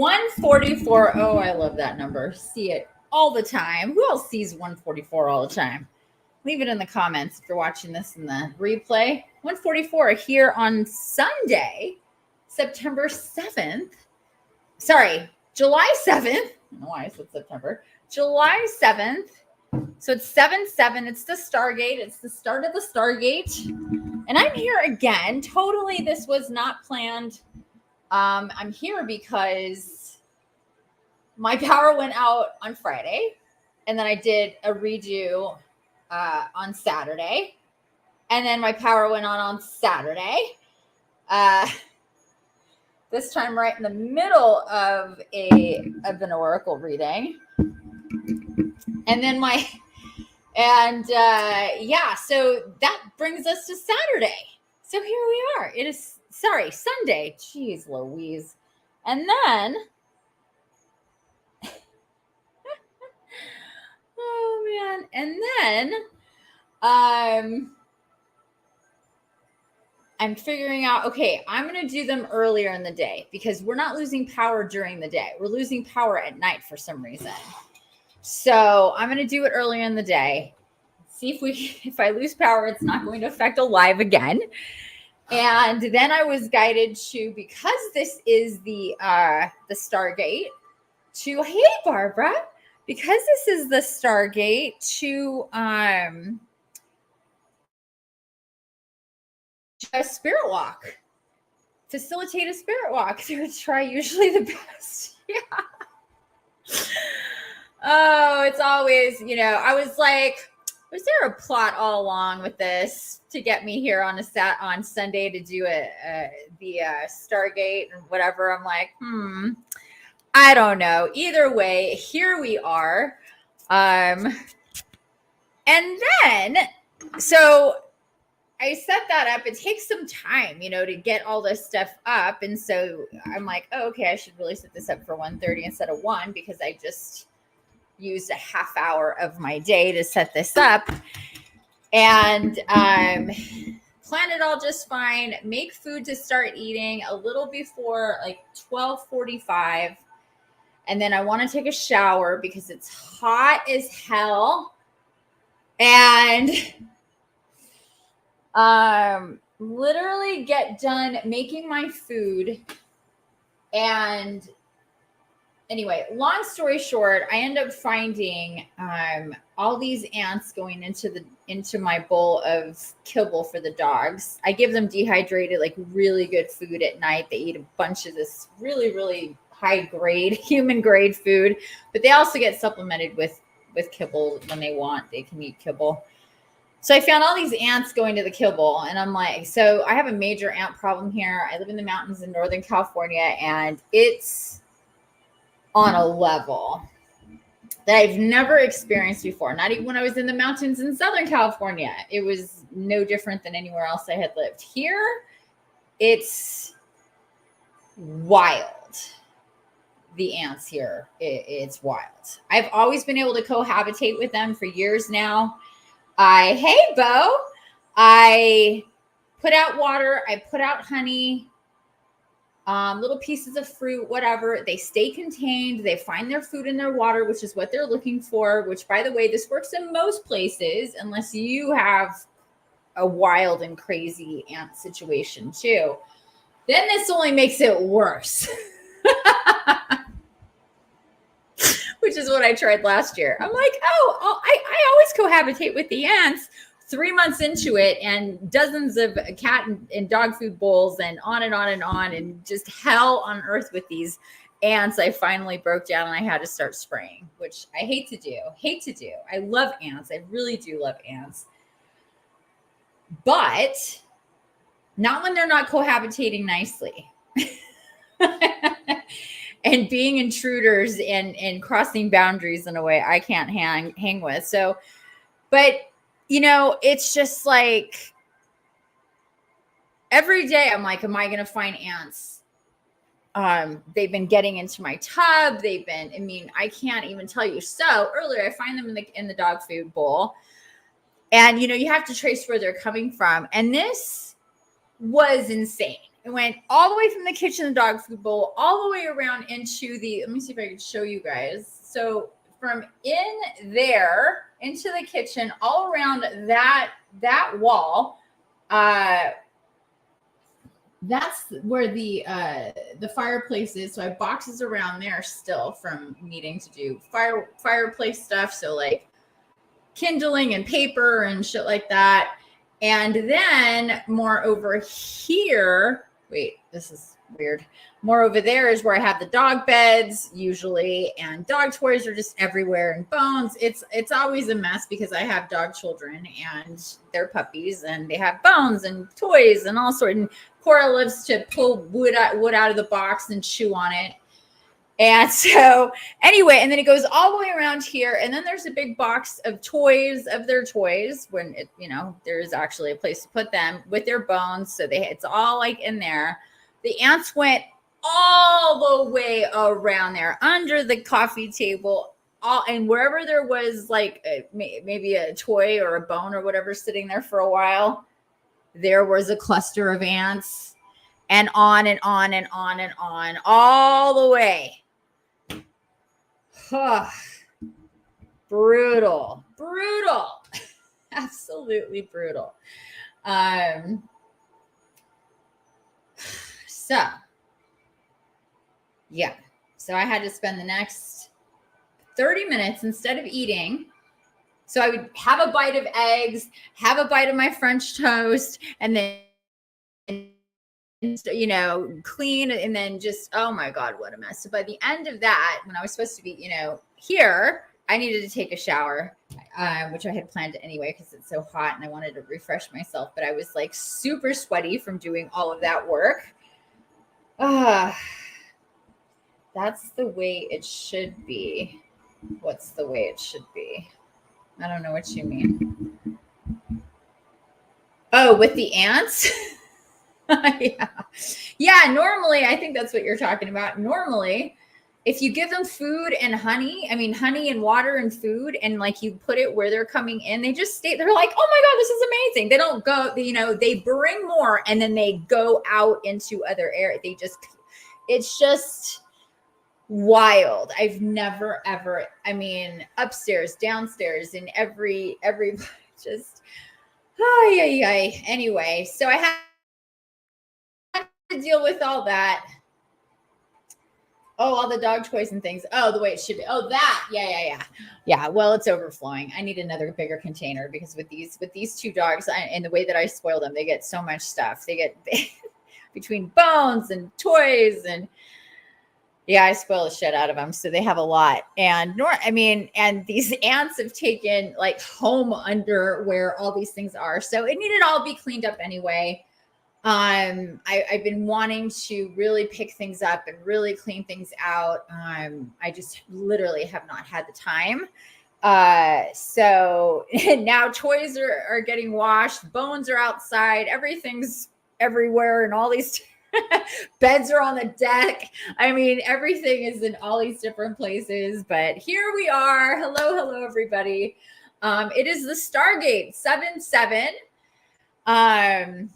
144. Oh, I love that number. See it all the time. Who else sees 144 all the time? Leave it in the comments if you're watching this in the replay. 144 here on Sunday, September 7th. Sorry, July 7th. I don't know why I said September. July 7th. So it's 7/7. It's the Stargate. It's the start of the Stargate. And I'm here again. Totally, this was not planned. I'm here because my power went out on Friday. And then I did a redo on Saturday. And then my power went on Saturday. This time right in the middle of an oracle reading. And then so that brings us to Saturday. So here we are. It is, Sunday. Jeez Louise. And then, oh man. And then, I'm figuring out, okay, I'm going to do them earlier in the day because we're not losing power during the day. We're losing power at night for some reason. So I'm going to do it earlier in the day. See if I lose power, it's not going to affect a live again. And then I was guided to, because this is the Stargate, to, hey, Barbara, because this is the Stargate, to a spirit walk, facilitate a spirit walk. Try usually the best. Yeah. Oh, it's always, I was like, was there a plot all along with this to get me here on Sunday to do the Stargate and whatever? I'm like, I don't know. Either way, here we are. And then, so I set that up. It takes some time, to get all this stuff up. And so I'm like, oh, okay, I should really set this up for 1:30 instead of 1 because I just used a half hour of my day to set this up. And plan it all just fine. Make food to start eating a little before like 12:45. And then I want to take a shower because it's hot as hell. And literally get done making my food. And anyway, long story short, I end up finding all these ants going into my bowl of kibble for the dogs. I give them dehydrated, like really good food at night. They eat a bunch of this really, really high grade, human grade food, but they also get supplemented with kibble when they want. They can eat kibble. So I found all these ants going to the kibble, and I'm like, so I have a major ant problem here. I live in the mountains in Northern California, and it's on a level that I've never experienced before. Not even when I was in the mountains in Southern California. It was no different than anywhere else I had lived. Here, it's wild. The ants here, it's wild. I've always been able to cohabitate with them for years now. Hey, Bo, I put out water. I put out honey, little pieces of fruit, whatever. They stay contained. They find their food in their water, which is what they're looking for, which, by the way, this works in most places, unless you have a wild and crazy ant situation too. Then this only makes it worse. Which is what I tried last year. I'm like, I always cohabitate with the ants. 3 months into it, and dozens of cat and dog food bowls, and on and on and on, and just hell on earth with these ants. I finally broke down and I had to start spraying, which I hate to do. I love ants. I really do love ants. But not when they're not cohabitating nicely. And being intruders and crossing boundaries in a way I can't hang with. So, but it's just like every day I'm like, am I going to find ants? They've been getting into my tub. I can't even tell you. So earlier I find them in the dog food bowl, and you have to trace where they're coming from. And this was insane. it went all the way from the kitchen, the dog food bowl, all the way around into the, let me see if I can show you guys. So from in there into the kitchen, all around that wall, that's where the fireplace is. So I have boxes around there still from needing to do fireplace stuff. So like kindling and paper and shit like that. And then more over here, wait, this is weird. More over there is where I have the dog beds usually, and dog toys are just everywhere, and bones. It's always a mess because I have dog children and they're puppies and they have bones and toys and all sorts. And Cora loves to pull wood out of the box and chew on it. And so anyway, and then it goes all the way around here. And then there's a big box of toys, of their toys, when it, you know, there's actually a place to put them with their bones. So it's all like in there. The ants went all the way around there under the coffee table, and wherever there was like maybe a toy or a bone or whatever sitting there for a while, there was a cluster of ants, and on and on and on and on, all the way. Brutal, absolutely brutal. So yeah, so I had to spend the next 30 minutes instead of eating. So I would have a bite of eggs, have a bite of my French toast, and then, you know, clean, and then just, oh my God, what a mess. So by the end of that, when I was supposed to be, you know, here, I needed to take a shower, which I had planned anyway because it's so hot and I wanted to refresh myself. But I was like super sweaty from doing all of that work. That's the way it should be. What's the way it should be? I don't know what you mean. Oh, with the ants? Yeah, normally, I think that's what you're talking about. Normally, if you give them food and honey, honey and water and food, and like you put it where they're coming in, they just stay, they're like, oh my God, this is amazing. They don't go, you know, they bring more and then they go out into other areas. It's just wild. I've never, ever, upstairs, downstairs, in every just, anyway, so I had to deal with all that. Oh, all the dog toys and things. Oh, the way it should be. Oh, that. Yeah. Well, it's overflowing. I need another bigger container because with these two dogs and the way that I spoil them, they get so much stuff. They get between bones and toys, and yeah, I spoil the shit out of them. So they have a lot. And and these ants have taken like home under where all these things are. So it needed all be cleaned up anyway. I've been wanting to really pick things up and really clean things out. I just literally have not had the time. So now toys are getting washed, bones are outside, everything's everywhere, and all these beds are on the deck. Everything is in all these different places, but here we are. Hello, everybody. It is the Stargate 7-7. I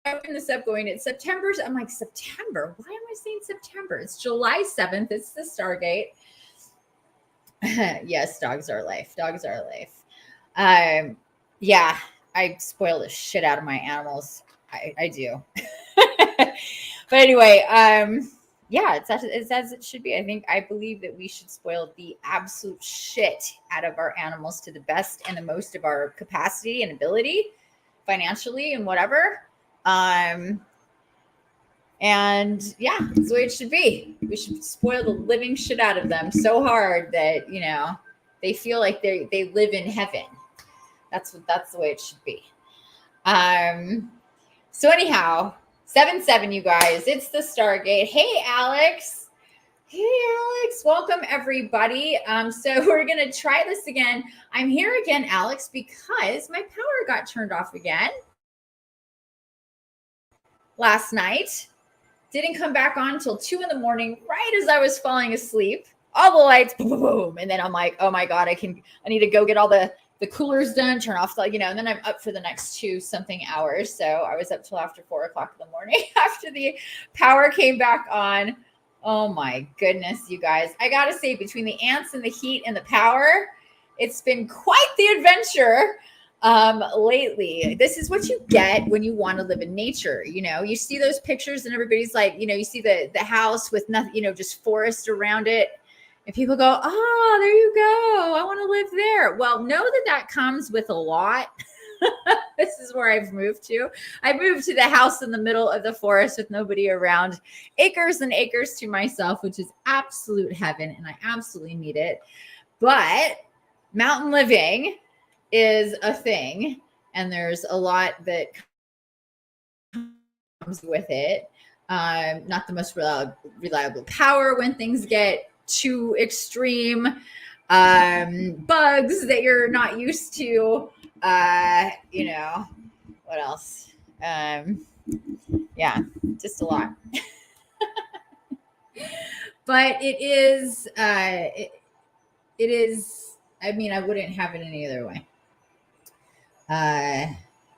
opened this up going, it's September. I'm like, September? Why am I saying September? It's July 7th. It's the Stargate. Yes, dogs are life. Dogs are life. Yeah, I spoil the shit out of my animals. I do. But anyway, yeah, it's as it should be. I believe that we should spoil the absolute shit out of our animals to the best and the most of our capacity and ability, financially and whatever. And yeah, that's the way it should be. We should spoil the living shit out of them so hard that, you know, they feel like they live in heaven. That's the way it should be. So anyhow, 7-7, you guys, it's the Stargate. Hey, Alex. Welcome everybody. So we're going to try this again. I'm here again, Alex, because my power got turned off again last night. Didn't come back on until 2 a.m, right as I was falling asleep. All the lights, boom, boom, boom. And then I'm like, oh my God, I need to go get all the the cooler's done, turn off the, and then I'm up for the next 2 something hours. So I was up till after 4:00 in the morning after the power came back on. Oh my goodness, you guys. I got to say, between the ants and the heat and the power, it's been quite the adventure lately. This is what you get when you want to live in nature. You see those pictures and everybody's like, you see the house with nothing, just forest around it. And people go, oh, there you go. I want to live there. Well, know that comes with a lot. This is where I've moved to. I moved to the house in the middle of the forest with nobody around, acres and acres to myself, which is absolute heaven. And I absolutely need it. But mountain living is a thing. And there's a lot that comes with it. Not the most reliable power when things get too extreme, bugs that you're not used to, what else? Yeah, just a lot. But it is, I mean, I wouldn't have it any other way.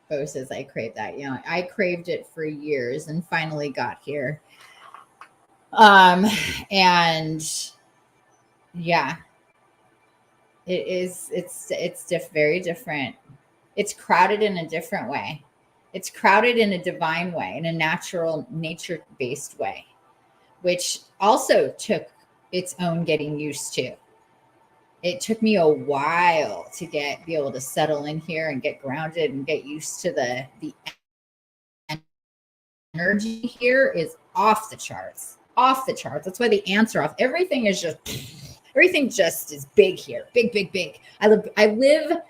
Bo says I crave that. I craved it for years and finally got here. And yeah, it's very different. It's crowded in a different way. It's crowded in a divine way, in a natural, nature-based way, which also took its own getting used to. It took me a while to be able to settle in here and get grounded and get used to the energy here is off the charts. Off the charts. That's why the ants are off. Everything just is big here. Big. I live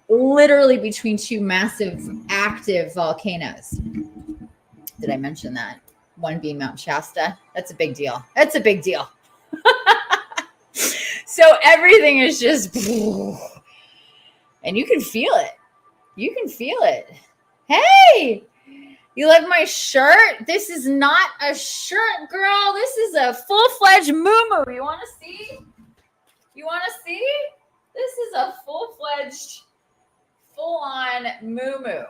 literally between 2 massive active volcanoes. Did I mention that? One being Mount Shasta. That's a big deal. So everything is just, and you can feel it. Hey, you like my shirt? This is not a shirt, girl. This is a full-fledged moo-moo. You want to see? This is a full-fledged, full-on moo-moo.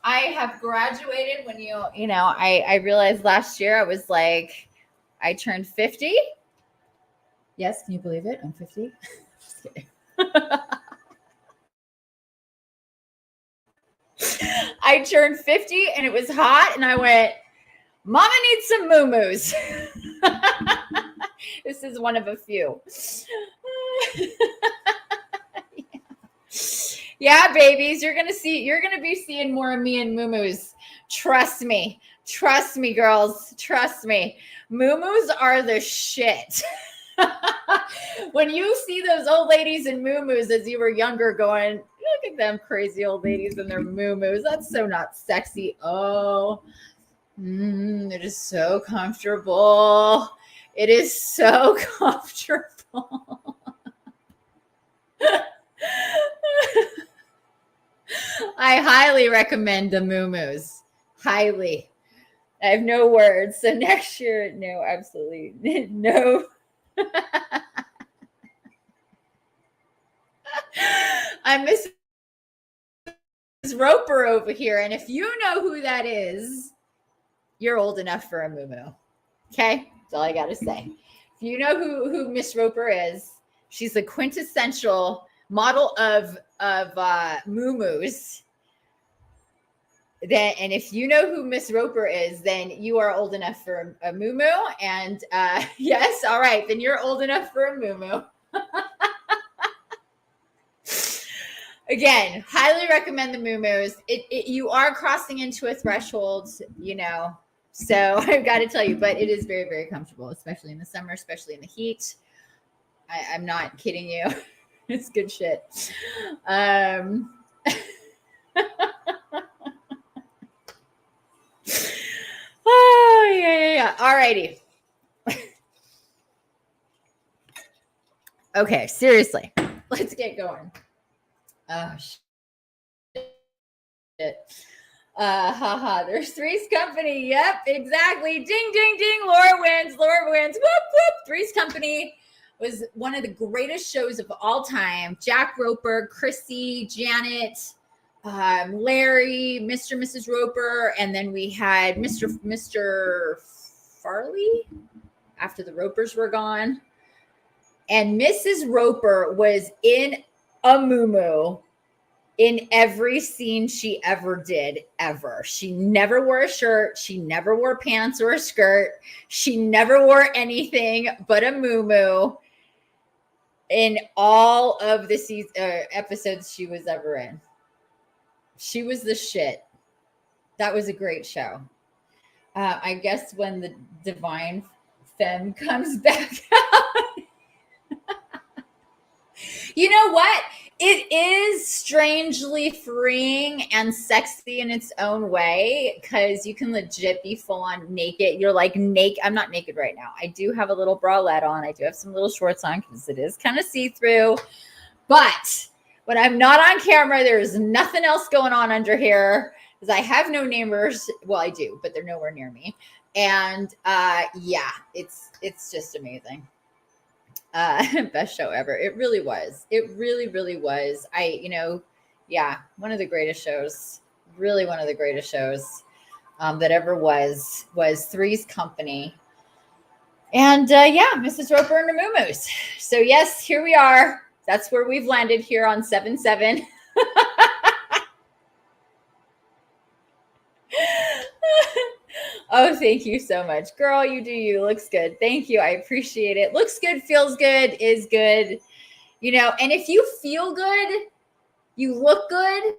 I have graduated when I realized last year I was like, I turned 50. Yes, can you believe it? I'm 50. Just kidding. I turned 50 and it was hot and I went, Mama needs some moo-moos. This is one of a few. Yeah, babies, you're going to be seeing more of me in moo-moos. Trust me, girls. Trust me. Moo-moos are the shit. When you see those old ladies in moo-moos as you were younger going, look at them crazy old ladies in their moo-moos. That's so not sexy. Oh, they're just so comfortable. It is so comfortable. I highly recommend the moo-moos. Highly. I have no words. So next year, no, absolutely no. I'm Mrs. Roper over here. And if you know who that is, you're old enough for a moo-moo. Okay? That's all I got to say. If you know who Miss Roper is, she's the quintessential model of moo-moos. And if you know who Miss Roper is, then you are old enough for a moo-moo. And yes, all right, then you're old enough for a moo-moo. Again, highly recommend the moo-moos. You are crossing into a threshold, so I've got to tell you, but it is very, very comfortable, especially in the summer, especially in the heat. I'm not kidding you. It's good shit. Oh, yeah. All righty. Okay, seriously. Let's get going. Oh, shit. There's Three's Company. Yep, exactly. Ding, ding, ding. Laura wins. Whoop, whoop. Three's Company. was one of the greatest shows of all time. Jack Roper, Chrissy, Janet, Larry, Mr. and Mrs. Roper, and then we had Mr. Farley after the Ropers were gone. And Mrs. Roper was in a muumuu in every scene she ever did, ever. She never wore a shirt. She never wore pants or a skirt. She never wore anything but a muumuu in all of the episodes she was ever in. She was the shit. That was a great show. I guess when the Divine Femme comes back out. You know what? It is strangely freeing and sexy in its own way because you can legit be full on naked. You're like naked. I'm not naked right now. I do have a little bralette on. I do have some little shorts on because it is kind of see-through. But when I'm not on camera, there's nothing else going on under here because I have no neighbors. Well, I do, but they're nowhere near me. And yeah, it's just amazing. Best show ever. It really was. It really, really was. Yeah, one of the greatest shows, really one of the greatest shows that ever was Three's Company. And yeah, Mrs. Roper and the Muumuus. So yes, here we are. That's where we've landed here on 7/7. Oh, thank you so much. Girl, you do you. Looks good. Thank you. I appreciate it. Looks good, feels good, is good. You know, and if you feel good, you look good.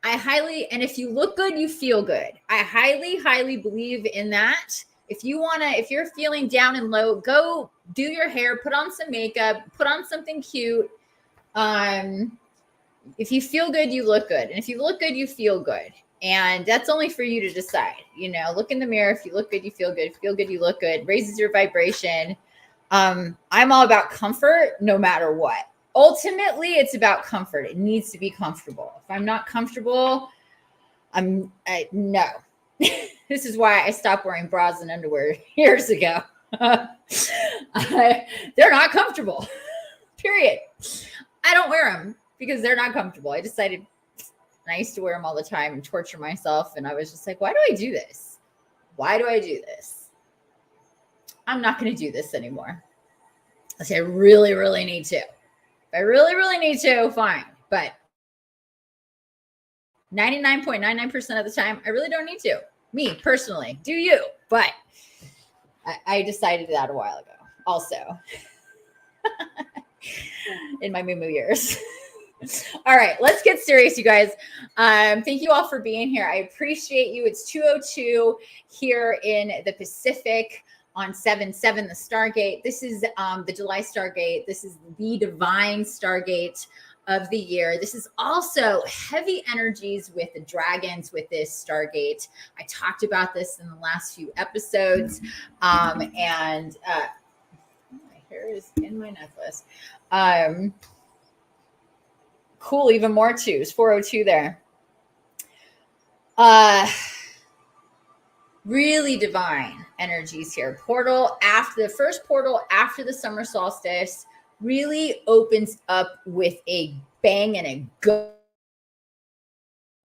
And if you look good, you feel good. I highly, highly believe in that. If you're feeling down and low, go do your hair, put on some makeup, put on something cute. If you feel good, you look good. And if you look good, you feel good. And that's only for you to decide. You know, look in the mirror. If you look good, you feel good. If you feel good, you look good. Raises your vibration. I'm all about comfort no matter what. Ultimately, it's about comfort. It needs to be comfortable. If I'm not comfortable, no. This is why I stopped wearing bras and underwear years ago. They're not comfortable, period. I don't wear them because they're not comfortable. I decided, and I used to wear them all the time and torture myself. And I was just like, why do I do this? Why do I do this? I'm not going to do this anymore. I say I really, really need to. If I really, really need to, fine. But 99.99% of the time, I really don't need to. Me, personally. Do you? But I decided that a while ago also. In my muumuu years. All right, let's get serious, you guys. Thank you all for being here. I appreciate you. It's 2:02 here in the Pacific on 7/7, the Stargate. This is the July Stargate. This is the divine Stargate of the year. This is also heavy energies with the dragons with this Stargate. I talked about this in the last few episodes. My hair is in my necklace. Cool, even more twos. 402 there. Really divine energies here. The first portal after the summer solstice really opens up with a bang and a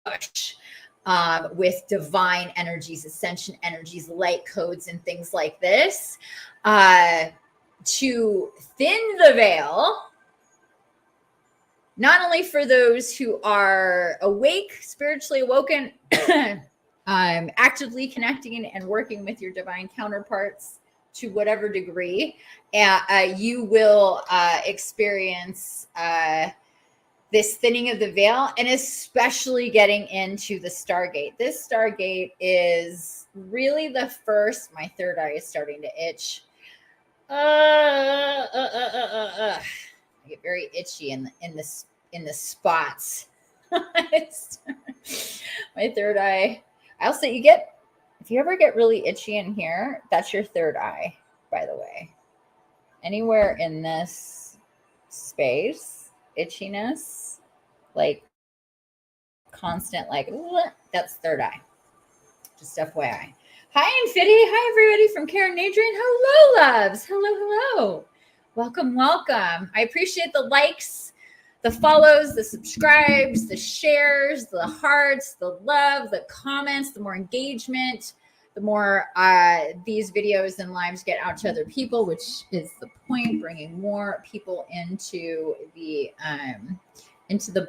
gush with divine energies, ascension energies, light codes, and things like this to thin the veil. Not only for those who are awake, spiritually awoken, actively connecting and working with your divine counterparts to whatever degree, you will experience this thinning of the veil, and especially getting into the Stargate. This Stargate is really the first. My third eye is starting to itch. I get very itchy in the spots. My third eye. I'll say if you ever get really itchy in here, that's your third eye, by the way. Anywhere in this space, itchiness, like constant, like that's third eye. Just FYI. Hi, Infinity. Hi, everybody from Karen and Adrian. Hello, loves. Hello. Welcome. I appreciate the likes, the follows, the subscribes, the shares, the hearts, the love, the comments, the more engagement, the more these videos and lives get out to other people, which is the point, bringing more people into the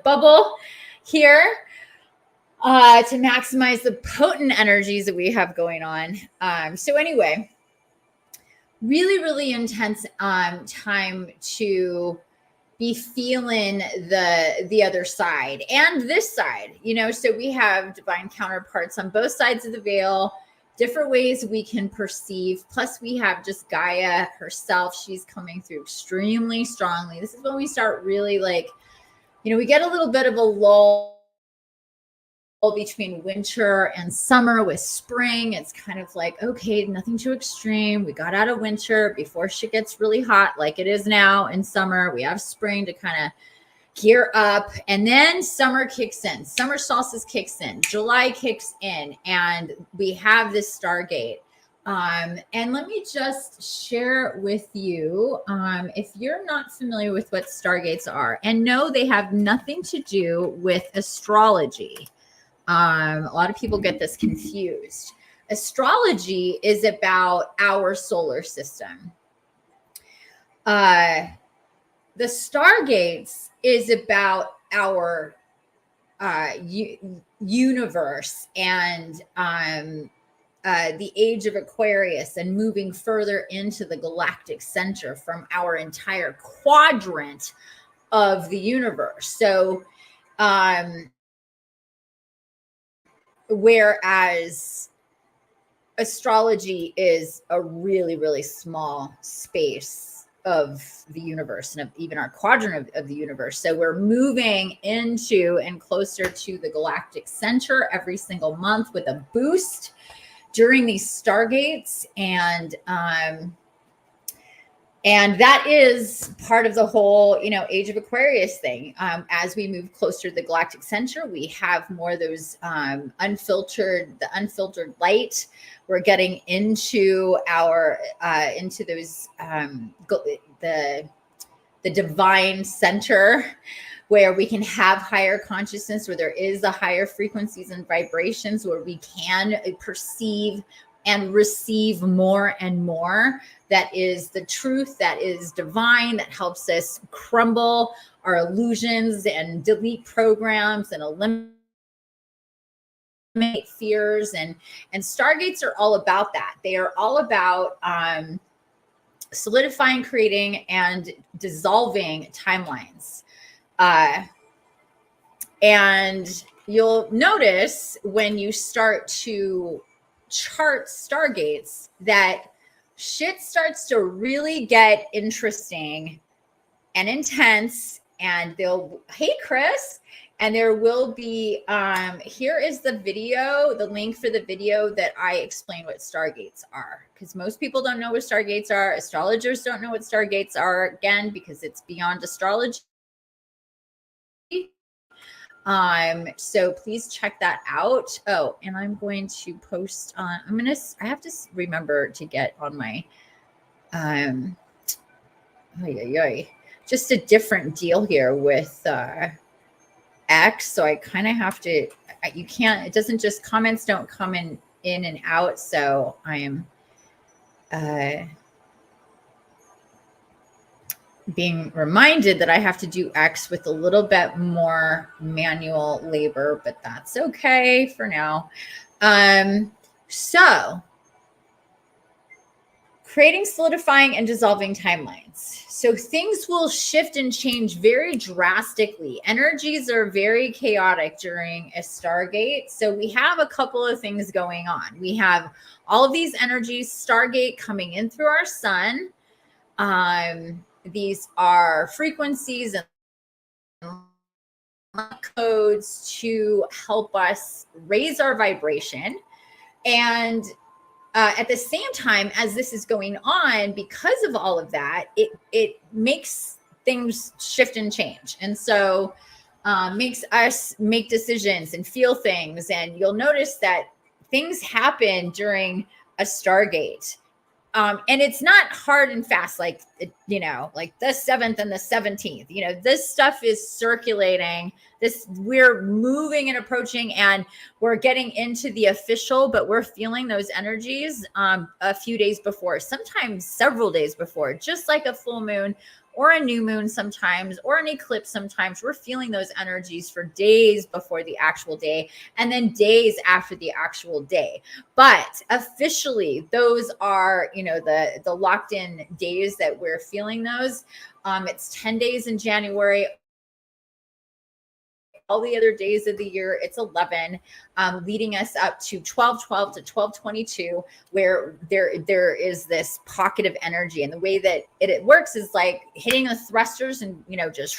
bubble here. To maximize the potent energies that we have going on. So anyway, really intense time to be feeling the other side and this side, so we have divine counterparts on both sides of the veil, different ways we can perceive. Plus we have just Gaia herself. She's coming through extremely strongly. This is when we start really we get a little bit of a lull between winter and summer. With spring, it's kind of like, okay, nothing too extreme. We got out of winter before shit gets really hot like it is now in summer. We have spring to kind of gear up, and then summer kicks in. Summer solstice kicks in. July kicks in, and we have this Stargate. And let me just share with you, if you're not familiar with what Stargates are, and no, they have nothing to do with astrology. A lot of people get this confused. Astrology is about our solar system. The Stargates is about our universe and the age of Aquarius, and moving further into the galactic center from our entire quadrant of the universe. So, whereas astrology is a really small space of the universe and of even our quadrant of the universe. So we're moving into and closer to the galactic center every single month with a boost during these Stargates. And that is part of the whole, age of Aquarius thing. As we move closer to the galactic center, we have more of those unfiltered light. We're getting into into those the divine center, where we can have higher consciousness, where there is a higher frequencies and vibrations, where we can perceive and receive more and more. That is the truth, that is divine, that helps us crumble our illusions and delete programs and eliminate fears. And Stargates are all about that. They are all about solidifying, creating, and dissolving timelines. And you'll notice when you start to chart Stargates that shit starts to really get interesting and intense. And hey Chris, and there will be here is the video, the link for the video that I explain what Stargates are, because most people don't know what Stargates are. Astrologers don't know what Stargates are, again, because it's beyond astrology. So please check that out. Oh, and I'm going to post on, I have to remember to get on my, just a different deal here with, X. So I kind of have to, it doesn't just, comments don't come in and out. So I am, being reminded that I have to do X with a little bit more manual labor, but that's okay for now. So creating, solidifying, and dissolving timelines. So things will shift and change very drastically. Energies are very chaotic during a Stargate. So we have a couple of things going on. We have all of these energies, Stargate, coming in through our sun. These are frequencies and codes to help us raise our vibration. And at the same time as this is going on, because of all of that, it makes things shift and change. And so makes us make decisions and feel things. And you'll notice that things happen during a Stargate. And it's not hard and fast, like, like the 7th and the 17th, this stuff is circulating. We're moving and approaching, and we're getting into the official, but we're feeling those energies a few days before, sometimes several days before, just like a full moon or a new moon sometimes, or an eclipse sometimes. We're feeling those energies for days before the actual day, and then days after the actual day. But officially, those are, the locked in days that we're feeling those. It's 10 days in January. All the other days of the year, it's 11, leading us up to 12/12 to 12/22, where there is this pocket of energy. And the way that it works is like hitting the thrusters and, just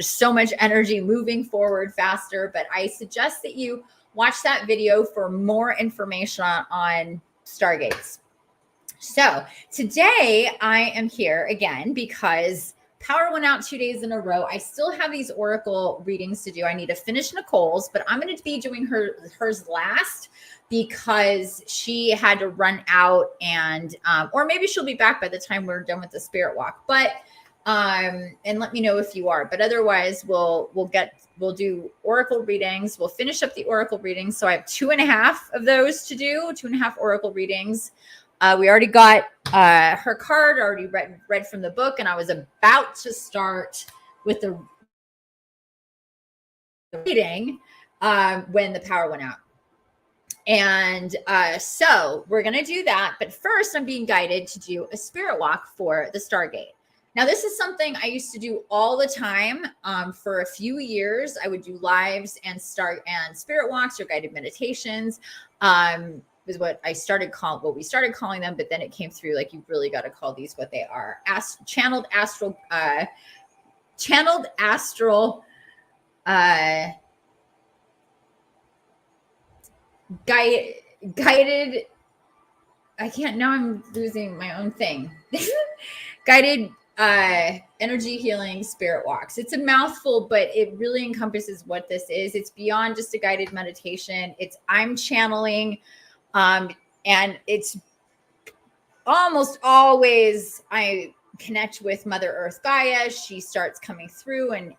so much energy moving forward faster. But I suggest that you watch that video for more information on Stargates. So today I am here again because power went out 2 days in a row. I still have these oracle readings to do. I need to finish Nicole's, but I'm going to be doing hers last because she had to run out, and or maybe she'll be back by the time we're done with the spirit walk. But and let me know if you are. But otherwise, we'll do oracle readings. We'll finish up the oracle readings. So I have 2.5 of those to do, 2.5 oracle readings. We already got her card, already read from the book, and I was about to start with the reading when the power went out. And so we're going to do that. But first, I'm being guided to do a spirit walk for the Stargate. Now, this is something I used to do all the time for a few years. I would do lives and spirit walks or guided meditations. Is what we started calling them, but then it came through like, you've really got to call these what they are. Channeled astral guided. Now I'm losing my own thing. Guided energy healing spirit walks. It's a mouthful, but it really encompasses what this is. It's beyond just a guided meditation. I'm channeling. And it's almost always I connect with Mother Earth GAIA. She starts coming through and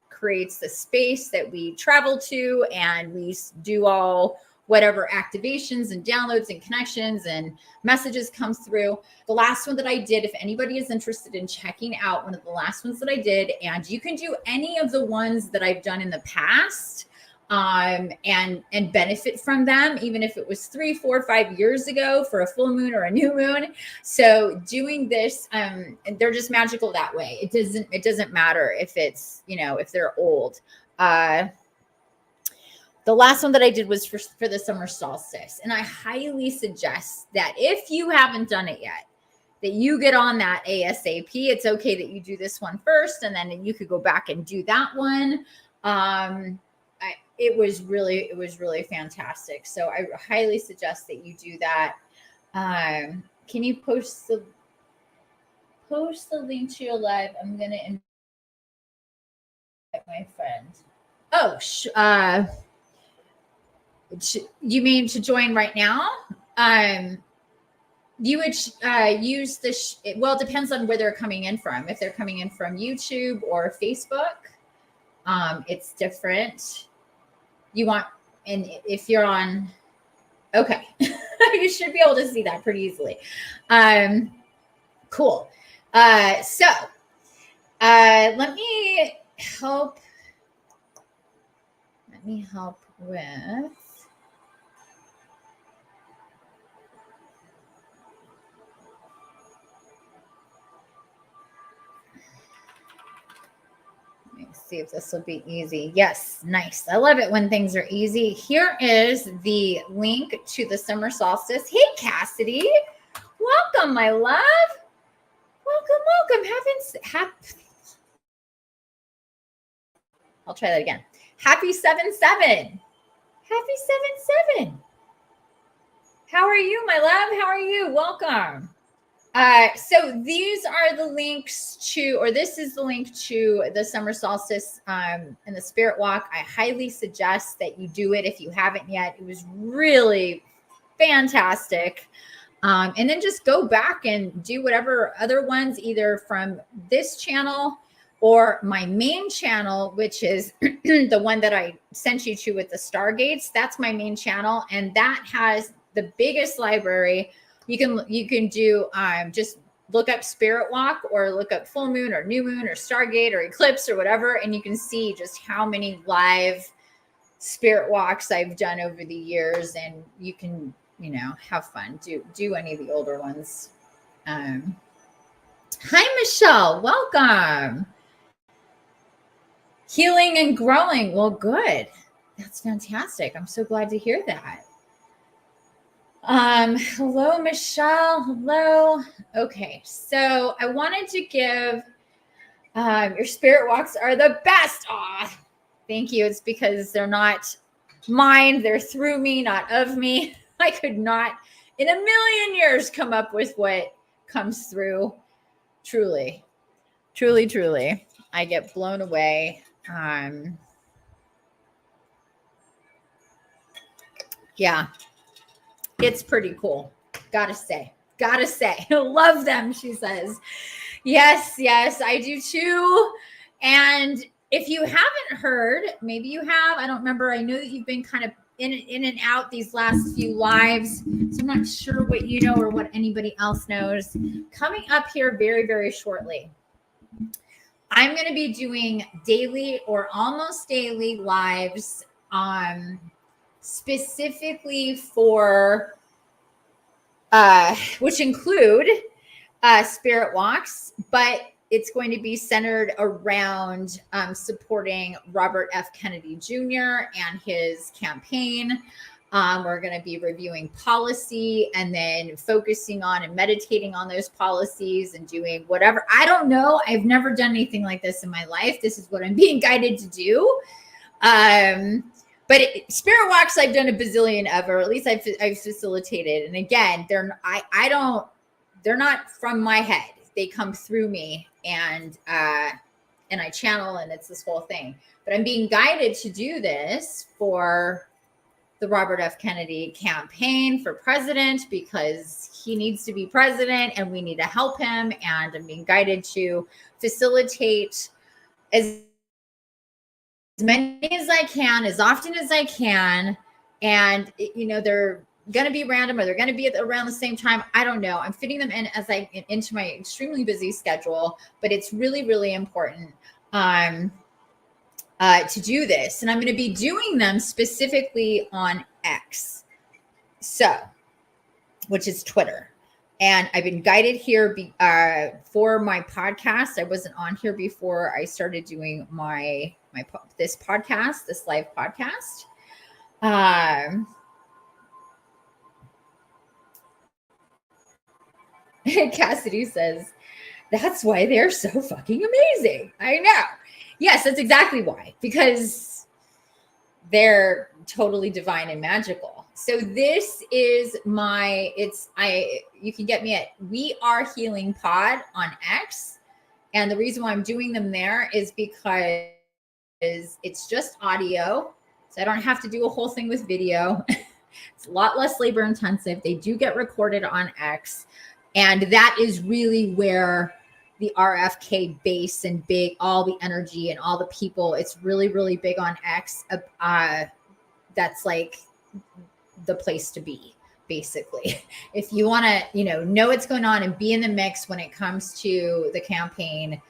creates the space that we travel to, and we do all whatever activations and downloads and connections and messages comes through. The last one that I did, if anybody is interested in checking out one of the last ones that I did, and you can do any of the ones that I've done in the past, and benefit from them, even if it was 3, 4, 5 years ago for a full moon or a new moon. So doing this, and they're just magical that way. It doesn't matter if it's, if they're old. The last one that I did was for the summer solstice. And I highly suggest that if you haven't done it yet, that you get on that ASAP. It's okay that you do this one first, and then you could go back and do that one. It was really fantastic. So I highly suggest that you do that. Can you post the link to your live? I'm going to invite my friend. Oh, you mean to join right now? You would use this. Well, it depends on where they're coming in from. If they're coming in from YouTube or Facebook, it's different. And if you're on, okay, you should be able to see that pretty easily. Cool. So let me help with. See if this will be easy. Yes, nice. I love it when things are easy. Here is the link to the summer solstice. Hey, Cassidy. Welcome, my love. Welcome. I'll try that again. Happy 7/7. Happy 7/7. How are you, my love? How are you? Welcome. So these are the links to, or this is the link to the summer solstice and the spirit walk. I highly suggest that you do it if you haven't yet. It was really fantastic. And then just go back and do whatever other ones, either from this channel or my main channel, which is the one that I sent you to with the Stargates. That's my main channel. And that has the biggest library. You can do just look up Spirit Walk or look up full moon or new moon or Stargate or eclipse or whatever. And you can see just how many live spirit walks I've done over the years. And you can, have fun. Do any of the older ones. Hi, Michelle. Welcome. Healing and growing. Well, good. That's fantastic. I'm so glad to hear that. Hello, Michelle. Hello. Okay. So I wanted to give, your spirit walks are the best. Aw, thank you. It's because they're not mine. They're through me, not of me. I could not in a million years come up with what comes through. Truly, truly, truly. I get blown away. Yeah, it's pretty cool. Gotta say, love them. She says, yes, I do too. And if you haven't heard, maybe you have, I don't remember. I know that you've been kind of in and out these last few lives. So I'm not sure what you know or what anybody else knows. Coming up here very, very shortly, I'm going to be doing daily or almost daily lives, specifically for, which include spirit walks, but it's going to be centered around supporting Robert F. Kennedy Jr. and his campaign. We're going to be reviewing policy and then focusing on and meditating on those policies and doing whatever. I don't know. I've never done anything like this in my life. This is what I'm being guided to do. But spirit walks, I've done a bazillion of, or at least I've facilitated. And again, they're not from my head. They come through me, and I channel, and it's this whole thing. But I'm being guided to do this for the Robert F. Kennedy campaign for president, because he needs to be president and we need to help him. And I'm being guided to facilitate as many as I can, as often as I can. And, they're going to be random, or they're going to be around the same time. I don't know. I'm fitting them in as I into my extremely busy schedule, but it's really, really important to do this. And I'm going to be doing them specifically on X, which is Twitter. And I've been guided here for my podcast. I wasn't on here before I started doing this live podcast. Cassidy says, that's why they're so fucking amazing. I know. Yes, that's exactly why, because they're totally divine and magical. So this is you can get me at We Are Healing Pod on X. And the reason why I'm doing them there is because it's just audio. So I don't have to do a whole thing with video. It's a lot less labor intensive. They do get recorded on X. And that is really where the RFK base and all the energy and all the people, it's really, really big on X. That's like the place to be, basically. If you want to, know what's going on and be in the mix when it comes to the campaign,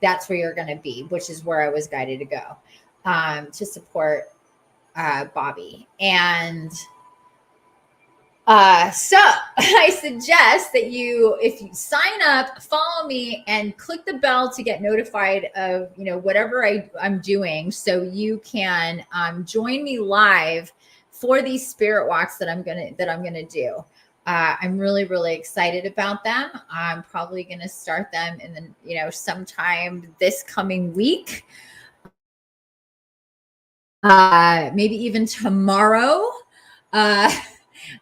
that's where you're going to be, which is where I was guided to go to support Bobby. And so I suggest that if you sign up, follow me, and click the bell to get notified of, whatever I'm doing, so you can join me live for these spirit walks that I'm gonna do. I'm really, really excited about them. I'm probably gonna start them in the sometime this coming week, maybe even tomorrow.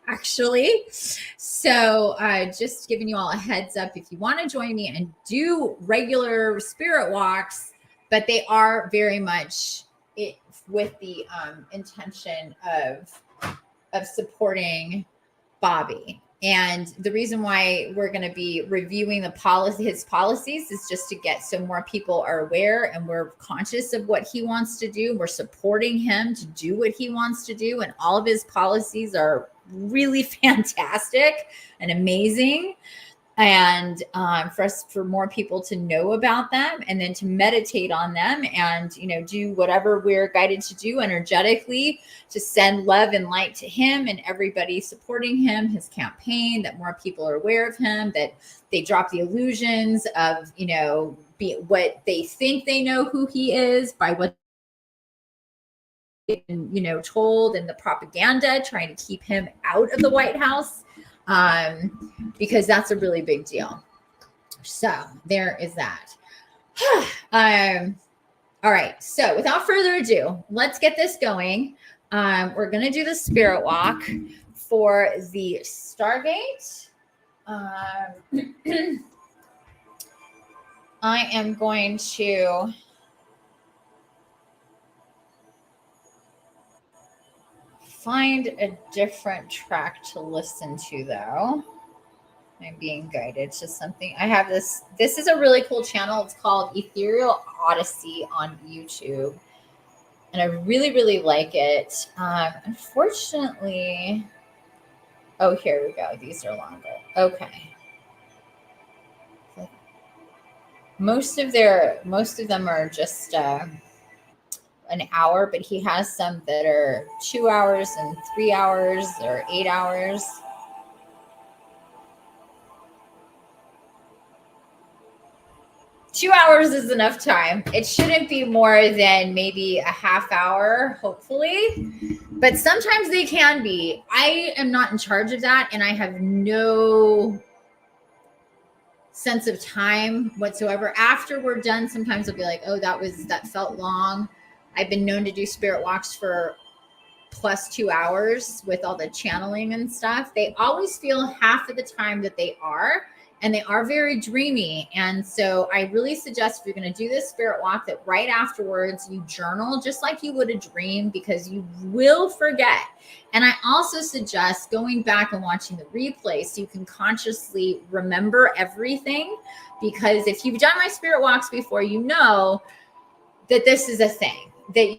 actually. So just giving you all a heads up if you want to join me and do regular spirit walks, but they are very much it with the intention of supporting Bobby. And the reason why we're going to be reviewing his policies is just to get so more people are aware and we're conscious of what he wants to do. We're supporting him to do what he wants to do. And all of his policies are really fantastic and amazing. And for more people to know about them and then to meditate on them and, do whatever we're guided to do energetically to send love and light to him and everybody supporting him, his campaign, that more people are aware of him, that they drop the illusions of, what they think they know who he is by what told and the propaganda trying to keep him out of the White House. Because that's a really big deal. So there is that. All right. So without further ado, let's get this going. We're going to do the spirit walk for the Stargate. I am going to find a different track to listen to, though. I'm being guided to something. I have this is a really cool channel. It's called Ethereal Odyssey on YouTube. And I really, really like it. Unfortunately, oh, here we go. These are longer. Okay. Most of them are just an hour, but he has some that are 2 hours and 3 hours or 8 hours. Two hours is enough time. It shouldn't be more than maybe a half hour, hopefully. But sometimes they can be. I am not in charge of that, and I have no sense of time whatsoever. After we're done, sometimes I'll be like, oh, that felt long. I've been known to do spirit walks for plus 2 hours with all the channeling and stuff. They always feel half of the time that they are. And they are very dreamy. And so I really suggest if you're going to do this spirit walk that right afterwards you journal just like you would a dream, because you will forget. And I also suggest going back and watching the replay so you can consciously remember everything. Because if you've done my spirit walks before, you know that this is a thing that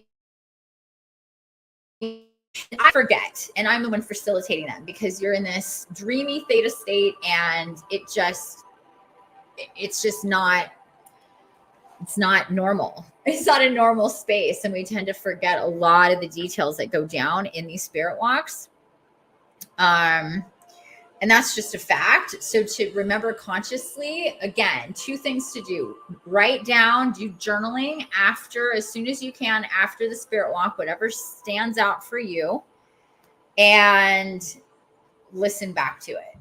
I forget, and I'm the one facilitating them because you're in this dreamy theta state and it's just not, it's not normal. It's not a normal space. And we tend to forget a lot of the details that go down in these spirit walks. And that's just a fact. So to remember consciously, again, 2 things to do. Write down, do journaling as soon as you can, after the spirit walk, whatever stands out for you, and listen back to it.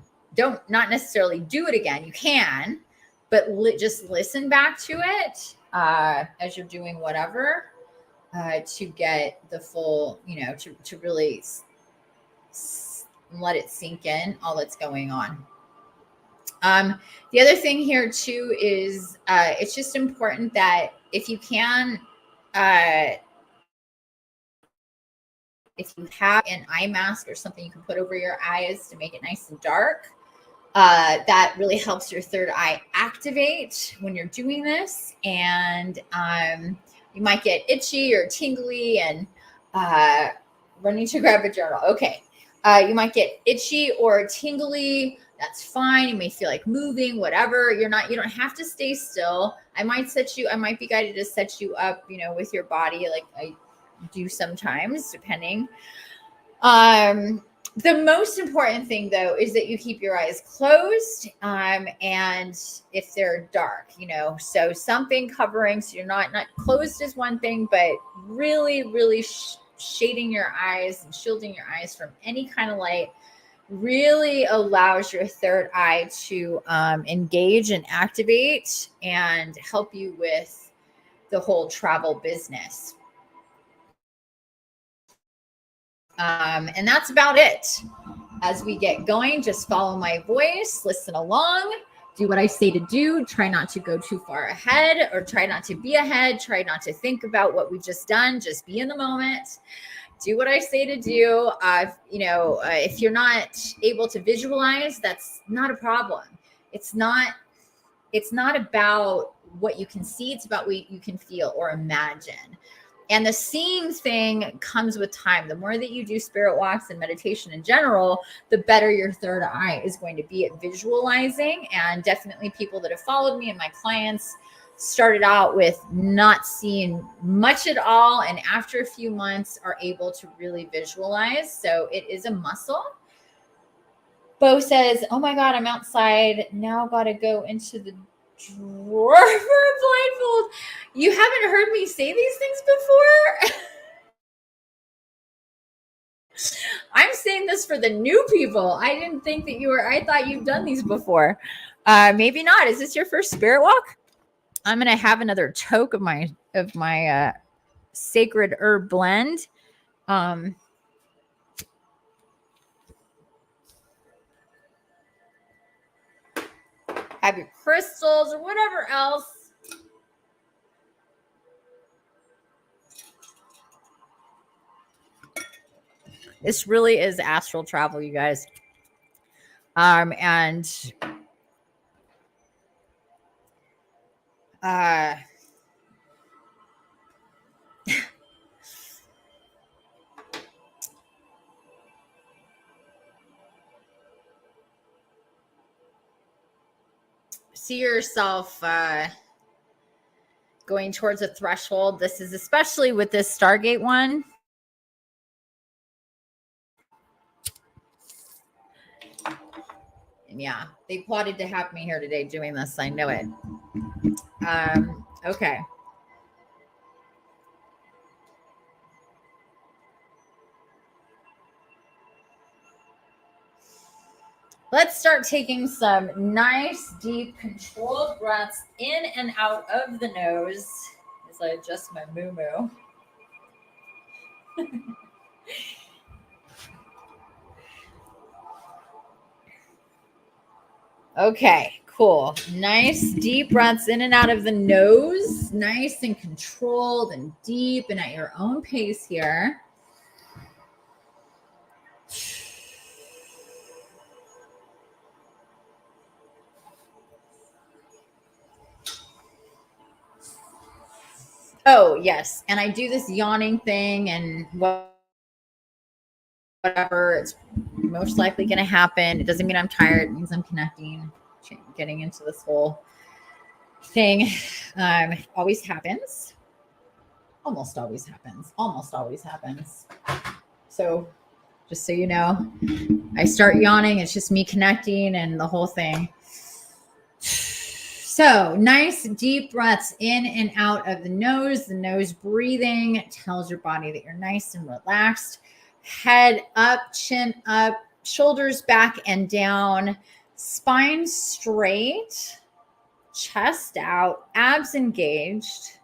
Not necessarily do it again. You can, but just listen back to it as you're doing whatever to get the full, to really let it sink in all that's going on. The other thing here too is it's just important that if you can, if you have an eye mask or something you can put over your eyes to make it nice and dark, that really helps your third eye activate when you're doing this. And you might get itchy or tingly and running to grab a journal. Okay. You might get itchy or tingly. That's fine. You may feel like moving, whatever. You don't have to stay still. I might be guided to set you up, with your body, like I do sometimes, depending. The most important thing though, is that you keep your eyes closed. And if they're dark, so something covering, so you're not closed is one thing, but really, really shading your eyes and shielding your eyes from any kind of light really allows your third eye to engage and activate and help you with the whole travel business. And that's about it. as we get going, just follow my voice, listen along, do what I say to do. Try not to go too far ahead, or try not to be ahead. Try not to think about what we've just done. Just be in the moment. Do what I say to do. If you're not able to visualize, that's not a problem. It's not about what you can see. It's about what you can feel or imagine. And the seeing thing comes with time. The more that you do spirit walks and meditation in general, the better your third eye is going to be at visualizing. And definitely people that have followed me and my clients started out with not seeing much at all, and after a few months are able to really visualize. So it is a muscle. Bo says, oh my God, I'm outside. Now got to go into the drawer for a blindfold. You haven't heard me say these things before? I'm saying this for the new people. I didn't think that I thought you've done these before. Maybe not. Is this your first spirit walk? I'm going to have another toke of my sacred herb blend. Have your crystals or whatever else. This really is astral travel, you guys. See yourself going towards a threshold. This is especially with this Stargate one. And yeah, they plotted to have me here today doing this. I know it. Okay. Let's start taking some nice, deep, controlled breaths in and out of the nose as I adjust my moo-moo. Okay, cool. Nice, deep breaths in and out of the nose. Nice and controlled and deep and at your own pace here. Oh, yes. And I do this yawning thing and whatever. It's most likely going to happen. It doesn't mean I'm tired. It means I'm connecting, getting into this whole thing. Always happens. Almost always happens. Almost always happens. So just so you know, I start yawning. It's just me connecting and the whole thing. So nice deep breaths in and out of the nose. The nose breathing tells your body that you're nice and relaxed. Head up, chin up, shoulders back and down, spine straight, chest out, abs engaged.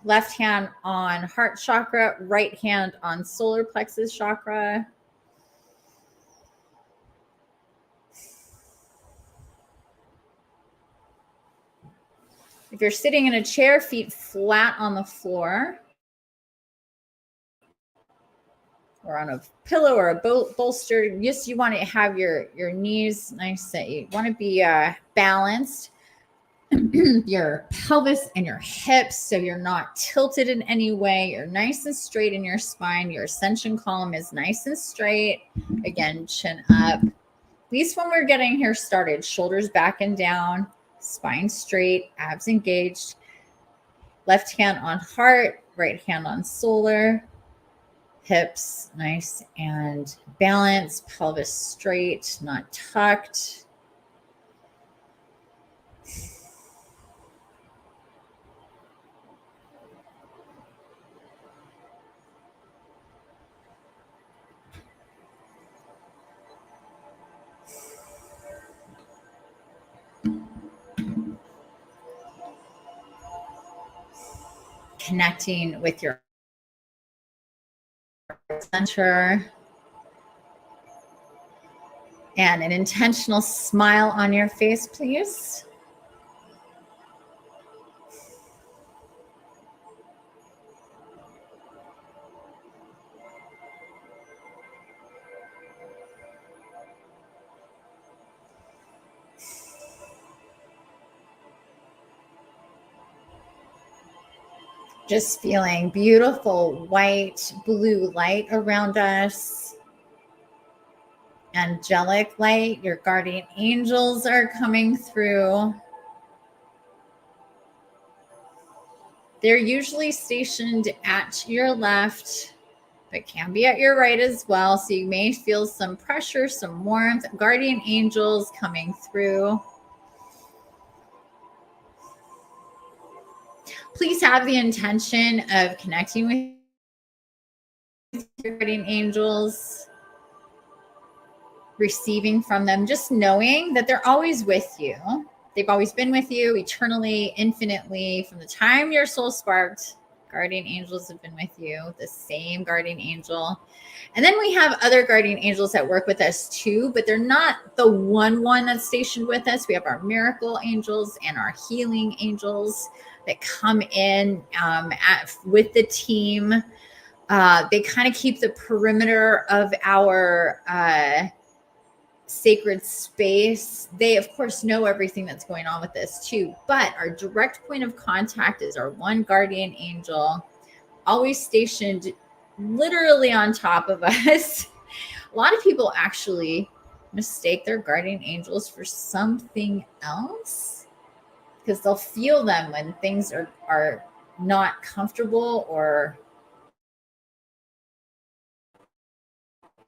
Left hand on heart chakra, right hand on solar plexus chakra. If you're sitting in a chair, feet flat on the floor or on a pillow or a bolster. Yes, you want to have your knees nice. You want to be balanced. Your pelvis and your hips, so you're not tilted in any way. You're nice and straight in your spine. Your ascension column is nice and straight. Again, chin up. At least when we're getting here started, shoulders back and down, spine straight, abs engaged. Left hand on heart, right hand on solar. Hips nice and balanced. Pelvis straight, not tucked. Connecting with your center. And an intentional smile on your face, please. Just feeling beautiful white, blue light around us. Angelic light. Your guardian angels are coming through. They're usually stationed at your left, but can be at your right as well. So you may feel some pressure, some warmth. Guardian angels coming through. Please have the intention of connecting with your guardian angels, receiving from them, just knowing that they're always with you. They've always been with you eternally, infinitely, from the time your soul sparked. Guardian angels have been with you, the same guardian angel. And then we have other guardian angels that work with us too, but they're not the one that's stationed with us. We have our miracle angels and our healing angels that come in with the team. They kind of keep the perimeter of our sacred space. They, of course, know everything that's going on with this too, but our direct point of contact is our one guardian angel, always stationed literally on top of us. A lot of people actually mistake their guardian angels for something else because they'll feel them when things are not comfortable or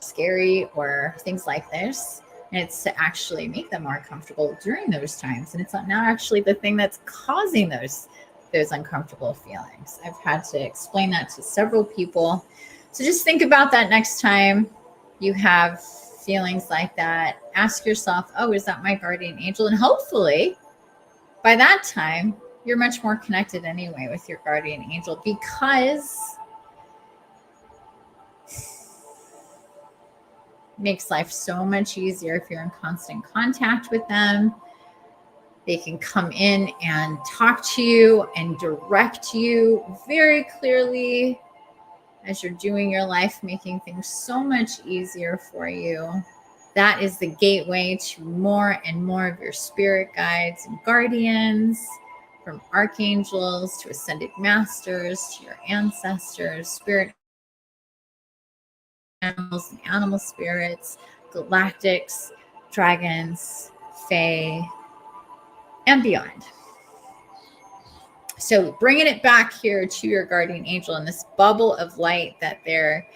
scary or things like this. And it's to actually make them more comfortable during those times. And it's not actually the thing that's causing those uncomfortable feelings. I've had to explain that to several people. So just think about that next time you have feelings like that. Ask yourself, oh, is that my guardian angel? And hopefully by that time, you're much more connected anyway with your guardian angel, because makes life so much easier if you're in constant contact with them. They can come in and talk to you and direct you very clearly as you're doing your life, making things so much easier for you. That is the gateway to more and more of your spirit guides and guardians, from archangels to ascended masters to your ancestors, spirit animals and animal spirits, galactics, dragons, fae, and beyond. So bringing it back here to your guardian angel and this bubble of light that they're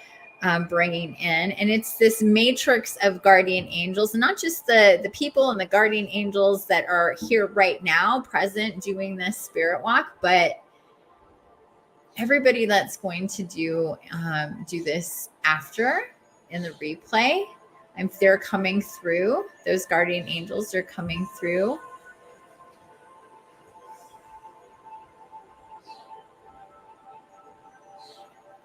bringing in. And it's this matrix of guardian angels, and not just the people and the guardian angels that are here right now present doing this spirit walk, but everybody that's going to do this after in the replay. And they're coming through. Those guardian angels are coming through.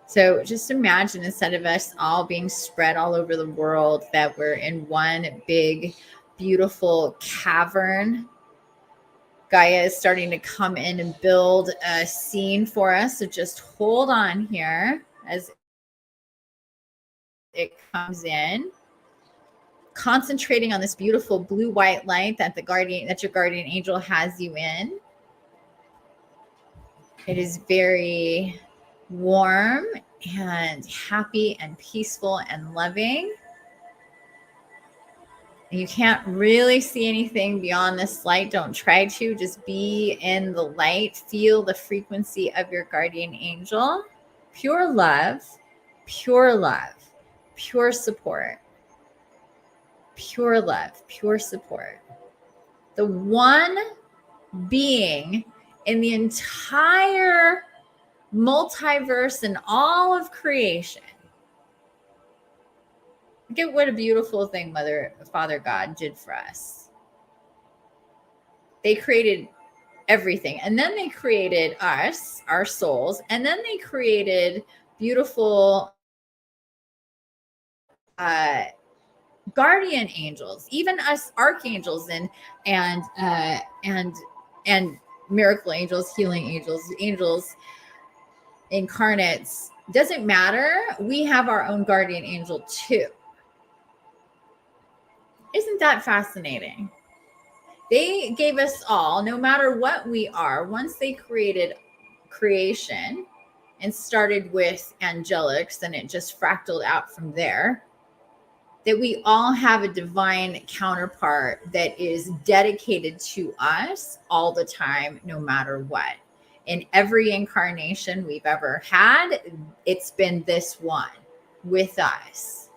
So just imagine, instead of us all being spread all over the world, that we're in one big, beautiful cavern. Gaia is starting to come in and build a scene for us. So just hold on here as it comes in. Concentrating on this beautiful blue-white light that your guardian angel has you in. It is very warm and happy and peaceful and loving. You can't really see anything beyond this light. Don't try to. Just be in the light. Feel the frequency of your guardian angel. Pure love, pure love, pure support. Pure love, pure support. The one being in the entire multiverse and all of creation. Look at what a beautiful thing Father God did for us. They created everything, and then they created us, our souls, and then they created beautiful guardian angels, even us archangels and miracle angels, healing angels, angels incarnates, doesn't matter. We have our own guardian angel too. Isn't that fascinating? They gave us all, no matter what we are, once they created creation and started with angelics, and it just fractaled out from there, that we all have a divine counterpart that is dedicated to us all the time, no matter what. In every incarnation we've ever had, it's been this one with us.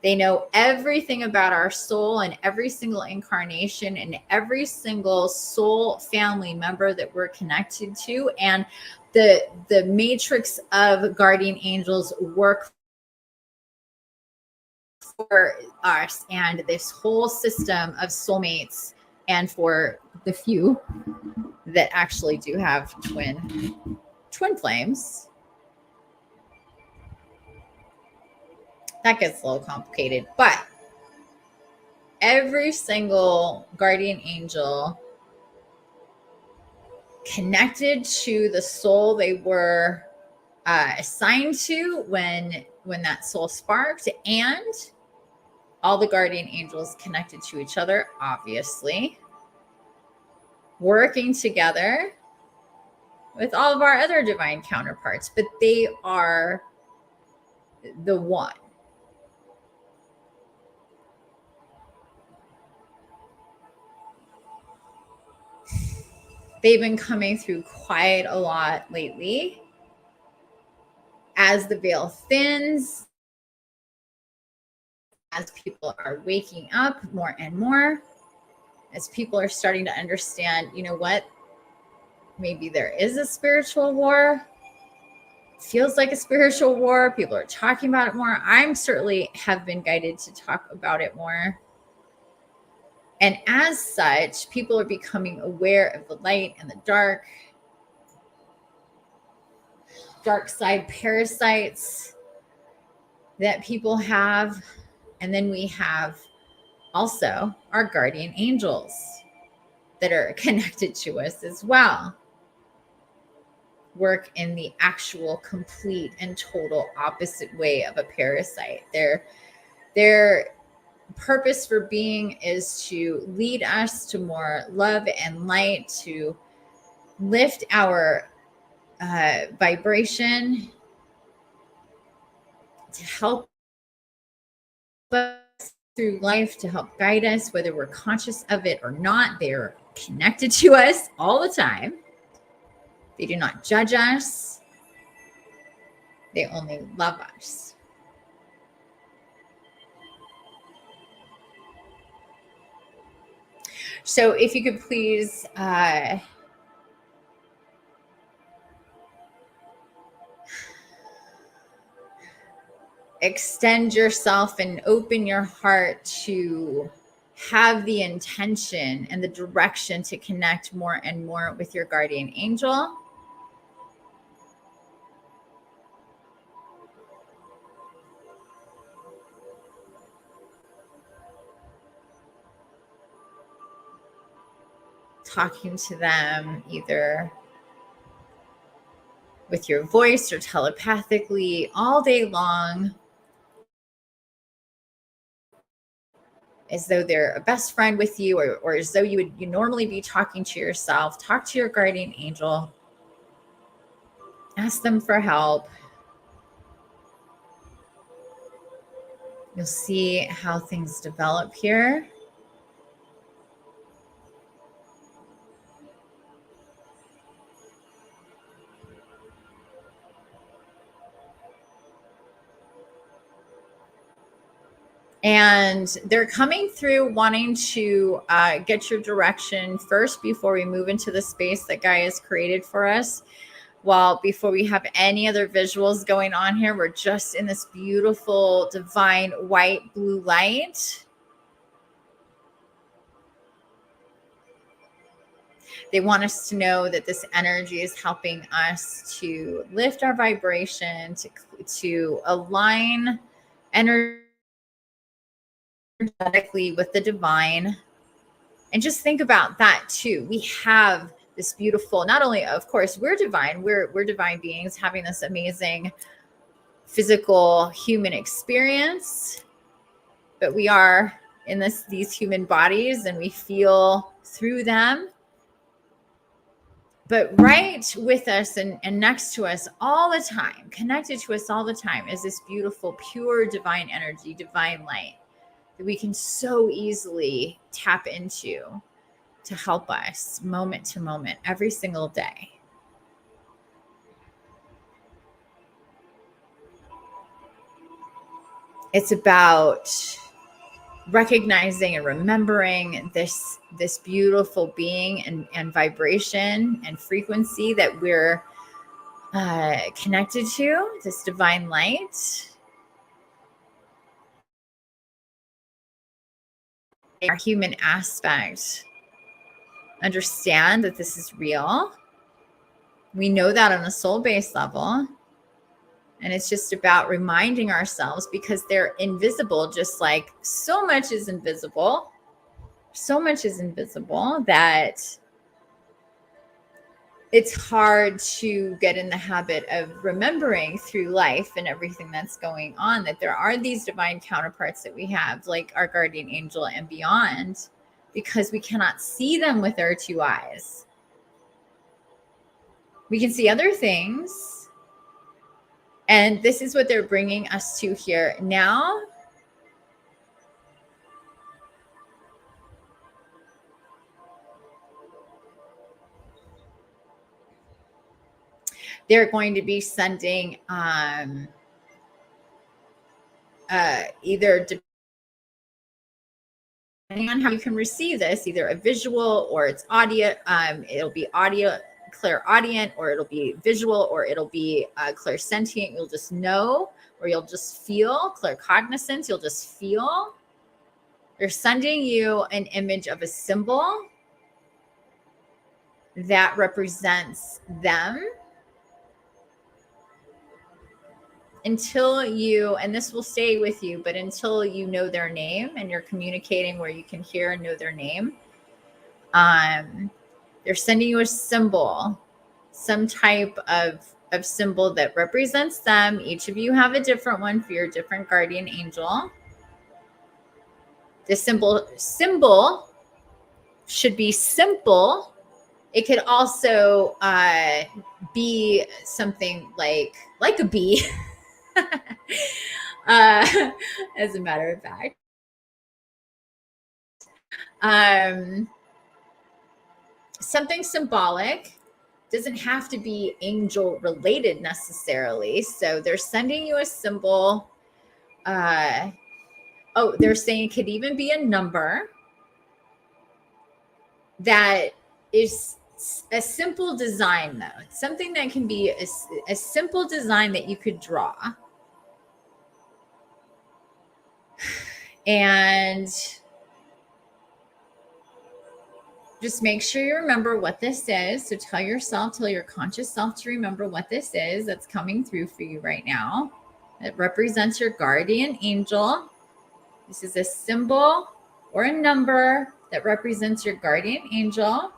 They know everything about our soul and every single incarnation and every single soul family member that we're connected to. And the matrix of guardian angels work for us and this whole system of soulmates, and for the few that actually do have twin flames. That gets a little complicated, but every single guardian angel connected to the soul they were assigned to when that soul sparked, and all the guardian angels connected to each other, obviously, working together with all of our other divine counterparts, but they are the one. They've been coming through quite a lot lately. As the veil thins, as people are waking up more and more, as people are starting to understand, you know what, maybe there is a spiritual war. It feels like a spiritual war. People are talking about it more. I'm certainly have been guided to talk about it more. And as such, people are becoming aware of the light and the dark side parasites that people have. And then we have also our guardian angels that are connected to us as well. Work in the actual complete and total opposite way of a parasite. Their purpose for being is to lead us to more love and light, to lift our vibration, to help us through life, to help guide us, whether we're conscious of it or not. They're connected to us all the time. They do not judge us. They only love us. So if you could please extend yourself and open your heart to have the intention and the direction to connect more and more with your guardian angel. Talking to them either with your voice or telepathically all day long, as though they're a best friend with you, or as though you normally be talking to yourself. Talk to your guardian angel. Ask them for help. You'll see how things develop here. And they're coming through wanting to get your direction first before we move into the space that Gaia has created for us. Well, before we have any other visuals going on here, we're just in this beautiful, divine, white, blue light. They want us to know that this energy is helping us to lift our vibration, to align energy energetically with the divine. And just think about that too. We have this beautiful, not only, of course, we're divine, we're divine beings having this amazing physical human experience, but we are in these human bodies and we feel through them. But right with us and next to us all the time, connected to us all the time, is this beautiful, pure divine energy, divine light that we can so easily tap into to help us moment to moment every single day. It's about recognizing and remembering this beautiful being and vibration and frequency that we're connected to, this divine light. Our human aspect, understand that this is real. We know that on a soul-based level. And it's just about reminding ourselves, because they're invisible, just like so much is invisible. So much is invisible that it's hard to get in the habit of remembering through life and everything that's going on, that there are these divine counterparts that we have, like our guardian angel and beyond, because we cannot see them with our two eyes. We can see other things. And this is what they're bringing us to here now. They're going to be sending either, depending on how you can receive this, either a visual or it's audio. It'll be audio, clairaudient, or it'll be visual, or it'll be clairsentient. You'll just know, or you'll just feel. Claircognizance, you'll just feel. They're sending you an image of a symbol that represents them, until you, and this will stay with you, but until you know their name and you're communicating where you can hear and know their name. They're sending you a symbol, some type of symbol that represents them. Each of you have a different one for your different guardian angel. The symbol should be simple. It could also be something like a bee, as a matter of fact. Something symbolic. Doesn't have to be angel related necessarily. So they're sending you a symbol. They're saying it could even be a number that is a simple design, though. It's something that can be a simple design that you could draw. And just make sure you remember what this is. So tell your conscious self to remember what this is that's coming through for you right now. It represents your guardian angel. This is a symbol or a number that represents your guardian angel.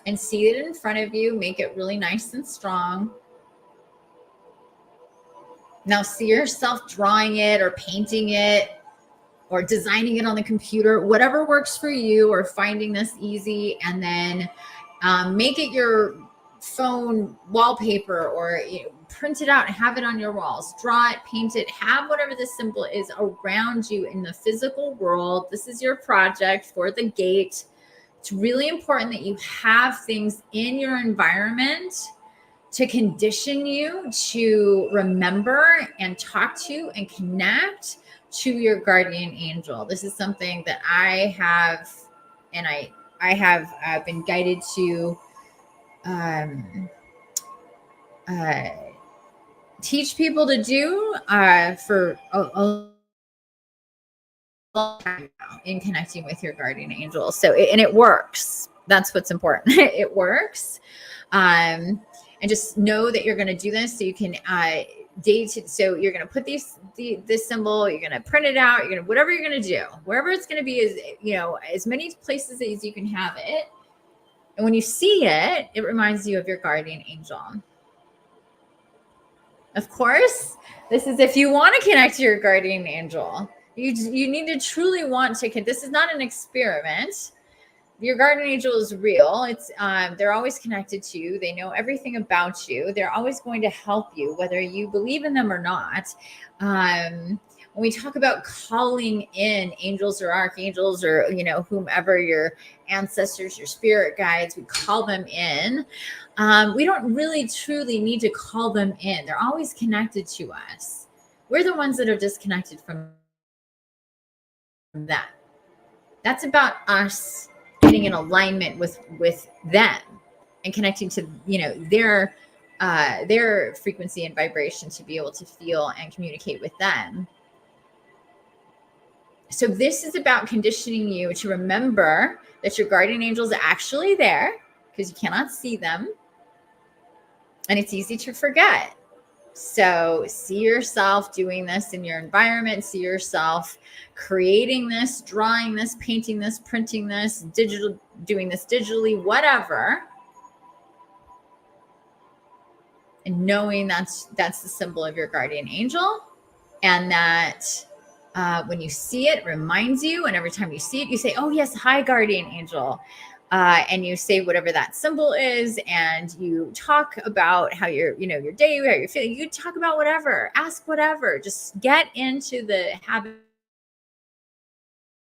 And see it in front of you. Make it really nice and strong. Now see yourself drawing it or painting it or designing it on the computer, whatever works for you, or finding this easy. And then make it your phone wallpaper, or print it out and have it on your walls. Draw it, paint it, have whatever the symbol is around you in the physical world. This is your project for the gate. It's really important that you have things in your environment to condition you to remember and talk to and connect to your guardian angel. This is something that I have, and I have been guided to teach people to do for a long time now in connecting with your guardian angel. So, and it works. That's what's important. It works. And just know that you're going to do this so you can so you're going to put this symbol, you're going to print it out, you're going to, whatever you're going to do, wherever it's going to be is, as many places as you can have it. And when you see it, it reminds you of your guardian angel. Of course, this is if you want to connect to your guardian angel. You need to truly want to. This is not an experiment. Your guardian angel is real. It's they're always connected to you. They know everything about you. They're always going to help you, whether you believe in them or not. When we talk about calling in angels or archangels or whomever, your ancestors, your spirit guides, we call them in. We don't really truly need to call them in. They're always connected to us. We're the ones that are disconnected from that. That's about us getting in alignment with them and connecting to their frequency and vibration to be able to feel and communicate with them. So this is about conditioning you to remember that your guardian angel is actually there, because you cannot see them and it's easy to forget. So see yourself doing this in your environment, see yourself creating this, drawing this, painting this, printing this, doing this digitally, whatever. And knowing that's the symbol of your guardian angel. And that when you see it, it reminds you. And every time you see it, you say, oh yes, hi, guardian angel. And you say whatever that symbol is, and you talk about how your day, how you're feeling. You talk about whatever, ask whatever. Just get into the habit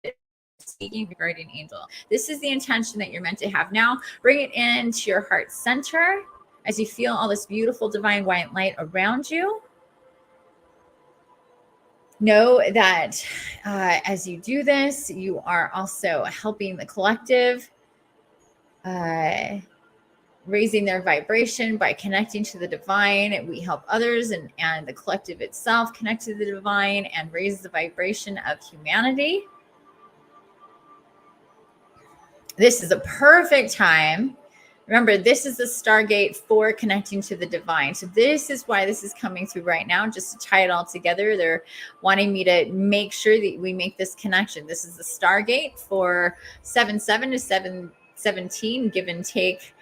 of speaking of your guardian angel. This is the intention that you're meant to have now. Bring it into your heart center as you feel all this beautiful divine white light around you. Know that as you do this, you are also helping the collective, raising their vibration by connecting to the divine. We help others and the collective itself connect to the divine and raise the vibration of humanity. This is a perfect time. Remember, this is the Stargate for connecting to the divine. So this is why this is coming through right now, just to tie it all together. They're wanting me to make sure that we make this connection. This is the Stargate for 7/7 to 7/17, give and take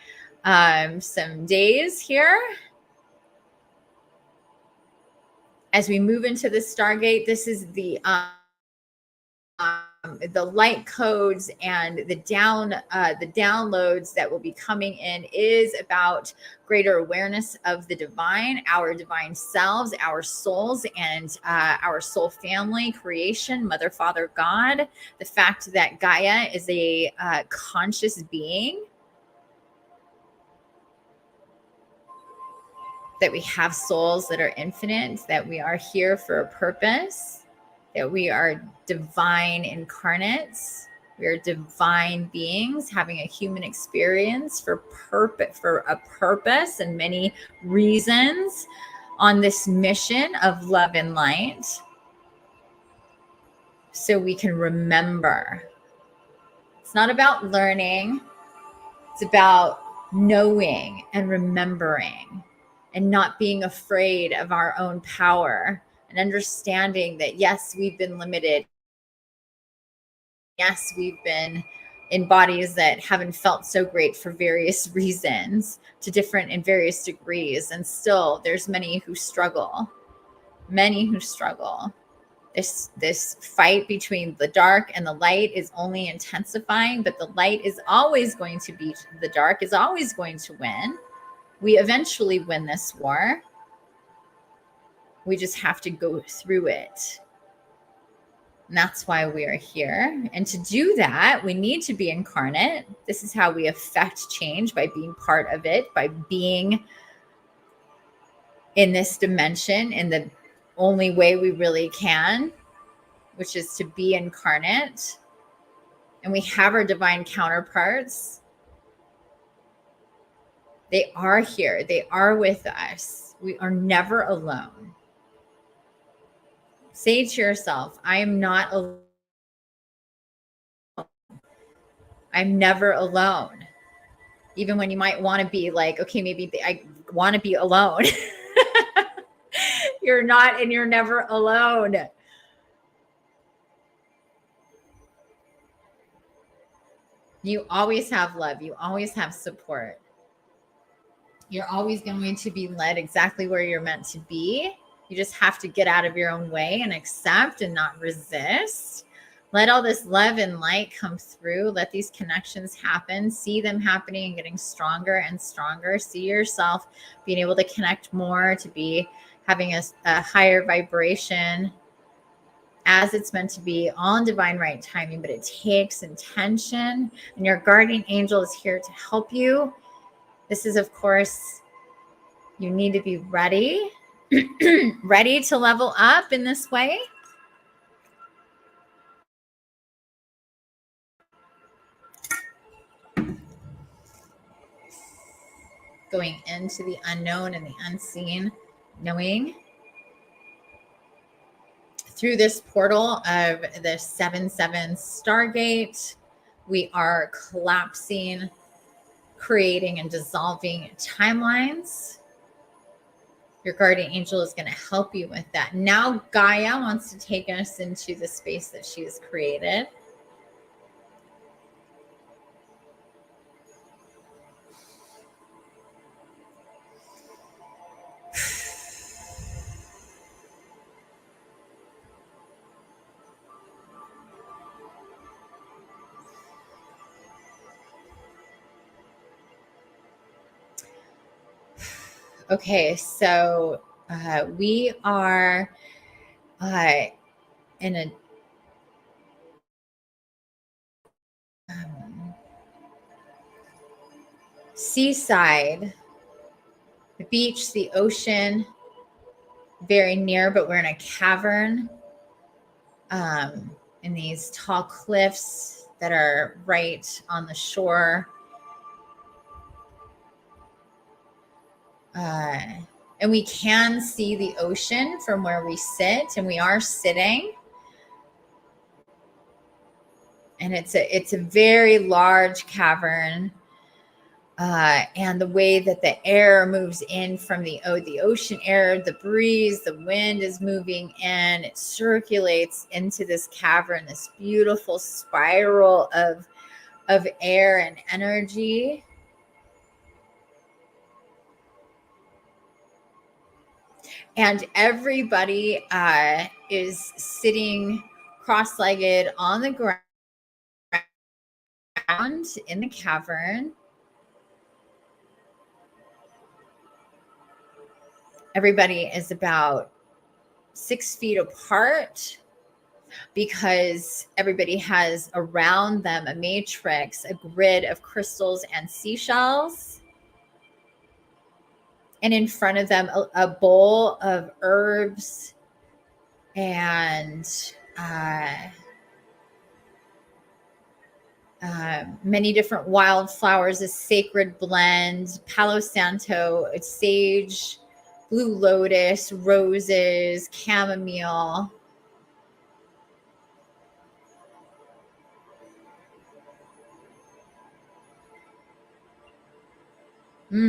some days here. As we move into the Stargate, this is the light codes and the downloads that will be coming in is about greater awareness of the divine, our divine selves, our souls, and our soul family, creation, Mother, Father, God. The fact that Gaia is a conscious being, that we have souls that are infinite, that we are here for a purpose, that we are divine incarnates. We are divine beings having a human experience for a purpose and many reasons on this mission of love and light. So we can remember. It's not about learning. It's about knowing and remembering and not being afraid of our own power. And understanding that, yes, we've been limited. Yes, we've been in bodies that haven't felt so great for various reasons, in various degrees. And still, there's many who struggle. This fight between the dark and the light is only intensifying, but the light is always going to beat the dark, is always going to win. We eventually win this war. We just have to go through it. And that's why we are here. And to do that, we need to be incarnate. This is how we affect change, by being part of it, by being in this dimension in the only way we really can, which is to be incarnate. And we have our divine counterparts. They are here. They are with us. We are never alone. Say to yourself, I am not alone. I'm never alone. Even when you might want to be like, okay, maybe I want to be alone. You're not, and you're never alone. You always have love. You always have support. You're always going to be led exactly where you're meant to be. You just have to get out of your own way and accept and not resist. Let all this love and light come through. Let these connections happen. See them happening and getting stronger and stronger. See yourself being able to connect more, to be having a higher vibration as it's meant to be, all in divine right timing, but it takes intention. And your guardian angel is here to help you. This is, of course, you need to be ready, ready to level up in this way. Going into the unknown and the unseen, knowing through this portal of the 7/7 Stargate, we are collapsing, creating and dissolving timelines. Your guardian angel is going to help you with that. Now Gaia wants to take us into the space that she has created. Okay, so we are in a seaside, the beach, the ocean, very near, but we're in a cavern in these tall cliffs that are right on the shore. And we can see the ocean from where we sit, and we are sitting. And it's a very large cavern. And the way that the air moves in from the ocean air, the breeze, the wind is moving in, it circulates into this cavern, this beautiful spiral of air and energy. And everybody is sitting cross-legged on the ground in the cavern. Everybody is about 6 feet apart because everybody has around them a matrix, a grid of crystals and seashells. And in front of them, a bowl of herbs and many different wildflowers, a sacred blend, Palo Santo, sage, blue lotus, roses, chamomile.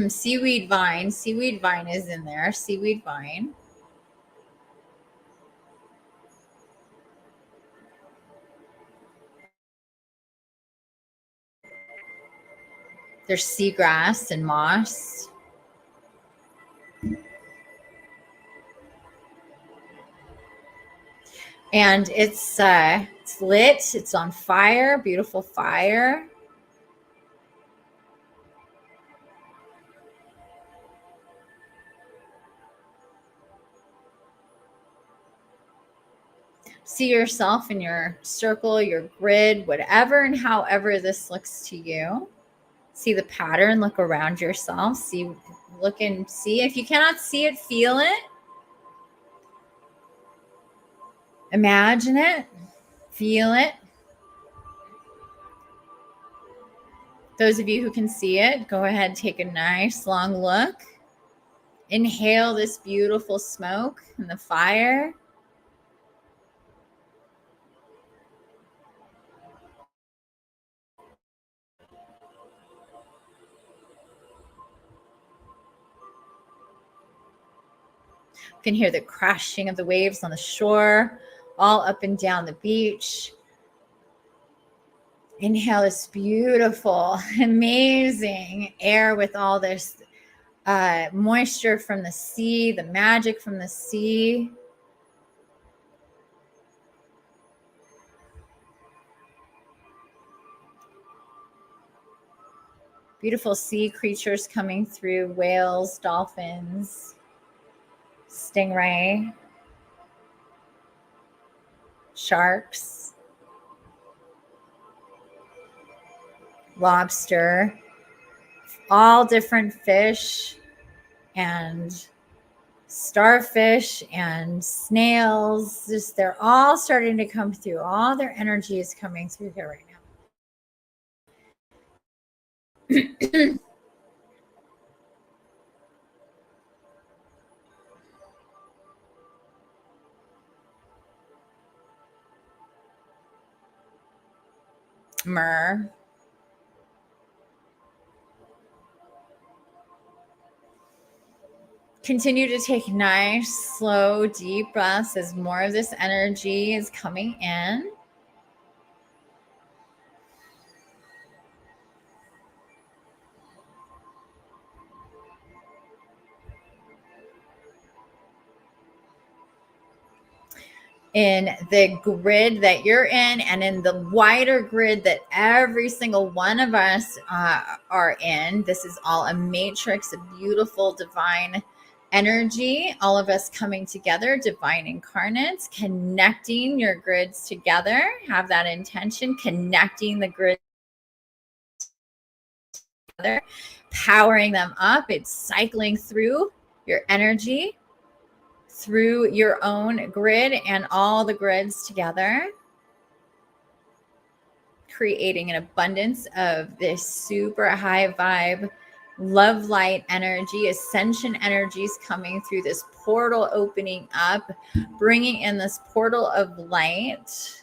Seaweed vine. Seaweed vine is in there. Seaweed vine. There's seagrass and moss. And it's lit. It's on fire. Beautiful fire. See yourself in your circle, your grid, whatever and however this looks to you. See the pattern, look around yourself, look and see. If you cannot see it, feel it. Imagine it, feel it. Those of you who can see it, go ahead, take a nice long look. Inhale this beautiful smoke and the fire. You can hear the crashing of the waves on the shore, all up and down the beach. Inhale this beautiful, amazing air with all this moisture from the sea, the magic from the sea. Beautiful sea creatures coming through, whales, dolphins, stingray, sharks, lobster, all different fish and starfish and snails. Just they're all starting to come through. All their energy is coming through here right now. Myrrh. Continue to take nice, slow, deep breaths as more of this energy is coming in. In the grid that you're in and in the wider grid that every single one of us are in, this is all a matrix, a beautiful divine energy, all of us coming together, divine incarnates, connecting your grids together. Have that intention, connecting the grids together, powering them up. It's cycling through your energy, through your own grid and all the grids together, creating an abundance of this super high vibe, love light energy, ascension energies coming through this portal, opening up, bringing in this portal of light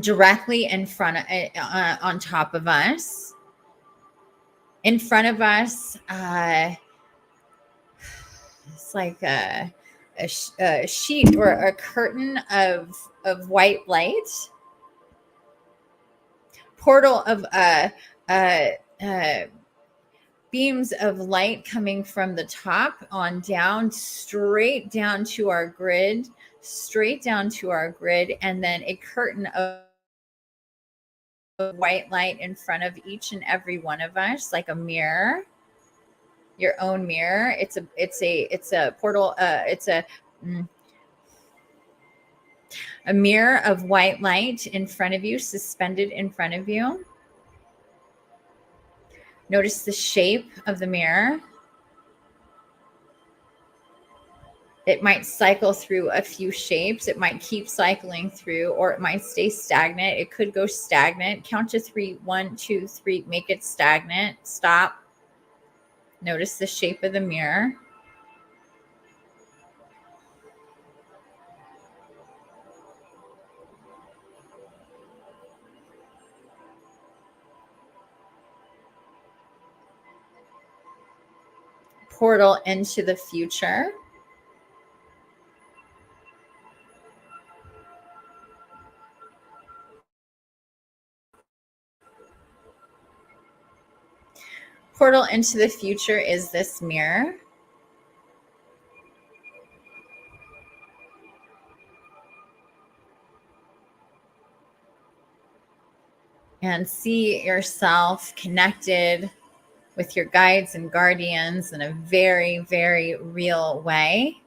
directly in front of, on top of us. In front of us, it's like a sheet or a curtain of white light, portal of beams of light coming from the top on down, straight down to our grid, and then a curtain of white light in front of each and every one of us, like a mirror, your own mirror. It's a portal. It's a mirror of white light in front of you, suspended in front of you. Notice the shape of the mirror. It might cycle through a few shapes. It might keep cycling through, or it might stay stagnant. It could go stagnant. Count to 3. 1, 2, 3. Make it stagnant. Stop. Notice the shape of the mirror. Portal into the future. Portal into the future is this mirror. And see yourself connected with your guides and guardians in a very, very real way.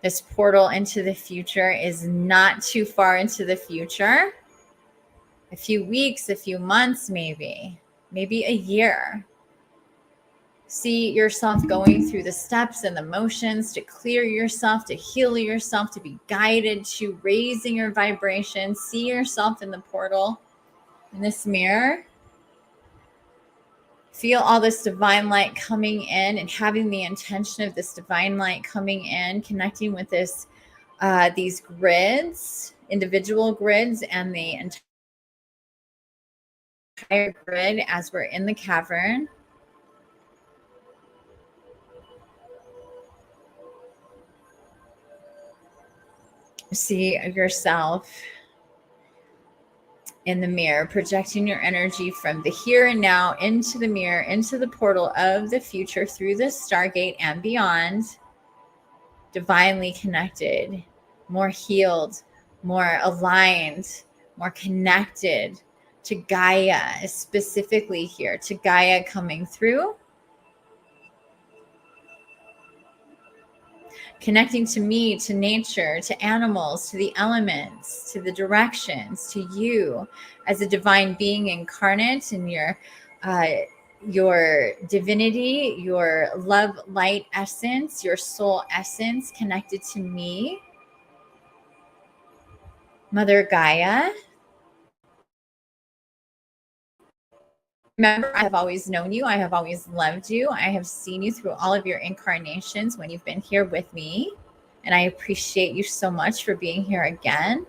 This portal into the future is not too far into the future. A few weeks, a few months, maybe a year. See yourself going through the steps and the motions to clear yourself, to heal yourself, to be guided to raising your vibration. See yourself in the portal, in this mirror. Feel all this divine light coming in and having the intention of this divine light coming in, connecting with this, these grids, individual grids, and the entire grid as we're in the cavern. See yourself in the mirror, projecting your energy from the here and now into the mirror, into the portal of the future, through the Stargate and beyond, divinely connected, more healed, more aligned, more connected to Gaia, specifically here, to Gaia coming through, connecting to me, to nature, to animals, to the elements, to the directions, to you as a divine being incarnate in your divinity, your love, light essence, your soul essence connected to me, Mother Gaia. Remember, I have always known you. I have always loved you. I have seen you through all of your incarnations when you've been here with me. And I appreciate you so much for being here again.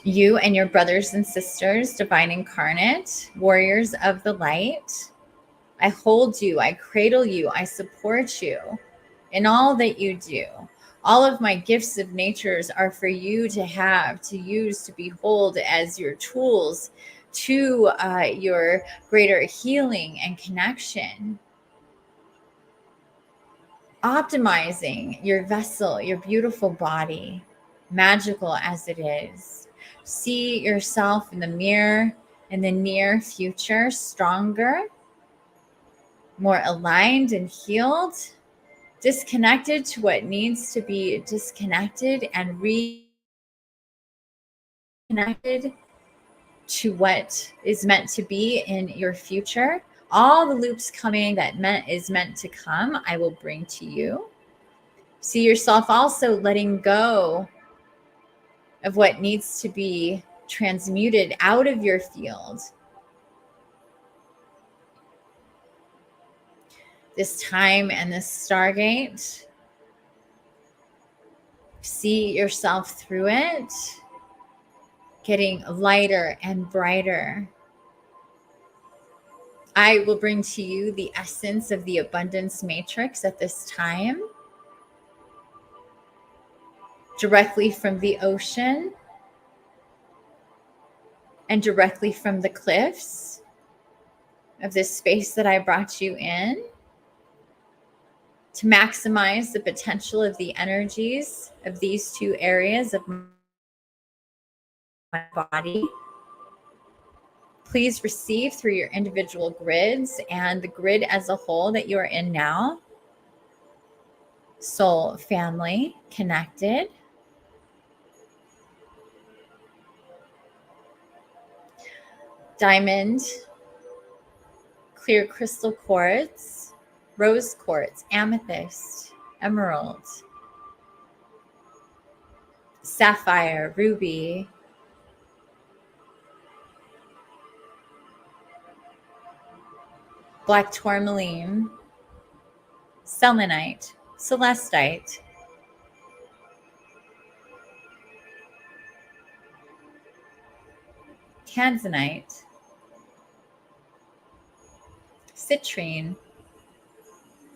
You and your brothers and sisters, divine incarnate, warriors of the light. I hold you. I cradle you. I support you in all that you do. All of my gifts of natures are for you to have, to use, to behold as your tools to your greater healing and connection. Optimizing your vessel, your beautiful body, magical as it is. See yourself in the mirror in the near future, stronger, more aligned and healed, disconnected to what needs to be disconnected, and reconnected to what is meant to be in your future. All the loops coming that is meant to come, I will bring to you. See yourself also letting go of what needs to be transmuted out of your field. This time and this Stargate, see yourself through it, getting lighter and brighter. I will bring to you the essence of the abundance matrix at this time, directly from the ocean and directly from the cliffs of this space that I brought you in, to maximize the potential of the energies of these two areas of my body. Please receive through your individual grids and the grid as a whole that you are in now. Soul, family, connected. Diamond, clear crystal quartz, rose quartz, amethyst, emerald, sapphire, ruby, black tourmaline, selenite, celestite, tanzanite, citrine,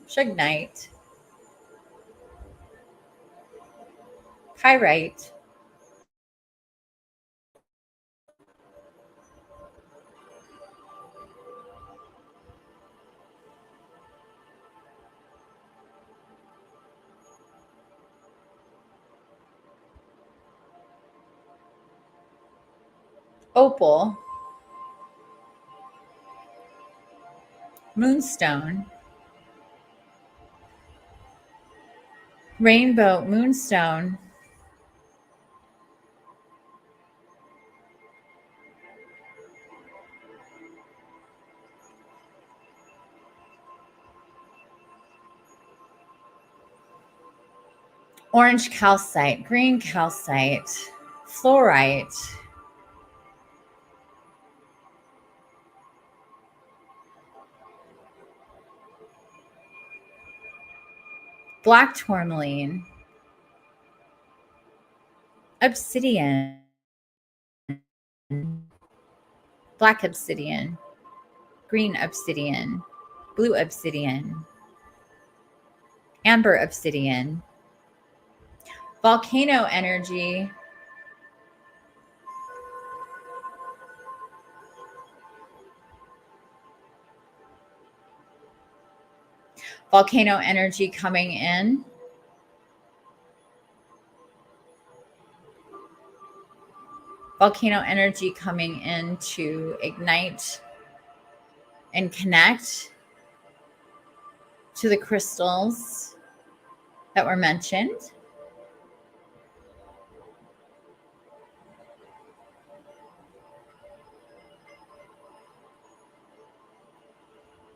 shugnite, pyrite, opal, moonstone, rainbow moonstone, orange calcite, green calcite, fluorite, black tourmaline, obsidian, black obsidian, green obsidian, blue obsidian, amber obsidian, volcano energy, volcano energy coming in, volcano energy coming in to ignite and connect to the crystals that were mentioned.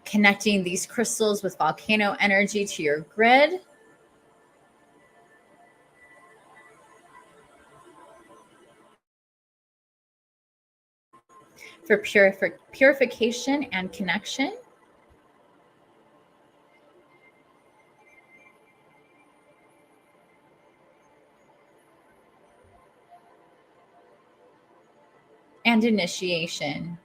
Connecting these crystals with volcano energy to your grid. For purification and connection. And initiation.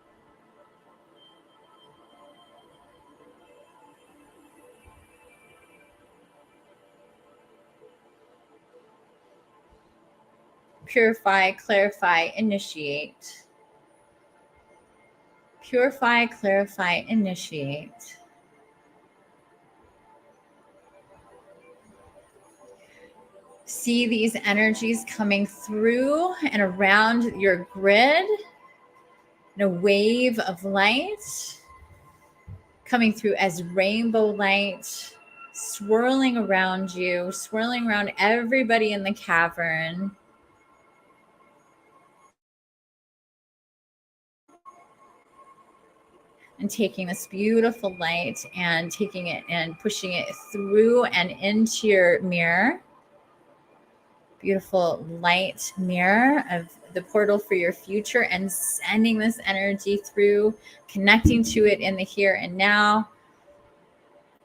Purify, clarify, initiate. Purify, clarify, initiate. See these energies coming through and around your grid in a wave of light, coming through as rainbow light, swirling around you, swirling around everybody in the cavern. And taking this beautiful light and taking it and pushing it through and into your mirror. Beautiful light mirror of the portal for your future, and sending this energy through, connecting to it in the here and now.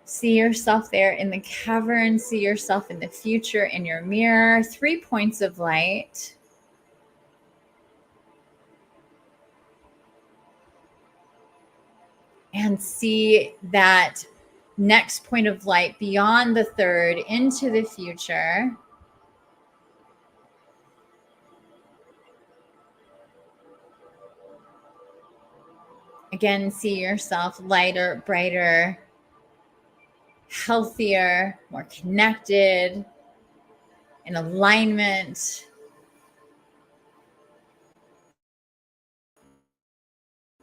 See yourself there in the cavern. See yourself in the future in your mirror. 3 points of light. And see that next point of light beyond the third into the future. Again, see yourself lighter, brighter, healthier, more connected, in alignment.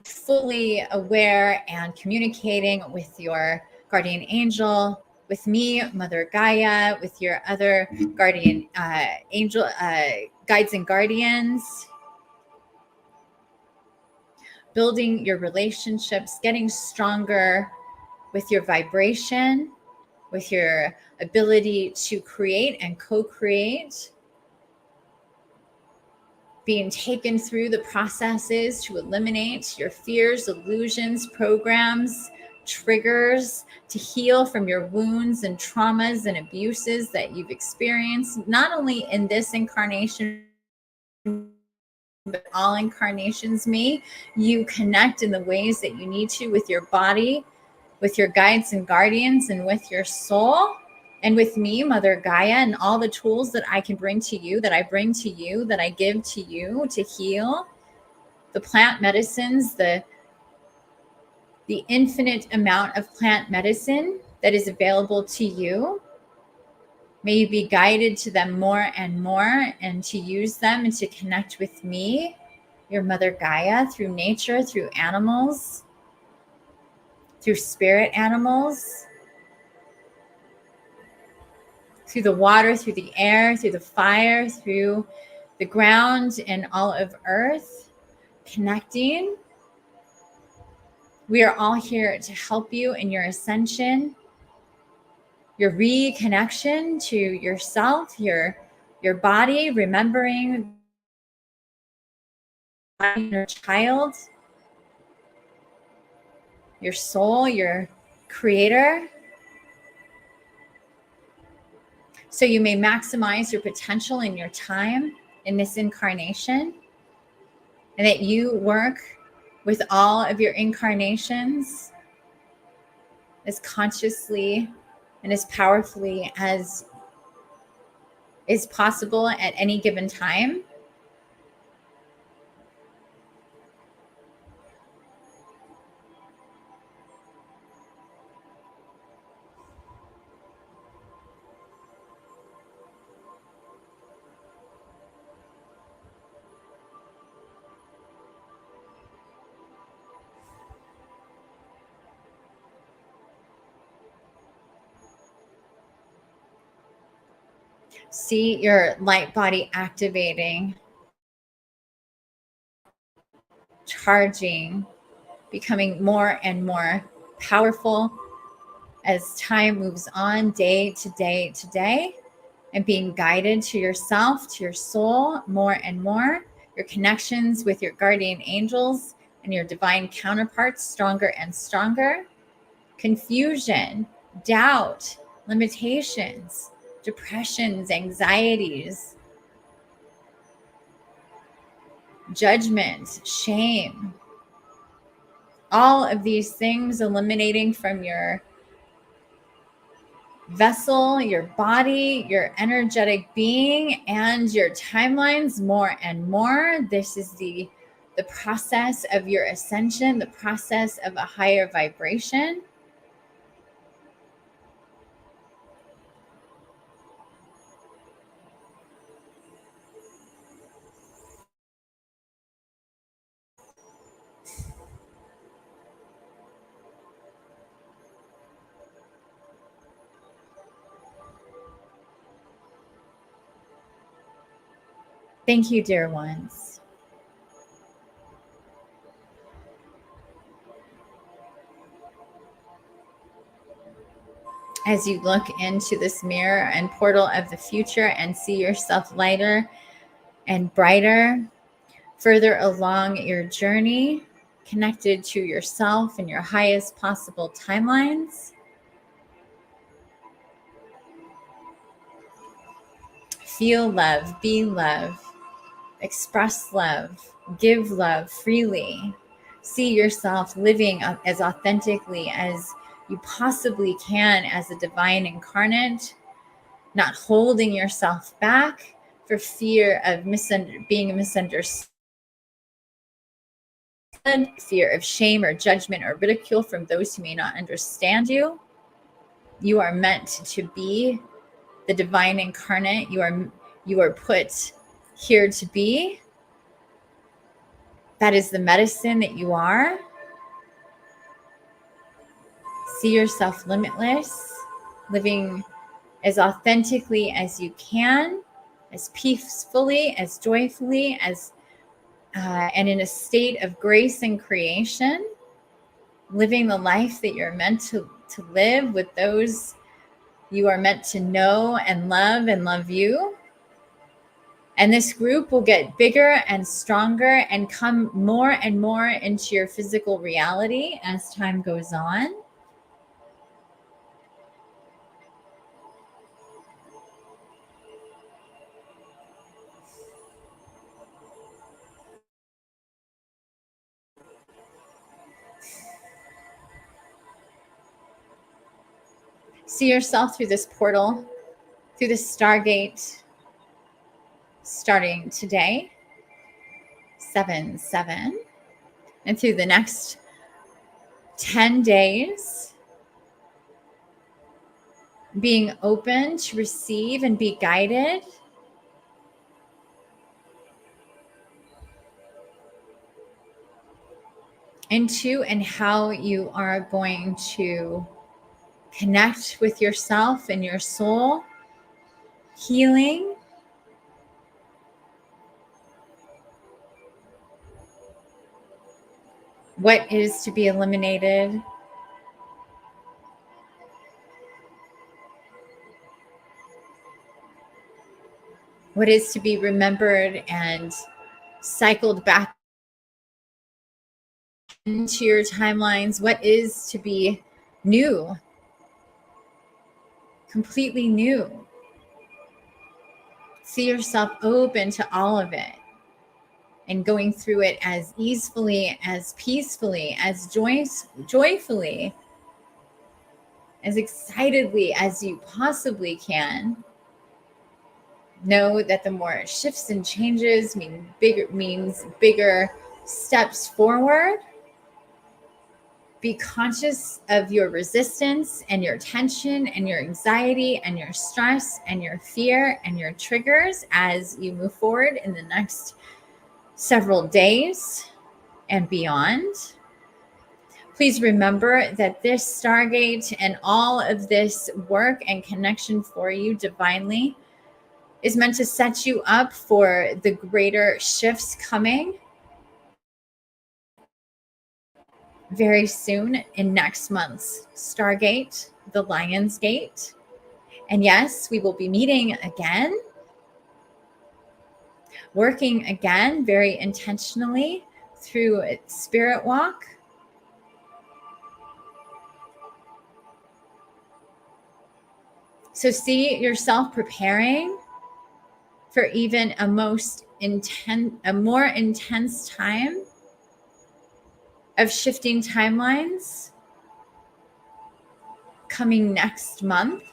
Fully aware and communicating with your guardian angel, with me, Mother Gaia, with your other guardian angel, guides and guardians. Building your relationships, getting stronger with your vibration, with your ability to create and co-create. Being taken through the processes to eliminate your fears, illusions, programs, triggers, to heal from your wounds and traumas and abuses that you've experienced, not only in this incarnation, but all incarnations. May you connect in the ways that you need to with your body, with your guides and guardians, and with your soul. And with me, Mother Gaia, and all the tools that I can bring to you, that I bring to you, that I give to you to heal, the plant medicines, the infinite amount of plant medicine that is available to you. May you be guided to them more and more, and to use them and to connect with me, your Mother Gaia, through nature, through animals, through spirit animals, through the water, through the air, through the fire, through the ground and all of earth, connecting. We are all here to help you in your ascension, your reconnection to yourself, your body, remembering your child, your soul, your creator. So you may maximize your potential in your time in this incarnation, and that you work with all of your incarnations as consciously and as powerfully as is possible at any given time. See your light body activating, charging, becoming more and more powerful as time moves on, day to day to day, and being guided to yourself, to your soul more and more, your connections with your guardian angels and your divine counterparts stronger and stronger. Confusion, doubt, limitations, depressions, anxieties, judgment, shame, all of these things eliminating from your vessel, your body, your energetic being, and your timelines more and more. This is the process of your ascension, the process of a higher vibration. Thank you, dear ones. As you look into this mirror and portal of the future and see yourself lighter and brighter, further along your journey, connected to yourself and your highest possible timelines, feel love, be love, express love, give love freely. See yourself living as authentically as you possibly can as a divine incarnate, not holding yourself back for fear of being misunderstood, fear of shame or judgment or ridicule from those who may not understand you. You are meant to be the divine incarnate. You are put here to be. That is the medicine that you are. See yourself limitless, living as authentically as you can, as peacefully, as joyfully, and in a state of grace and creation, living the life that you're meant to live with those you are meant to know and love you. And this group will get bigger and stronger and come more and more into your physical reality as time goes on. See yourself through this portal, through this Stargate, starting today, 7/7, and through the next 10 days, being open to receive and be guided into and how you are going to connect with yourself and your soul, healing, what is to be eliminated, what is to be remembered and cycled back into your timelines, what is to be new, completely new. See yourself open to all of it and going through it as easily, as peacefully, as joyfully as excitedly as you possibly can. Know that the more shifts and changes means bigger steps forward. Be conscious of your resistance and your tension and your anxiety and your stress and your fear and your triggers as you move forward in the next several days and beyond. Please remember that this Stargate and all of this work and connection for you divinely is meant to set you up for the greater shifts coming very soon in next month's Stargate, the Lion's Gate. And yes, we will be meeting again, working again very intentionally through Spirit Walk. So see yourself preparing for even a more intense time of shifting timelines coming next month.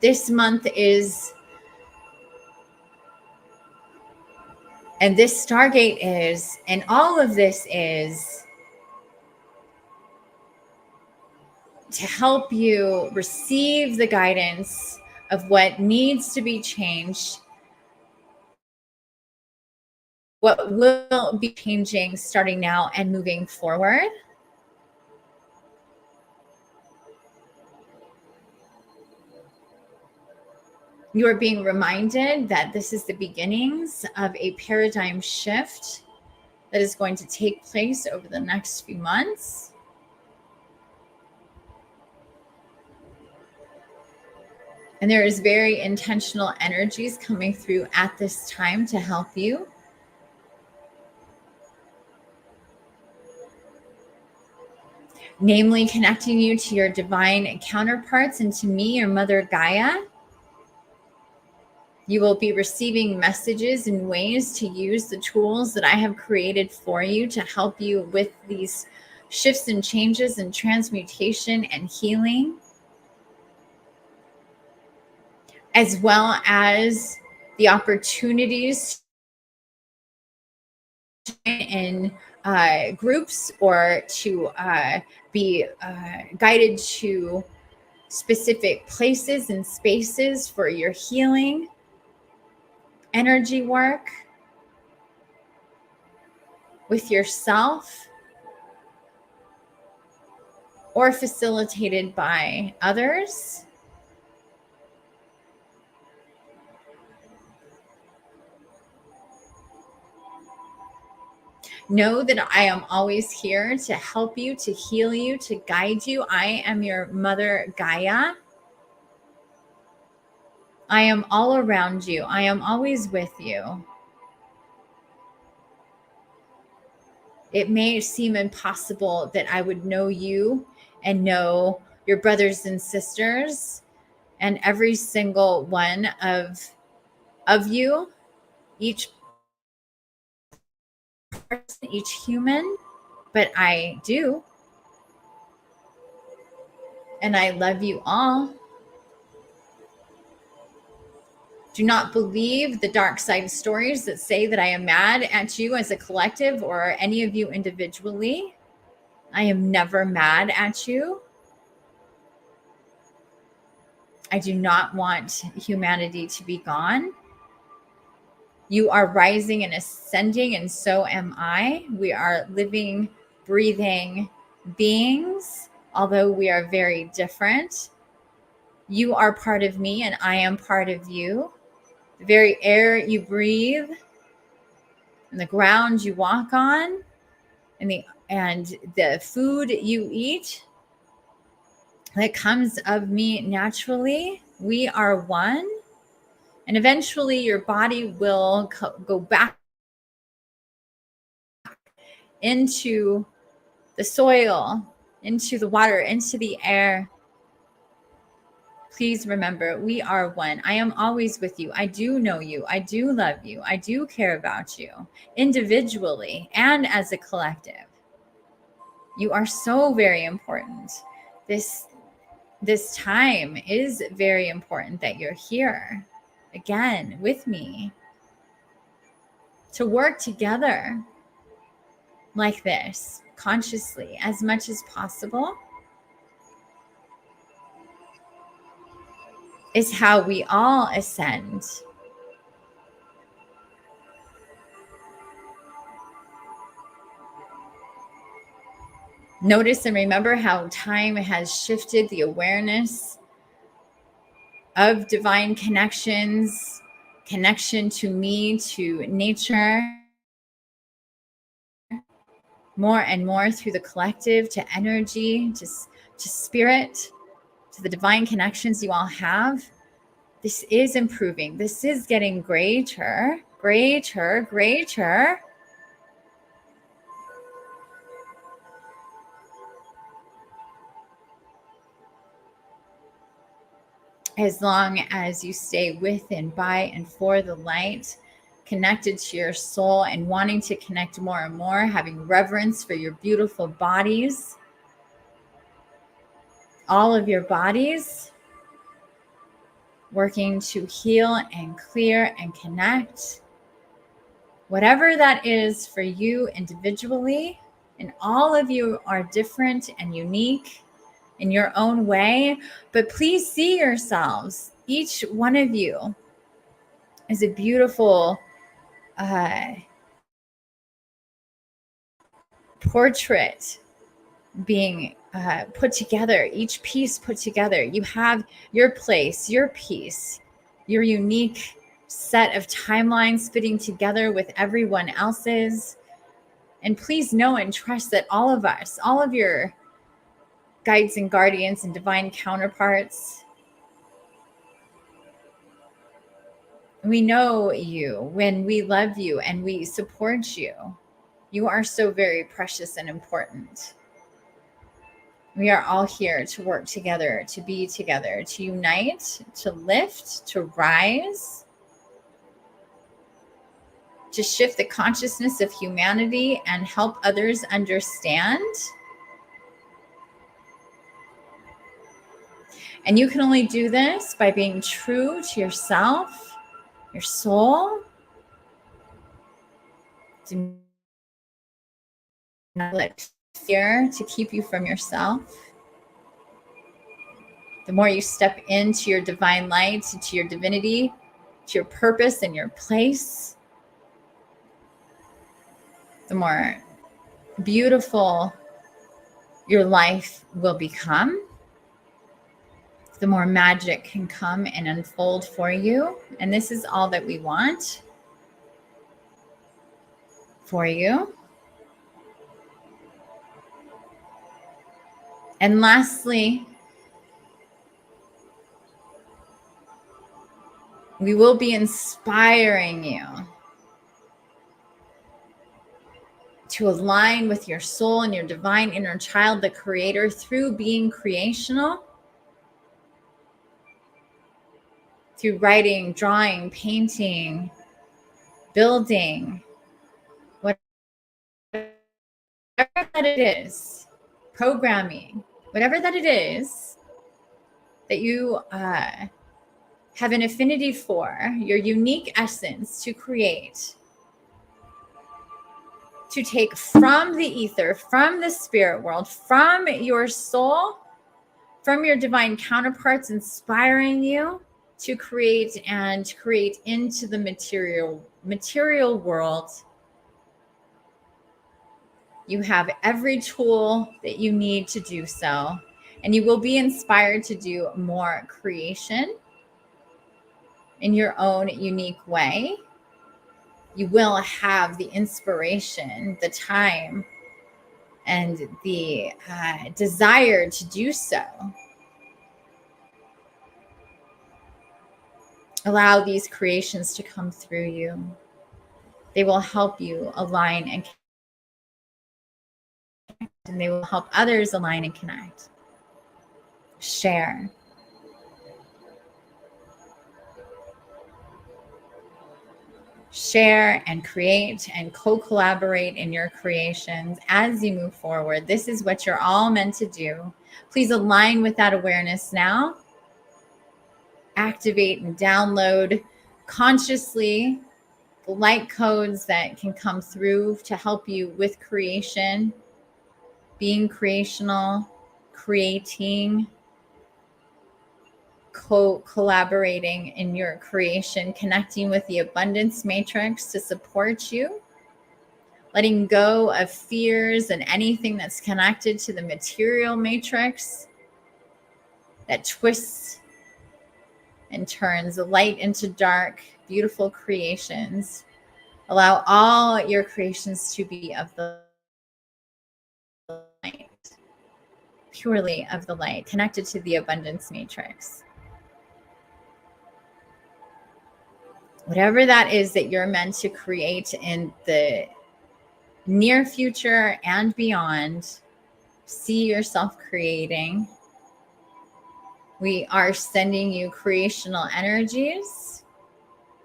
This month is, and this Stargate is, and all of this is to help you receive the guidance of what needs to be changed, what will be changing starting now and moving forward. You are being reminded that this is the beginnings of a paradigm shift that is going to take place over the next few months. And there is very intentional energies coming through at this time to help you. Namely, connecting you to your divine counterparts and to me, your Mother Gaia. You will be receiving messages and ways to use the tools that I have created for you to help you with these shifts and changes and transmutation and healing, as well as the opportunities in groups or to be guided to specific places and spaces for your healing, energy work with yourself, or facilitated by others. Know that I am always here to help you, to heal you, to guide you. I am your Mother Gaia. I am all around you. I am always with you. It may seem impossible that I would know you and know your brothers and sisters and every single one of you, each person, each human, but I do. And I love you all. Do not believe the dark side stories that say that I am mad at you as a collective or any of you individually. I am never mad at you. I do not want humanity to be gone. You are rising and ascending, and so am I. We are living, breathing beings, although we are very different. You are part of me, and I am part of you. The very air you breathe, and the ground you walk on, and the food you eat that comes of me naturally. We are one. And eventually your body will go back into the soil, into the water, into the air. Please remember, we are one. I am always with you. I do know you. I do love you. I do care about you individually and as a collective. You are so very important. This time is very important that you're here again with me to work together like this consciously as much as possible is how we all ascend. Notice and remember how time has shifted the awareness of divine connections, connection to me, to nature, more and more through the collective, to energy, to spirit, to the divine connections you all have. This is improving. This is getting greater, greater, greater. As long as you stay with and by and for the light, connected to your soul and wanting to connect more and more, having reverence for your beautiful bodies, all of your bodies, working to heal and clear and connect. Whatever that is for you individually, and all of you are different and unique in your own way, but please see yourselves. Each one of you is a beautiful portrait being put together, each piece put together. You have your place, your piece, your unique set of timelines fitting together with everyone else's. And please know and trust that all of us, all of your guides and guardians and divine counterparts, we know you when we love you and we support you. You are so very precious and important. We are all here to work together, to be together, to unite, to lift, to rise, to shift the consciousness of humanity and help others understand. And you can only do this by being true to yourself, your soul. Do not let fear to keep you from yourself. The more you step into your divine light, to your divinity, to your purpose and your place, the more beautiful your life will become, the more magic can come and unfold for you. And this is all that we want for you. And lastly, we will be inspiring you to align with your soul and your divine inner child, the creator, through being creational, through writing, drawing, painting, building, whatever that it is, programming, whatever that it is that you have an affinity for, your unique essence to create, to take from the ether, from the spirit world, from your soul, from your divine counterparts, inspiring you to create and create into the material world. You have every tool that you need to do so, and you will be inspired to do more creation in your own unique way. You will have the inspiration, the time, and the desire to do so. Allow these creations to come through you. They will help you align and connect, and they will help others align and connect. Share. share and create and co-collaborate in your creations as you move forward. This is what you're all meant to do. Please align with that awareness now. Activate and download consciously the light codes that can come through to help you with creation, being creational, creating, collaborating in your creation, connecting with the abundance matrix to support you, letting go of fears and anything that's connected to the material matrix that twists and turns the light into dark, beautiful creations. Allow all your creations to be of the light, purely of the light, connected to the abundance matrix. Whatever that is that you're meant to create in the near future and beyond, see yourself creating. We are sending you creational energies,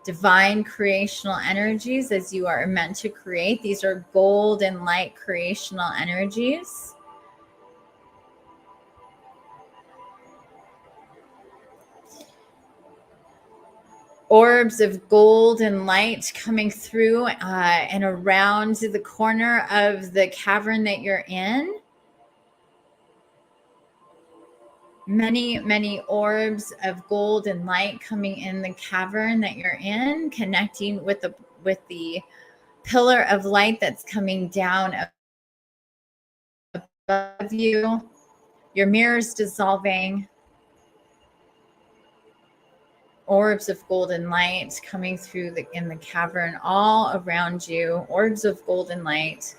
divine creational energies as you are meant to create. These are golden light creational energies. Orbs of gold and light coming through and around the corner of the cavern that you're in. Many, many orbs of gold and light coming in the cavern that you're in, connecting with the pillar of light that's coming down above you. Your mirrors dissolving. Orbs of golden light coming through in the cavern all around you. Orbs of golden light.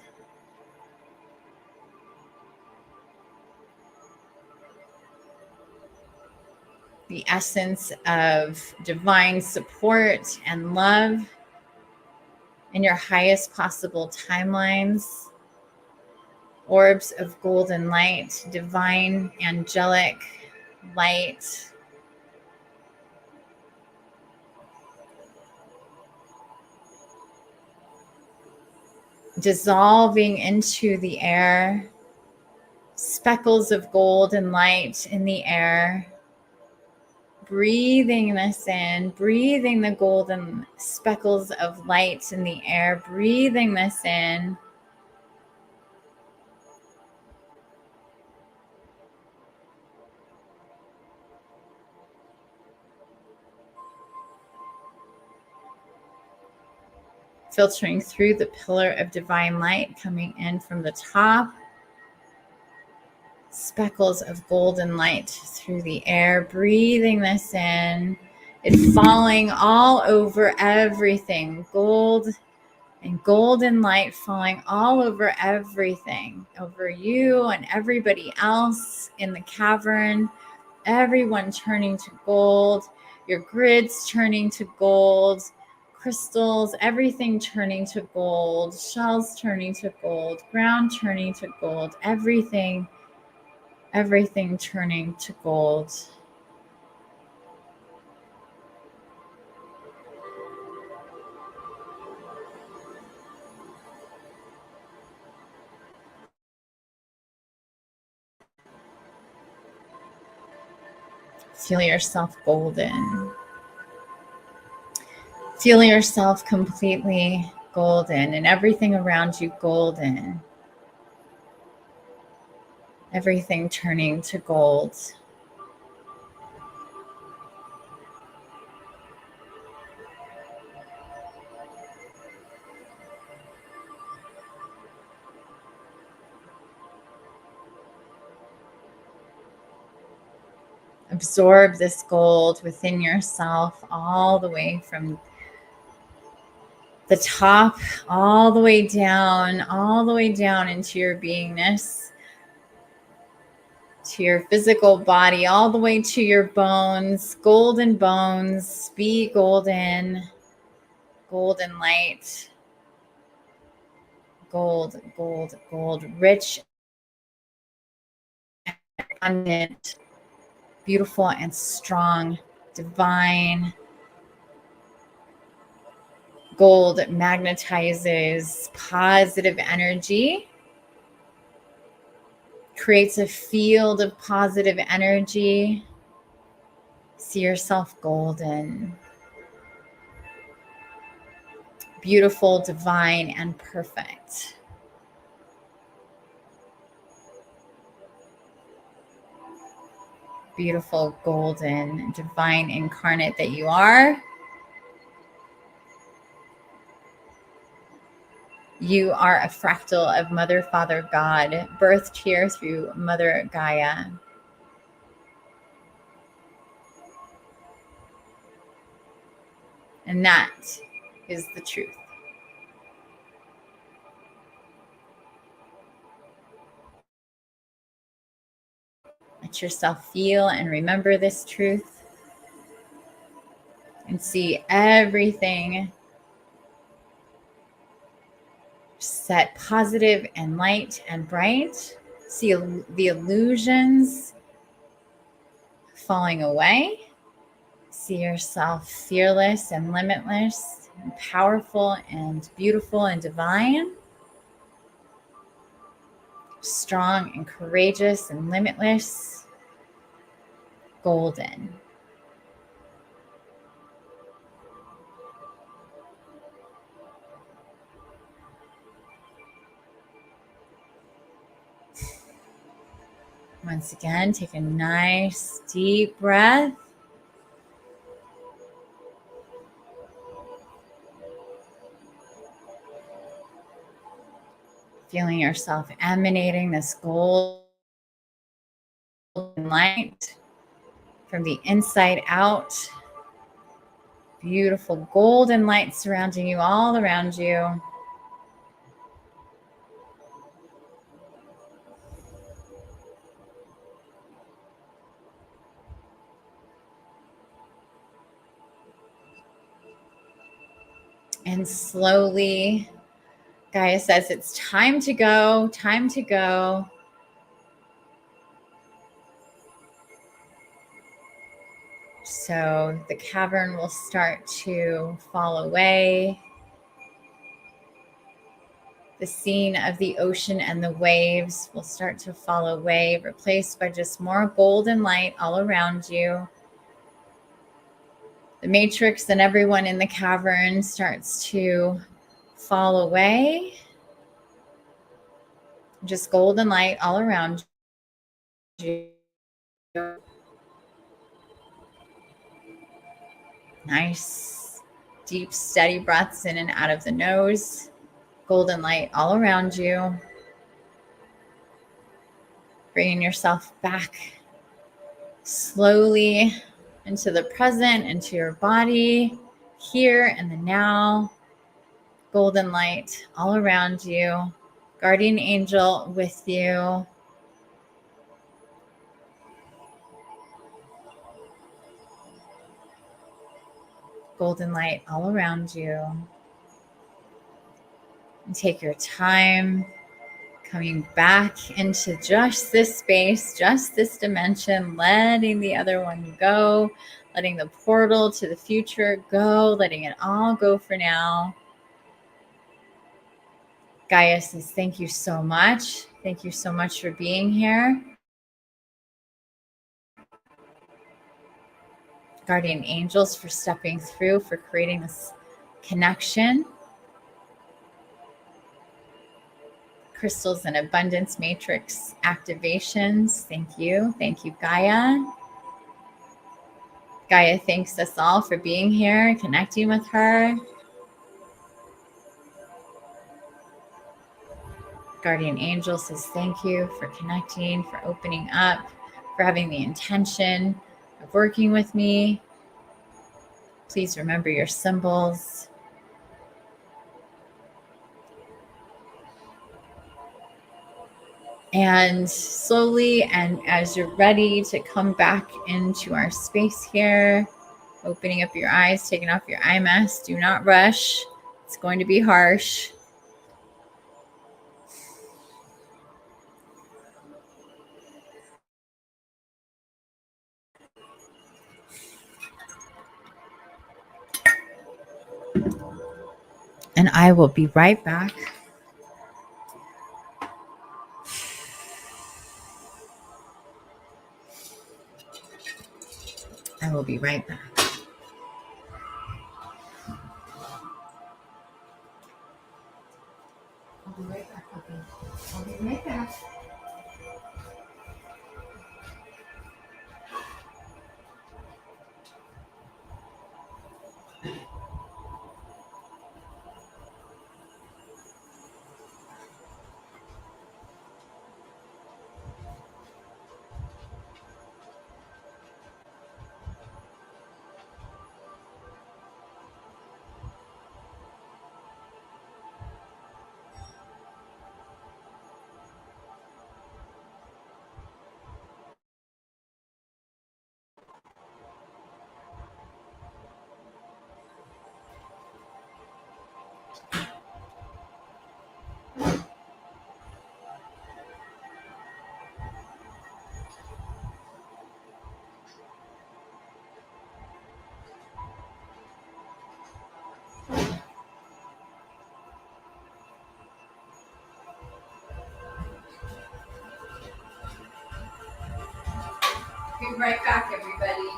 The essence of divine support and love in your highest possible timelines. Orbs of golden light, divine angelic light. Dissolving into the air, speckles of gold and light in the air. Breathing this in, breathing the golden speckles of light in the air, breathing this in. Filtering through the pillar of divine light coming in from the top. Speckles of golden light through the air, breathing this in. It's falling all over everything. Gold and golden light falling all over everything. Over you and everybody else in the cavern. Everyone turning to gold. Your grids turning to gold. Crystals, everything turning to gold. Shells turning to gold. Ground turning to gold. Everything turning to gold. Feel yourself golden. Feel yourself completely golden and everything around you golden. Everything turning to gold. Absorb this gold within yourself all the way from the top, all the way down into your beingness, to your physical body, all the way to your bones, golden bones, be golden, golden light, gold, gold, gold, rich, abundant, beautiful and strong, divine, Gold magnetizes positive energy, creates a field of positive energy. See yourself golden, beautiful, divine, and perfect. Beautiful, golden, divine incarnate that you are. You are a fractal of Mother, Father, God, birthed here through Mother Gaia. And that is the truth. Let yourself feel and remember this truth. And see everything set positive and light and bright. See the illusions falling away. See yourself fearless and limitless and powerful and beautiful and divine. Strong and courageous and limitless. Golden. Once again, take a nice deep breath. Feeling yourself emanating this golden light from the inside out. Beautiful golden light surrounding you, all around you. And slowly, Gaia says, it's time to go, time to go. So the cavern will start to fall away. The scene of the ocean and the waves will start to fall away, replaced by just more golden light all around you. The matrix and everyone in the cavern starts to fall away. Just golden light all around you. Nice, deep, steady breaths in and out of the nose. Golden light all around you. Bringing yourself back slowly into the present, into your body, here and the now. Golden light all around you. Guardian angel with you. Golden light all around you. And take your time coming back into just this space, just this dimension, letting the other one go, letting the portal to the future go, letting it all go for now. Gaia says, thank you so much. Thank you so much for being here. Guardian angels for stepping through, for creating this connection. Crystals and abundance matrix activations. Thank you. Thank you, Gaia. Gaia thanks us all for being here and connecting with her. Guardian angel says thank you for connecting, for opening up, for having the intention of working with me. Please remember your symbols. And slowly, and as you're ready to come back into our space here, opening up your eyes, taking off your eye mask. Do not rush. It's going to be harsh. and I will be right back. I will be right back. I'll be right back, puppy. I'll be right back. Be right back, everybody.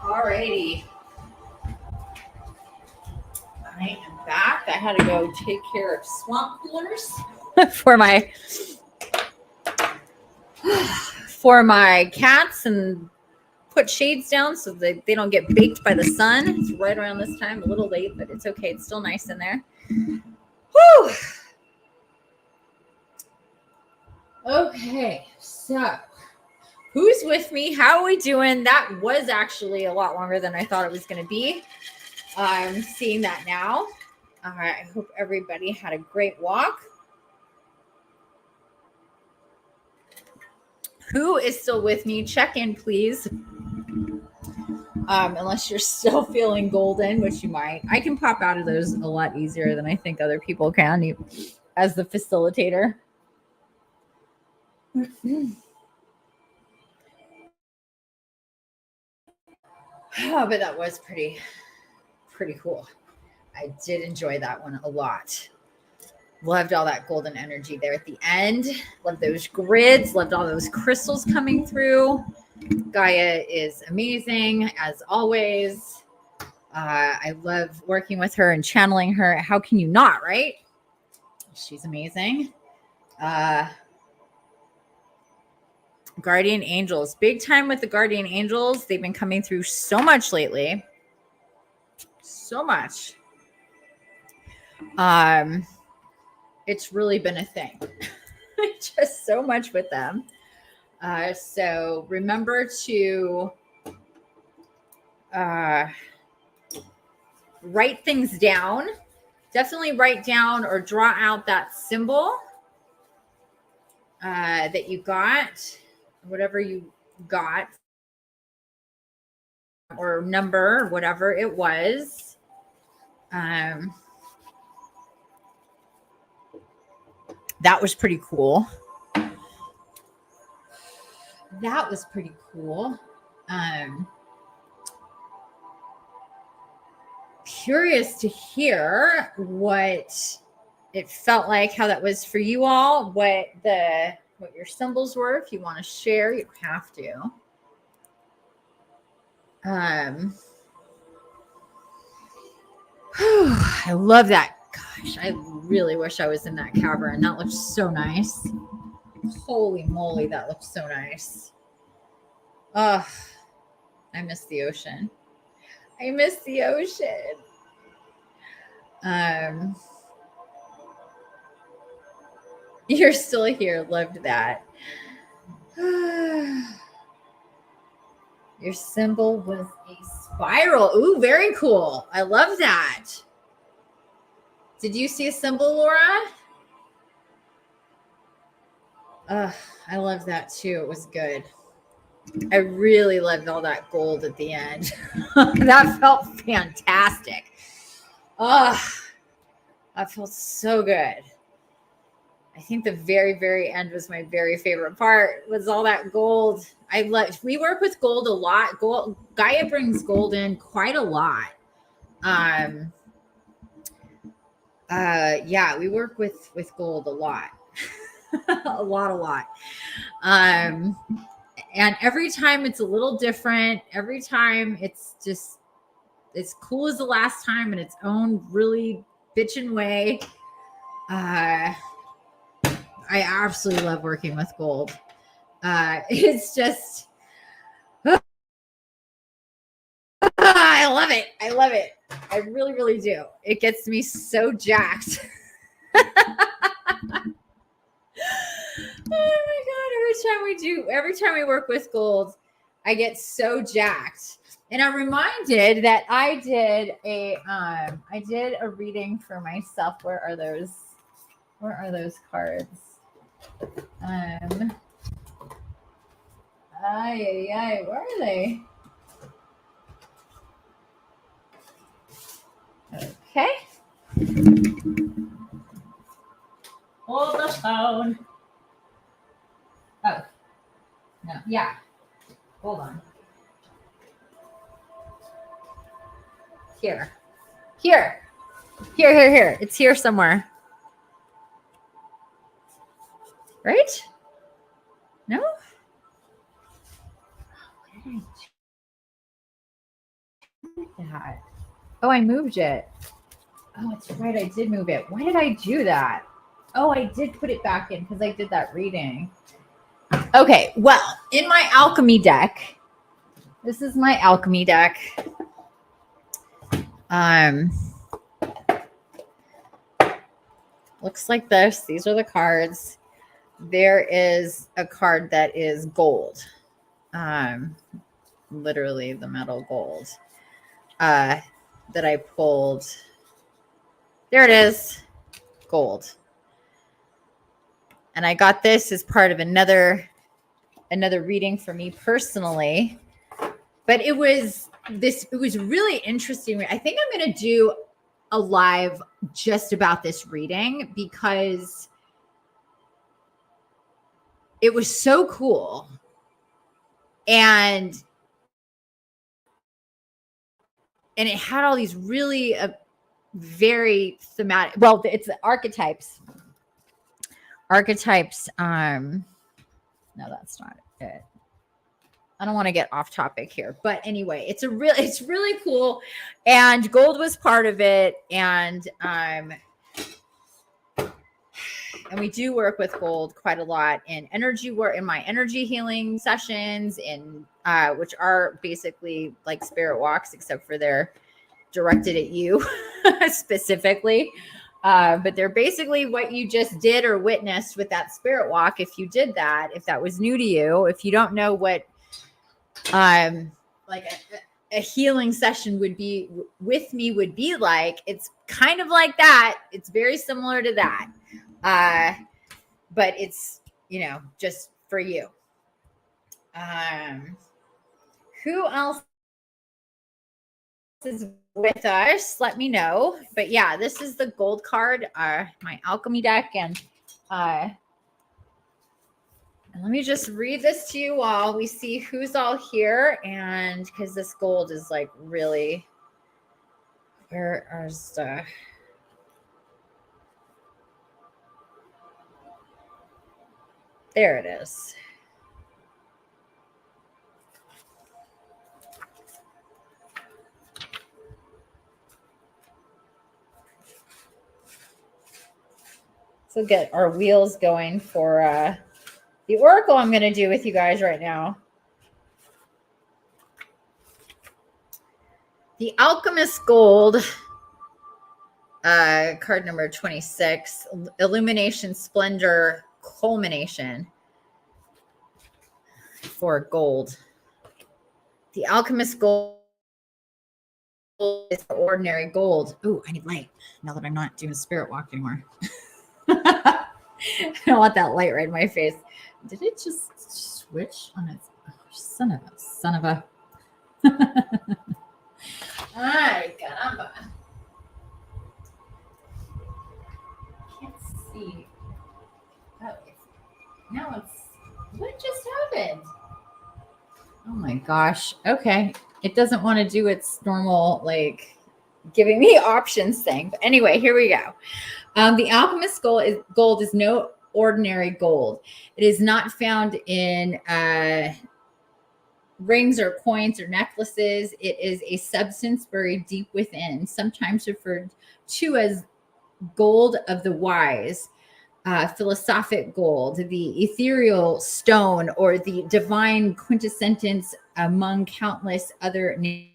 Alrighty. I am back. I had to go take care of swamp coolers for my cats and put shades down so that they don't get baked by the sun. It's right around this time, a little late, but it's okay. It's still nice in there. Whew. Okay, so who's with me? How are we doing? That was actually a lot longer than I thought it was going to be. I'm seeing that now. I hope everybody had a great walk. Who is still with me? Check in, please. Unless you're still feeling golden, which you might. I can pop out of those a lot easier than I think other people can as the facilitator. Oh, but that was pretty cool. I did enjoy that one a lot. Loved all that golden energy there at the end. Loved those grids. Loved all those crystals coming through. Gaia is amazing as always. I love working with her and channeling her. How can you not, right? She's amazing. Guardian angels, big time with the guardian angels. They've been coming through so much lately. So much. It's really been a thing. Just so much with them. So remember to write things down. Definitely write down or draw out that symbol that you got, whatever you got, or number, whatever it was. That was pretty cool. That was pretty cool. Curious to hear what it felt like, how that was for you all, what your symbols were. If you want to share, you have to. I love that. Gosh, I really wish I was in that cavern. That looks so nice. Holy moly, that looks so nice. I miss the ocean. I miss the ocean. You're still here. Loved that. Your symbol was a spiral. Ooh, very cool. I love that. Did you see a symbol, Laura? I love that too. It was good. I really loved all that gold at the end. That felt fantastic. That felt so good. I think the very, very end was my very favorite part, was all that gold. We work with gold a lot. Gaia brings gold in quite a lot. Yeah, we work with gold a lot. a lot. And every time it's a little different. Every time it's just as cool as the last time in its own really bitchin' way. I absolutely love working with gold. It's just, I love it. I love it. I really, really do. It gets me so jacked. Oh my God. Every time we work with gold, I get so jacked. And I'm reminded that I did a reading for myself. Where are those cards? Where are they? Okay. Hold the phone. Oh, no. Yeah. Hold on. Here. It's here somewhere. Right? No? What did I do with that? Oh, I moved it. Oh, it's right. I did move it. Why did I do that? Oh, I did put it back in because I did that reading. Okay, well, in my alchemy deck, this is my alchemy deck. Looks like this. These are the cards. There is a card that is gold. Literally the metal gold. That I pulled. There it is. Gold. And I got this as part of another reading for me personally. But it was really interesting. I think I'm going to do a live just about this reading because it was so cool. And it had all these really very thematic, well, it's the archetypes. No, that's not it. I don't want to get off topic here, but anyway, it's really cool. And gold was part of it. And we do work with gold quite a lot in energy work, in my energy healing sessions, which are basically like spirit walks, except for they're directed at you specifically. But they're basically what you just did or witnessed with that spirit walk. If you did that, if that was new to you, if you don't know what like a healing session would be with me would be like, it's kind of like that. It's very similar to that. But it's, just for you. Who else is with us? Let me know. But yeah, this is the gold card, my alchemy deck. And let me just read this to you while we see who's all here. And because this gold is like really, where is the... There it is. So get our wheels going for the oracle I'm going to do with you guys right now. The Alchemist Gold, card number 26, Illumination, Splendor, Culmination for gold. The Alchemist Gold is ordinary gold. Ooh, I need light now that I'm not doing spirit walk anymore. I don't want that light right in my face. Did it just switch on its... Oh, son of a... Ay, caramba. Can't see. Oh, now it's... What just happened? Oh my gosh. Okay. It doesn't want to do its normal, like, giving me options thing. But anyway, here we go. The Alchemist gold is no ordinary gold. It is not found in rings or coins or necklaces. It is a substance buried deep within, sometimes referred to as gold of the wise, philosophic gold, the ethereal stone, or the divine quintessence among countless other names.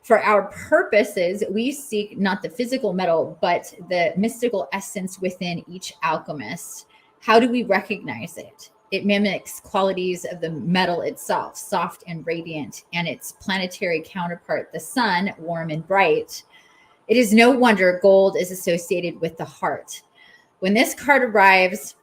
For our purposes, we seek not the physical metal, but the mystical essence within each alchemist. How do we recognize it? It mimics qualities of the metal itself, soft and radiant, and its planetary counterpart, the sun, warm and bright. It is no wonder gold is associated with the heart. When this card arrives,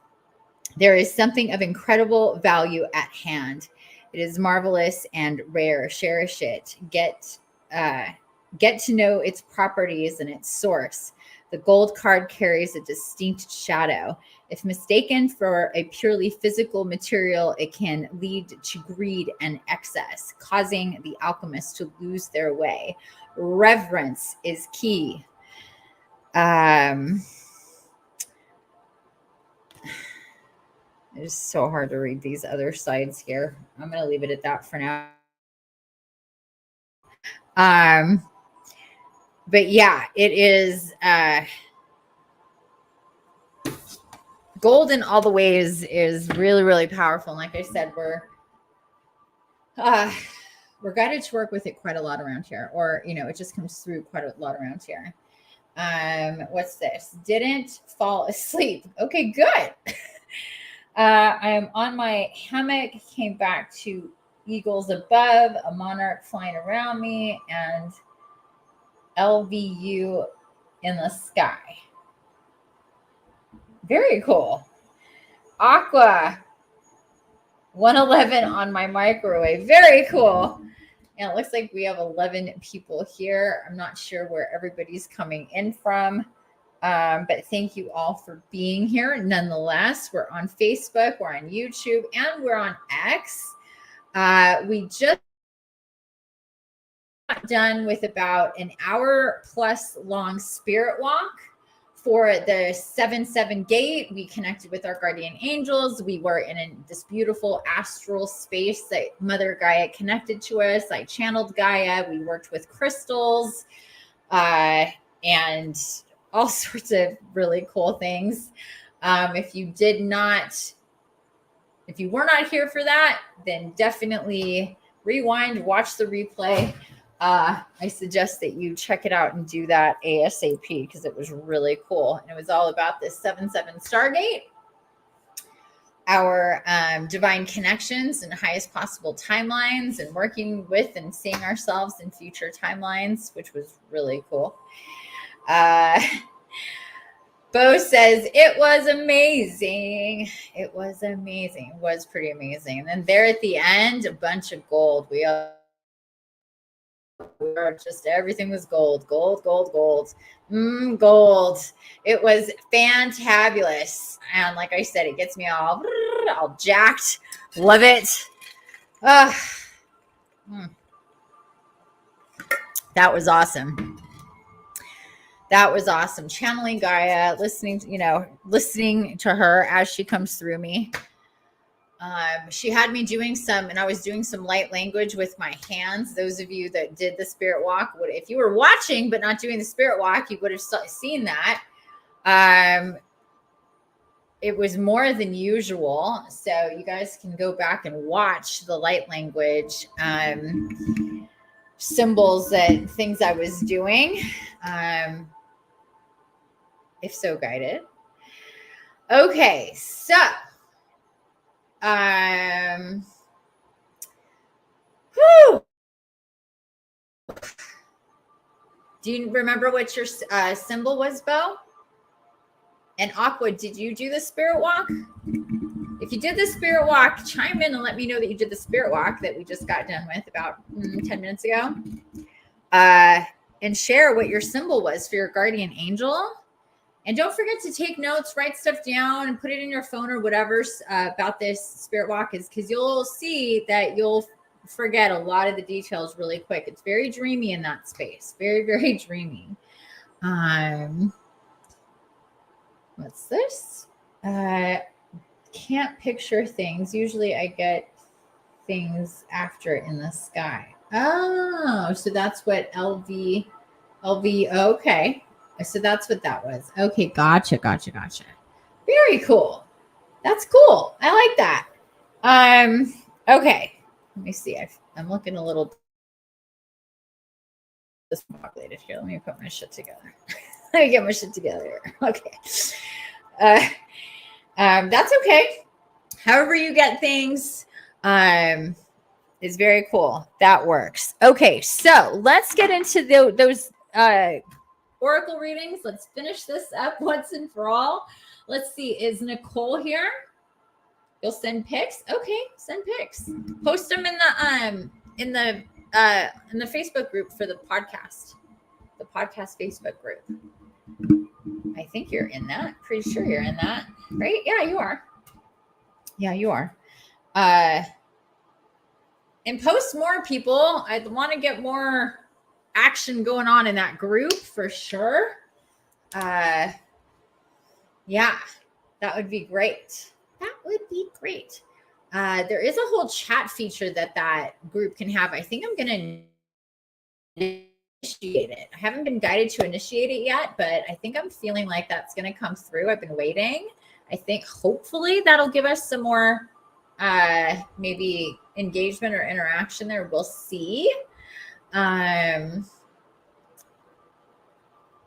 there is something of incredible value at hand. It is marvelous and rare. Cherish it. Get to know its properties and its source. The gold card carries a distinct shadow. If mistaken for a purely physical material, it can lead to greed and excess, causing the alchemists to lose their way. Reverence is key. It's so hard to read these other sides here. I'm going to leave it at that for now. But yeah, it is gold in all the ways is really, really powerful. And like I said, we're guided to work with it quite a lot around here, or it just comes through quite a lot around here. What's this? Didn't fall asleep. Okay, good. I am on my hammock, came back to eagles above, a monarch flying around me, and LVU in the sky. Very cool. Aqua 111 on my microwave. Very cool. And it looks like we have 11 people here. I'm not sure where everybody's coming in from. But thank you all for being here. Nonetheless, we're on Facebook, we're on YouTube, and we're on X. We just got done with about an hour plus long spirit walk for the 7-7 gate. We connected with our guardian angels. We were in this beautiful astral space that Mother Gaia connected to us. I channeled Gaia. We worked with crystals and all sorts of really cool things. If you were not here for that, then definitely rewind, watch the replay. I suggest that you check it out and do that ASAP because it was really cool. And it was all about this 7-7 Stargate, our divine connections and highest possible timelines, and working with and seeing ourselves in future timelines, which was really cool. Bo says, it was amazing. It was amazing. It was pretty amazing. And then there at the end, a bunch of gold. We were just, everything was gold, gold, gold, gold. Gold. It was fantabulous. And like I said, it gets me all jacked. Love it. That was awesome. That was awesome. Channeling Gaia, listening to her as she comes through me. She had me doing I was doing some light language with my hands. Those of you that did the spirit walk, if you were watching but not doing the spirit walk, you would have seen that. It was more than usual. So you guys can go back and watch the light language symbols and things I was doing. If so guided. Okay, so do you remember what your symbol was, Bo? And Aqua, did you do the spirit walk? If you did the spirit walk, chime in and let me know that you did the spirit walk that we just got done with about 10 minutes ago. And share what your symbol was for your guardian angel. And don't forget to take notes, write stuff down, and put it in your phone or whatever about this spirit walk, is because you'll see that you'll forget a lot of the details really quick. It's very dreamy in that space. Very, very dreamy. What's this? Can't picture things. Usually I get things after in the sky. Oh, so that's what LV. Okay. So that's what that was. Okay. Gotcha. Very cool. That's cool. I like that. Okay. Let me see. I'm looking a little discombobulated here. Let me put my shit together. Let me get my shit together here. Okay. That's okay. However you get things, is very cool. That works. Okay. So let's get into those, oracle readings. Let's finish this up once and for all. Let's see. Is Nicole here? You'll send pics? Okay, send pics. Post them in the Facebook group for the podcast. The podcast Facebook group. I think you're in that. Pretty sure you're in that. Right? Yeah, you are. Yeah, you are. And post more, people. I want to get more action going on in that group for sure. Yeah, that would be great. That would be great. There is a whole chat feature that group can have. I think I'm going to initiate it. I haven't been guided to initiate it yet, but I think I'm feeling like that's going to come through. I've been waiting. I think hopefully that'll give us some more maybe engagement or interaction there. We'll see.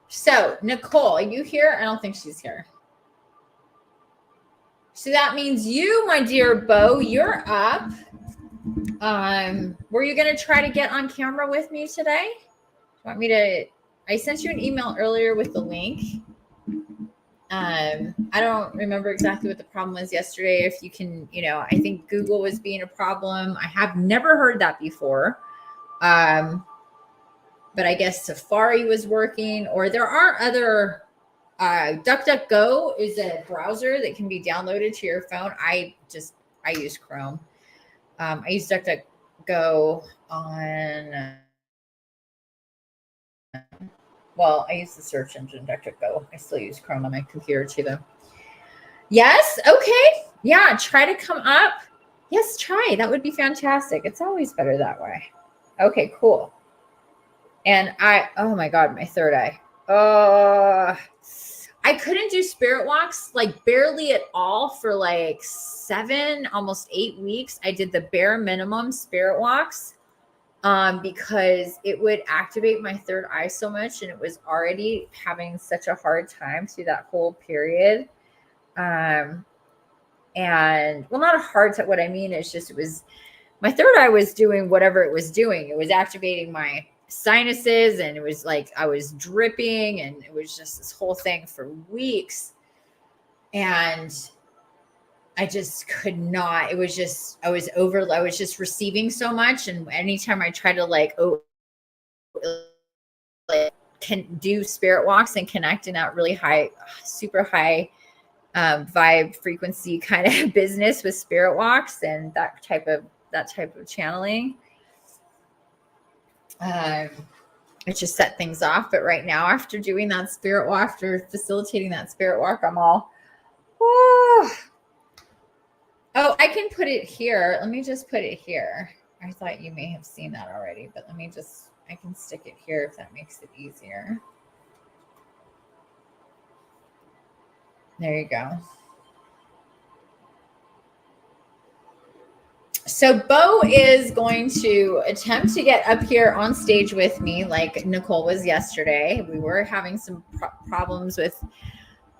So Nicole, are you here? I don't think she's here. So that means you, my dear Bo, you're up. Were you going to try to get on camera with me today? Want me to? I sent you an email earlier with the link. I don't remember exactly what the problem was yesterday. If you can, I think Google was being a problem. I have never heard that before. But I guess Safari was working, or there are other. DuckDuckGo is a browser that can be downloaded to your phone. I use Chrome. I use DuckDuckGo on. Well, I use the search engine DuckDuckGo. I still use Chrome on my computer too, though. Yes. Okay. Yeah. Try to come up. Yes. Try. That would be fantastic. It's always better that way. Okay. Cool. And oh my God, my third eye. I couldn't do spirit walks like barely at all for like 7, almost 8 weeks. I did the bare minimum spirit walks because it would activate my third eye so much, and it was already having such a hard time through that whole period. And well, not a hard time. What I mean is just, it was my third eye was doing whatever it was doing. It was activating my sinuses, and it was like I was dripping, and it was just this whole thing for weeks. And I just could not. It was just, I was just receiving so much. And anytime I tried to can do spirit walks and connect in that really high, super high vibe frequency kind of business with spirit walks and that type of channeling, it just set things off. But right now, after doing that spirit walk, after facilitating that spirit walk, I'm all, oh, I can put it here. Let me just put it here. I thought you may have seen that already, but I can stick it here if that makes it easier. There you go. So Bo is going to attempt to get up here on stage with me like Nicole was yesterday. We were having some problems with,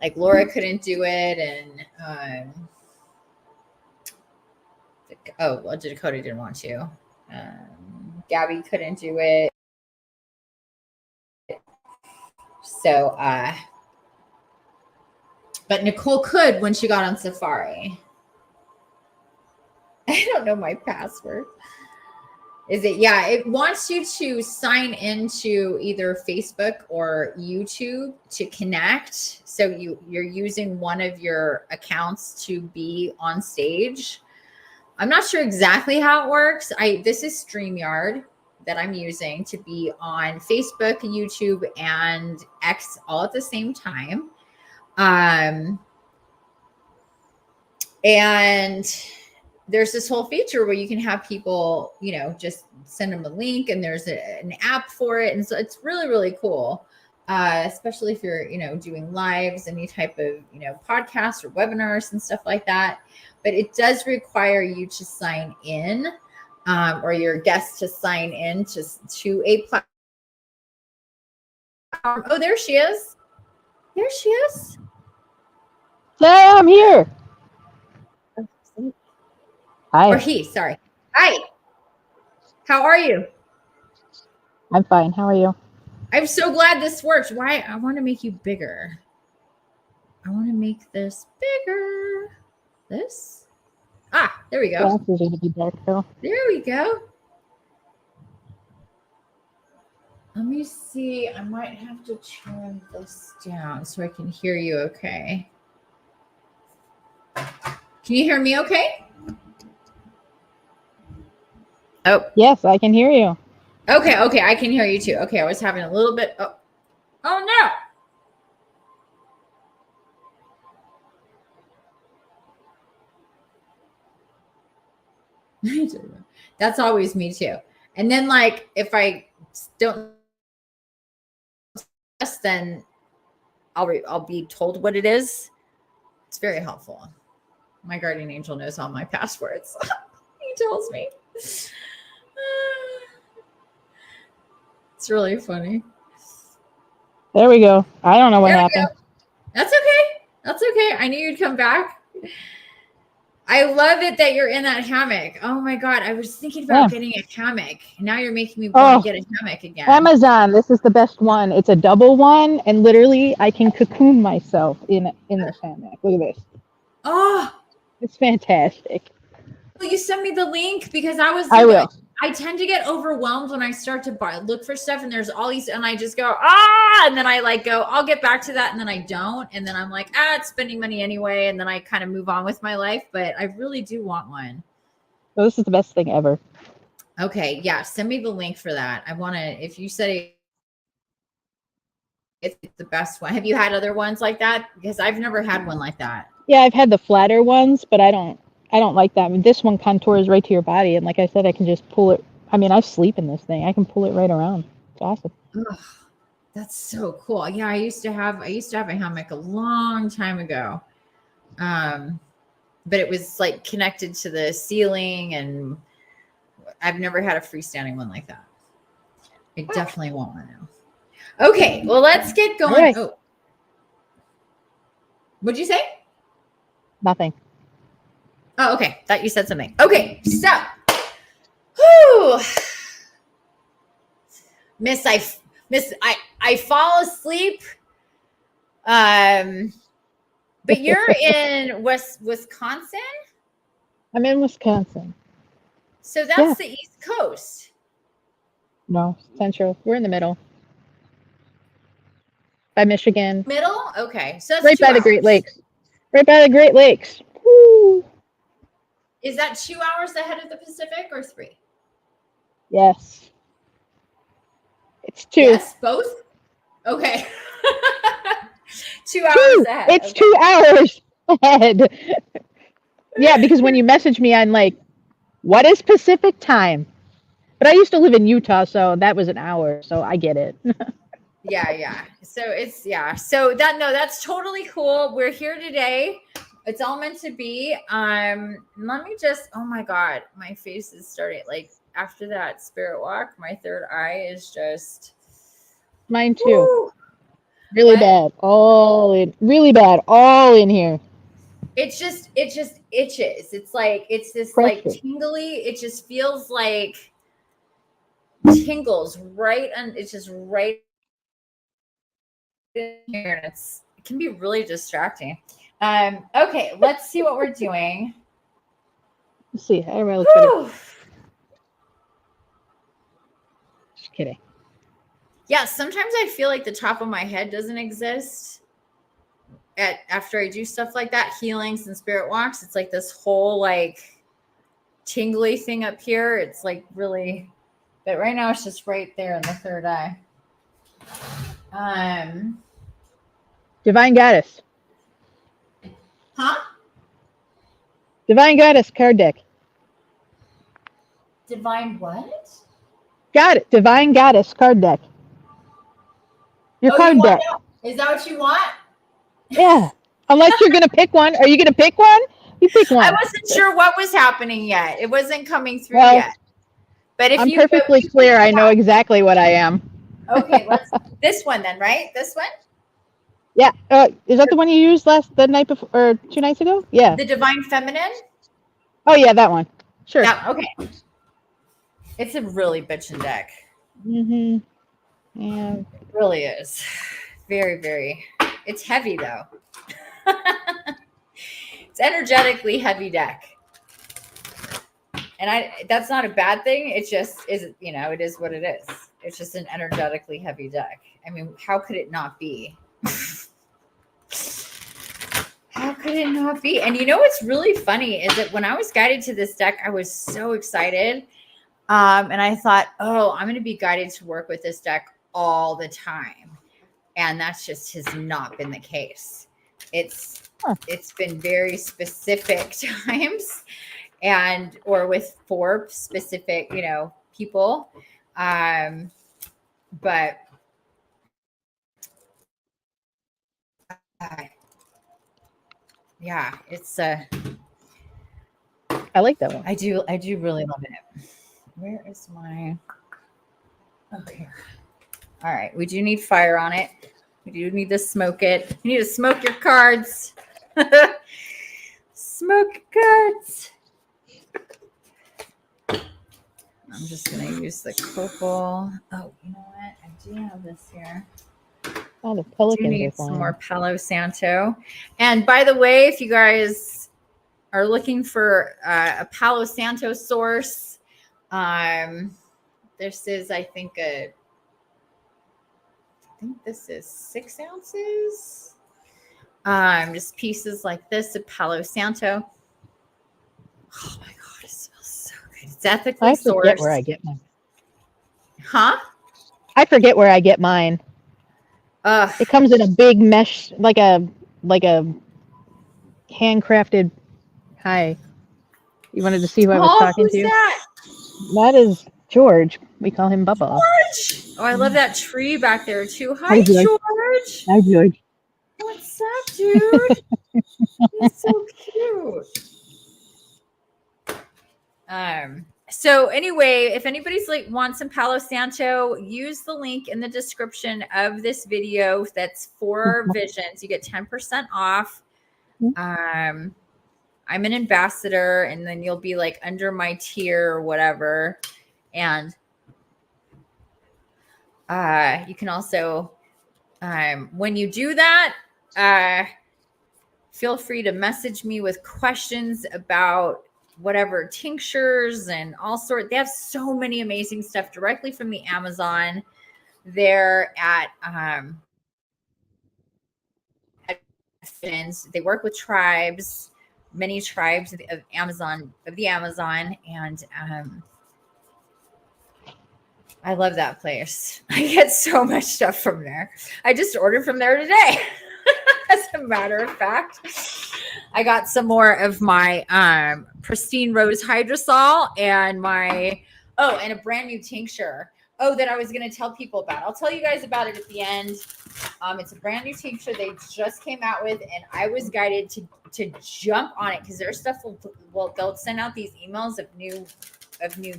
like, Laura couldn't do it, and Dakota didn't want to. Gabby couldn't do it. So, but Nicole could when she got on Safari. I don't know my password. Is it? Yeah, it wants you to sign into either Facebook or YouTube to connect. So you're using one of your accounts to be on stage. I'm not sure exactly how it works. This is StreamYard that I'm using to be on Facebook, YouTube, and X all at the same time. And there's this whole feature where you can have people, just send them a link, and there's an app for it. And so it's really, really cool, especially if you're, doing lives, any type of, podcasts or webinars and stuff like that. But it does require you to sign in, or your guests to sign in to a platform. Oh, there she is. There she is. Yeah, I'm here. Hi. Or he, sorry. Hi. How are you? I'm fine. How are you? I'm so glad this works. Why? I want to make you bigger. I want to make this bigger. This? There we go. Glasses are going to be dark, though. There we go. Let me see. I might have to turn this down so I can hear you okay. Can you hear me okay? Oh. Yes, I can hear you. Okay. I can hear you too. Okay, I was having a little bit. Oh no. That's always me too. And then, like, if I don't then I'll be told what it is. It's very helpful. My guardian angel knows all my passwords. He tells me. It's really funny. There we go. I don't know what happened. That's okay. That's okay. I knew you'd come back. I love it that you're in that hammock. Oh my God. I was thinking about getting a hammock. Now you're making me want to get a hammock again. Amazon. This is the best one. It's a double one. And literally I can cocoon myself in this hammock. Look at this. Oh, it's fantastic. Will you send me the link? Because I will. I tend to get overwhelmed when I start to look for stuff and there's all these, and I just go, and then I like go, I'll get back to that. And then I don't. And then I'm like, it's spending money anyway. And then I kind of move on with my life, but I really do want one. Well, this is the best thing ever. Okay. Yeah. Send me the link for that. I want to, if you said it's the best one. Have you had other ones like that? Because I've never had one like that. Yeah. I've had the flatter ones, but I don't like that. I mean, this one contours right to your body. And like I said, I can just pull it. I mean, I sleep in this thing. I can pull it right around. It's awesome. Ugh, that's so cool. Yeah. I used to have a hammock a long time ago. But it was like connected to the ceiling, and I've never had a freestanding one like that. I definitely want one now. Okay. Well, let's get going. Right. Oh, what'd you say? Nothing. Oh, okay. Thought you said something. Okay, so, whoo, I fall asleep. But you're in Wisconsin? I'm in Wisconsin. So that's the East Coast. No, Central. We're in the middle. By Michigan. Middle? Okay. So that's right by the Great Lakes. Right by the Great Lakes. Woo. Is that 2 hours ahead of the Pacific or 3? Yes. It's 2. Yes, both? Okay. 2 hours ahead. It's 2 hours ahead. Yeah, because when you message me, I'm like, what is Pacific time? But I used to live in Utah, so that was an hour. So I get it. Yeah. So that's totally cool. We're here today. It's all meant to be. Let me just, oh my God, my face is starting, like, after that spirit walk, my third eye is just. Mine too. Woo. Really bad. Really bad. All in here. It just itches. It's like, it's this like tingly. It just feels like tingles right. And it's just right in here. And it can be really distracting. Okay, let's see what we're doing. Let's see. I really could. Just kidding. Yeah, sometimes I feel like the top of my head doesn't exist. After I do stuff like that, healings and spirit walks, it's like this whole like tingly thing up here. It's like really, but right now it's just right there in the third eye. Divine Goddess. Huh? Divine Goddess card deck. Divine what? Got it. Divine Goddess card deck. Your card deck. Is that what you want? Yeah. Unless you're going to pick one. Are you going to pick one? You pick one. I wasn't sure what was happening yet. It wasn't coming through yet. But if I'm perfectly clear. I know exactly what I am. Okay, this one then, right? This one? Yeah. Is that the one you used the night before or 2 nights ago? Yeah. The Divine Feminine? Oh, yeah, that one. Sure. Yeah, okay. It's a really bitchin' deck. Mm-hmm. Yeah. It really is. Very, very. It's heavy, though. It's energetically heavy deck. And that's not a bad thing. It just is, it is what it is. It's just an energetically heavy deck. I mean, how could it not be? How could it not be? And what's really funny is that when I was guided to this deck, I was so excited. And I thought, I'm going to be guided to work with this deck all the time. And that's just has not been the case. It's been very specific times or with 4 specific, people. But yeah, it's I like that one. I do really love it. Where is my okay. All right, we do need fire on it. We do need to smoke it. You need to smoke your cards. Smoke cards. I'm just gonna use the copal. Oh, you know what? I do have this here. Oh, the I do pelicans are need some flying. more Palo Santo. And by the way, if you guys are looking for a Palo Santo source, this is, I think this is 6 ounces. Just pieces like this of Palo Santo. Oh my god, it smells so good. It's ethically I forget sourced. where I get mine. Huh? I forget where I get mine. It comes in a big mesh, like a handcrafted. Hi. You wanted to see who I was Oh, talking who's to? that? That is George. We call him Bubba. George. Oh, I love that tree back there too. Hi, Hi, George. George. Hi, George. What's up, dude? He's so cute. So anyway, if anybody's like wants some Palo Santo, use the link in the description of this video. That's for Visions. You get 10% off. I'm an ambassador, and then you'll be like under my tier or whatever. And you can also when you do that, feel free to message me with questions about whatever tinctures and all sorts. They have so many amazing stuff directly from the Amazon. They're at they work with tribes, many tribes of the Amazon, and I love that place. I get so much stuff from there. I just ordered from there today. As a matter of fact, I got some more of my pristine rose hydrosol and and a brand new tincture. Oh, that I was going to tell people about. I'll tell you guys about it at the end. It's a brand new tincture they just came out with, and I was guided to jump on it because their stuff they'll send out these emails of new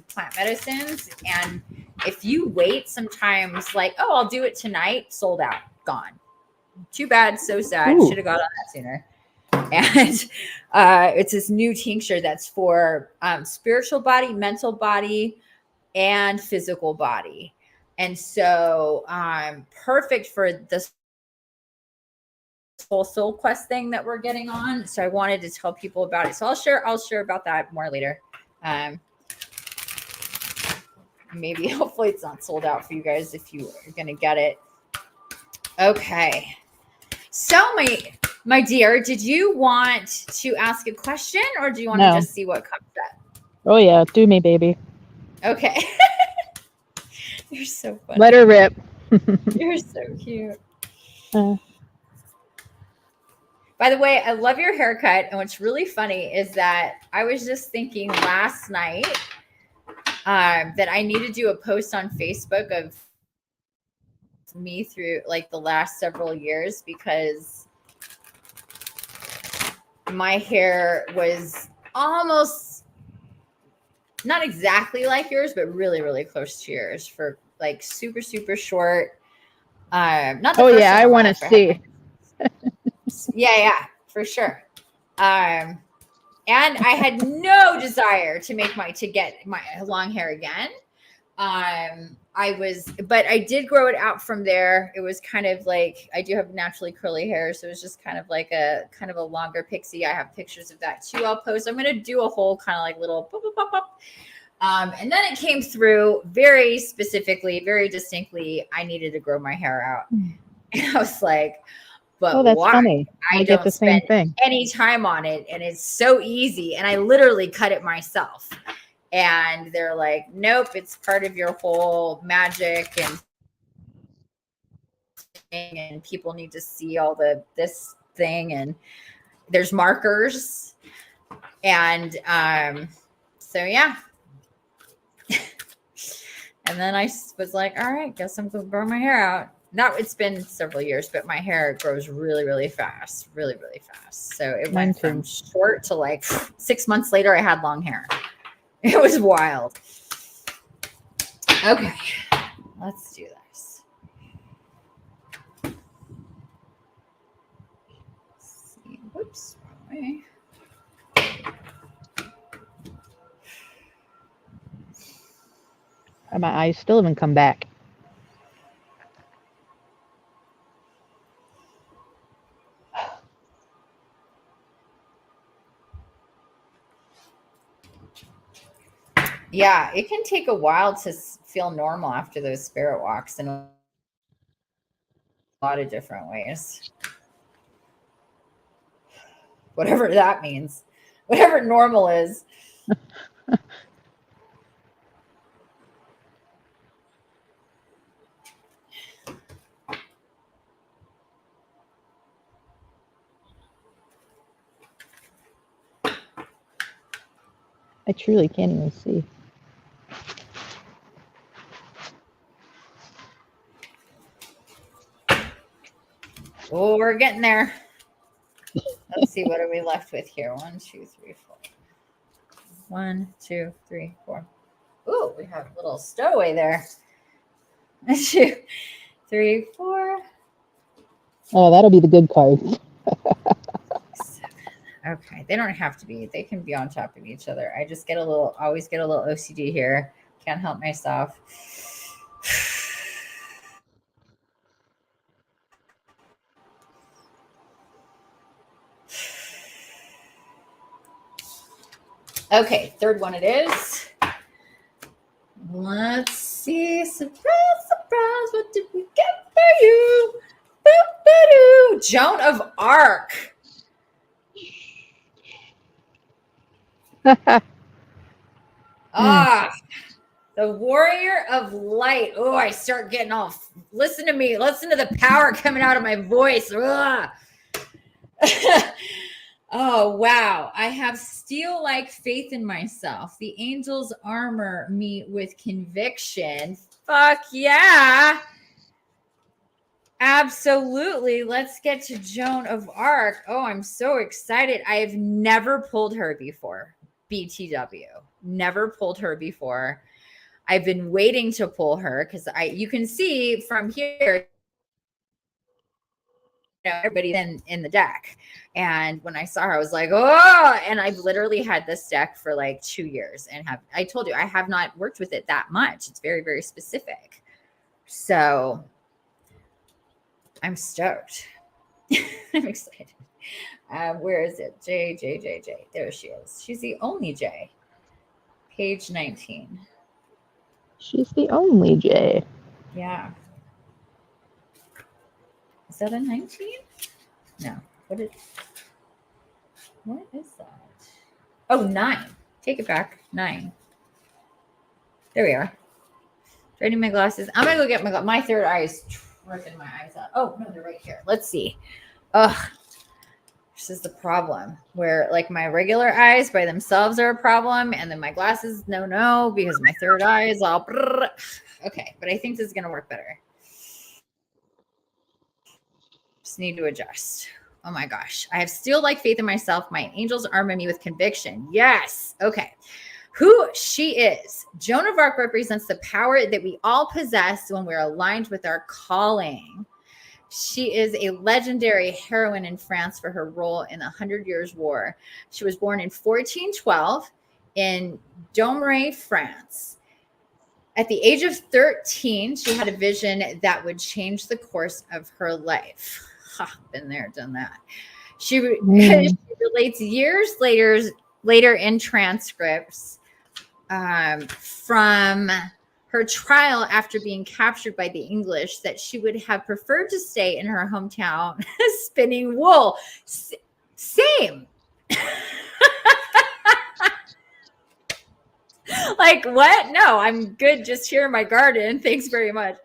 plant medicines, and if you wait, sometimes like, oh, I'll do it tonight, sold out, gone. Too bad, so sad. Should have got on that sooner. And it's this new tincture that's for spiritual body, mental body, and physical body. And so perfect for this whole soul quest thing that we're getting on. So I wanted to tell people about it. So I'll share about that more later. Maybe hopefully it's not sold out for you guys if you are going to get it. Okay. So my dear, did you want to ask a question, or do you want to just see what comes up? Oh yeah, do me, baby. Okay. You're so funny. Let her rip. You're so cute. By the way, I love your haircut. And what's really funny is that I was just thinking last night that I need to do a post on Facebook of me through like the last several years, because my hair was almost not exactly like yours, but really, really close to yours, for like super, super short. Not the oh first yeah, I want to see. Yeah, for sure. And I had no desire to get my long hair again. But I did grow it out from there. It was kind of like, I do have naturally curly hair, so it was just kind of like a longer pixie. I have pictures of that too. I'll post. I'm gonna do a whole kind of like little pop, pop, pop, pop. And then it came through very specifically, very distinctly, I needed to grow my hair out. And I was like, but that's why? funny. I don't get the same thing. any time on it, and it's so easy. And I literally cut it myself. And they're like, nope, it's part of your whole magic, and people need to see all this thing, and there's markers. And so yeah. And then I was like, all right, guess I'm gonna grow my hair out. Not, it's been several years, but my hair grows really, really fast, really, really fast. So it Mine went too. from short to like 6 months later, I had long hair. It was wild. Okay, let's do this. Let's see. Whoops, wrong way. My eyes still haven't come back. Yeah, it can take a while to feel normal after those spirit walks in a lot of different ways. Whatever that means, whatever normal is. I truly can't even see. Oh, we're getting there. Let's see, what are we left with here? 1, 2, 3, 4. 1, 2, 3, 4. Ooh, we have a little stowaway there. 2, 3, 4. Oh, that'll be the good card. 7. Okay, they don't have to be. They can be on top of each other. I just always get a little OCD here. Can't help myself. Okay, third one it is. Let's see. Surprise, surprise. What did we get for you? Boop-ba-doo. Joan of Arc. Ah, the warrior of light. Oh, I start getting all, listen to me. Listen to the power coming out of my voice. Oh, wow. I have steel-like faith in myself. The angels armor me with conviction. Fuck yeah. Absolutely. Let's get to Joan of Arc. Oh, I'm so excited. I've never pulled her before. BTW. Never pulled her before. I've been waiting to pull her because you can see from here, everybody's in the deck. And when I saw her, I was like, oh, and I've literally had this deck for like 2 years and I told you, I have not worked with it that much. It's very, very specific. So I'm stoked. I'm excited. Where is it? J. There she is. She's the only J. Page 19. She's the only J. Yeah. Is that a 19? No. What is that? Oh, 9. Take it back. 9. There we are. Trading my glasses. I'm going to go get my third eye is tripping my eyes out. Oh, no, they're right here. Let's see. Ugh. This is the problem where like my regular eyes by themselves are a problem. And then my glasses, no, because my third eye is all. Brrr. Okay. But I think this is going to work better. Just need to adjust. Oh my gosh. I have steel-like faith in myself. My angels armor me with conviction. Yes. Okay. Who she is. Joan of Arc represents the power that we all possess when we're aligned with our calling. She is a legendary heroine in France for her role in the 100 Years' War. She was born in 1412 in Domeray, France. At the age of 13, she had a vision that would change the course of her life. Been there, done that. She relates years later in transcripts from her trial after being captured by the English that she would have preferred to stay in her hometown spinning wool. Same. Like, what? No, I'm good just here in my garden. Thanks very much.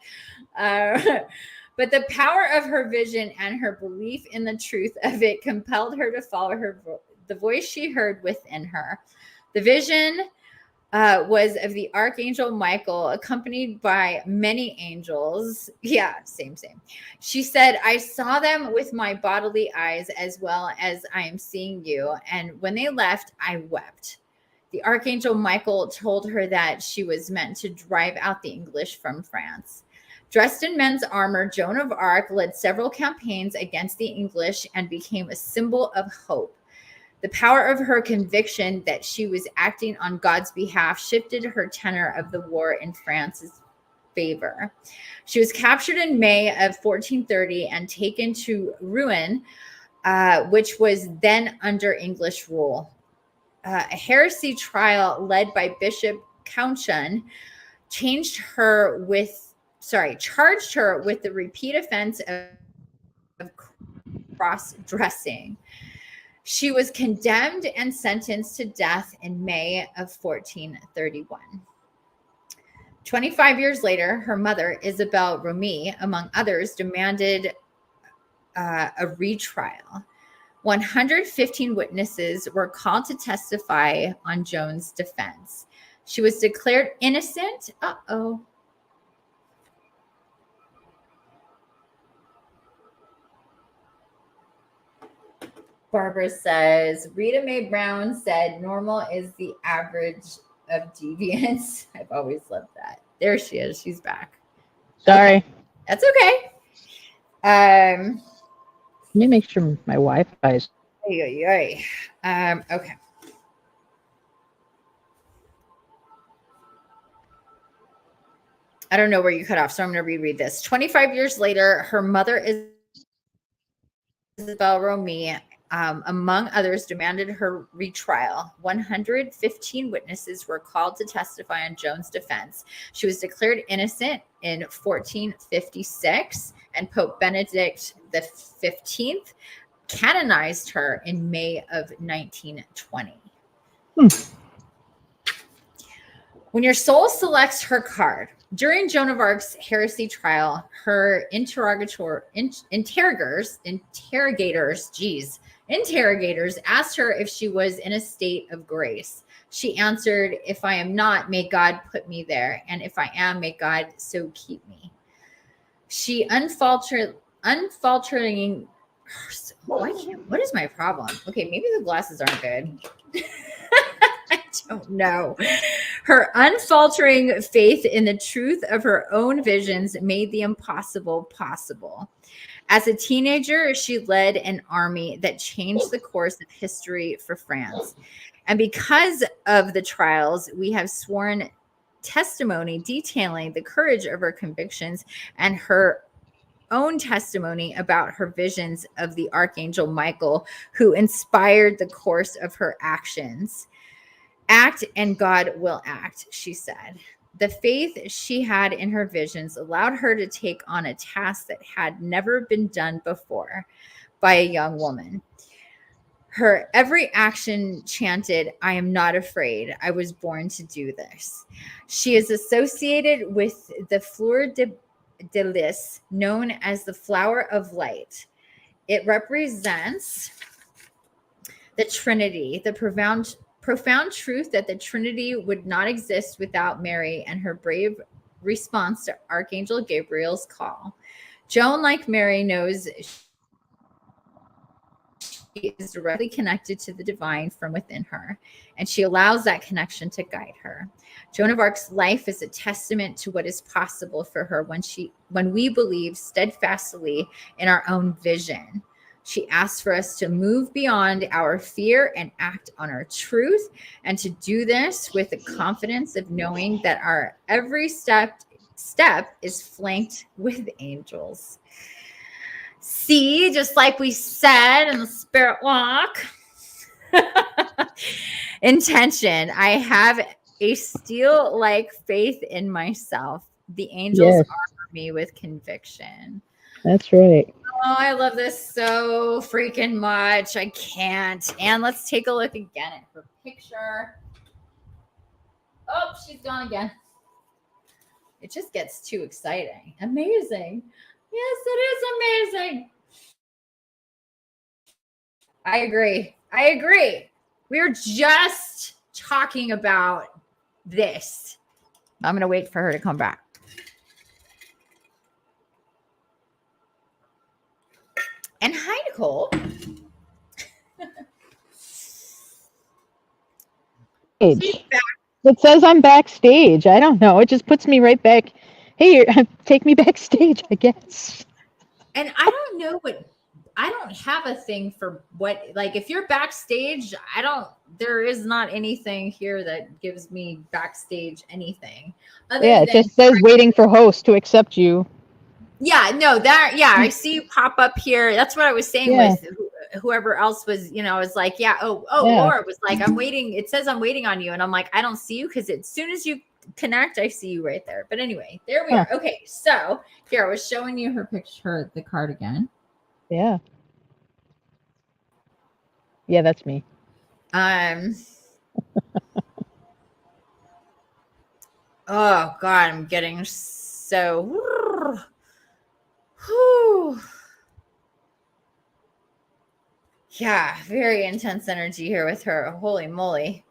But the power of her vision and her belief in the truth of it compelled her to follow the voice she heard within her. The vision was of the Archangel Michael, accompanied by many angels. Yeah, same. She said, I saw them with my bodily eyes as well as I am seeing you. And when they left, I wept. The Archangel Michael told her that she was meant to drive out the English from France. Dressed in men's armor, Joan of Arc led several campaigns against the English and became a symbol of hope. The power of her conviction that she was acting on God's behalf shifted her tenor of the war in France's favor. She was captured in May of 1430 and taken to Rouen, which was then under English rule. A heresy trial led by Bishop Cauchon charged her with the repeat offense of cross-dressing. She was condemned and sentenced to death in May of 1431. 25 years later, her mother, Isabel Romee, among others, demanded a retrial. 115 witnesses were called to testify on Joan's defense. She was declared innocent. Barbara says, Rita Mae Brown said normal is the average of deviance. I've always loved that. There she is. She's back. Sorry. Okay. That's okay. Let me make sure my Wi-Fi is. Okay. I don't know where you cut off, so I'm going to reread this. 25 years later, her mother, Isabel Romee, among others, demanded her retrial. 115 witnesses were called to testify on Joan's defense. She was declared innocent in 1456, and Pope Benedict XV canonized her in May of 1920. When your soul selects her card, during Joan of Arc's heresy trial, her interrogators asked her if she was in a state of grace. She answered, if I am not, may God put me there. And if I am, may God so keep me. She unfaltering, what is my problem? Okay, maybe the glasses aren't good. I don't know. Her unfaltering faith in the truth of her own visions made the impossible possible. As a teenager, she led an army that changed the course of history for France. And because of the trials, we have sworn testimony detailing the courage of her convictions and her own testimony about her visions of the Archangel Michael, who inspired the course of her actions. Act and God will act, she said. The faith she had in her visions allowed her to take on a task that had never been done before by a young woman. Her every action chanted, I am not afraid. I was born to do this. She is associated with the fleur de lis, known as the flower of light. It represents the Trinity, the profound truth that the Trinity would not exist without Mary and her brave response to Archangel Gabriel's call. Joan, like Mary, knows she is directly connected to the divine from within her, and she allows that connection to guide her. Joan of Arc's life is a testament to what is possible for her when we believe steadfastly in our own vision. She asks for us to move beyond our fear and act on our truth, and to do this with the confidence of knowing that our every step is flanked with angels. See, just like we said in the spirit walk. Intention. I have a steel-like faith in myself. The angels armor me with conviction. That's right. Oh, I love this so freaking much. I can't. And let's take a look again at her picture. Oh, she's gone again. It just gets too exciting. Amazing. Yes, it is amazing. I agree. We were just talking about this. I'm going to wait for her to come back. And hi, Nicole. It says I'm backstage. I don't know. It just puts me right back. Hey, take me backstage, I guess. And I don't know I don't have a thing for what, like, if you're backstage, there is not anything here that gives me backstage anything. It just says waiting for host to accept you. Yeah, no, I see you pop up here. That's what I was saying with whoever else was, was like, Laura was like, I'm waiting. It says I'm waiting on you. And I'm like, I don't see you because as soon as you connect, I see you right there. But anyway, there we are. Okay, so here I was showing you her picture, the card again. Yeah. Yeah, that's me. Oh God, I'm getting so. Whew. Yeah, very intense energy here with her. Holy moly.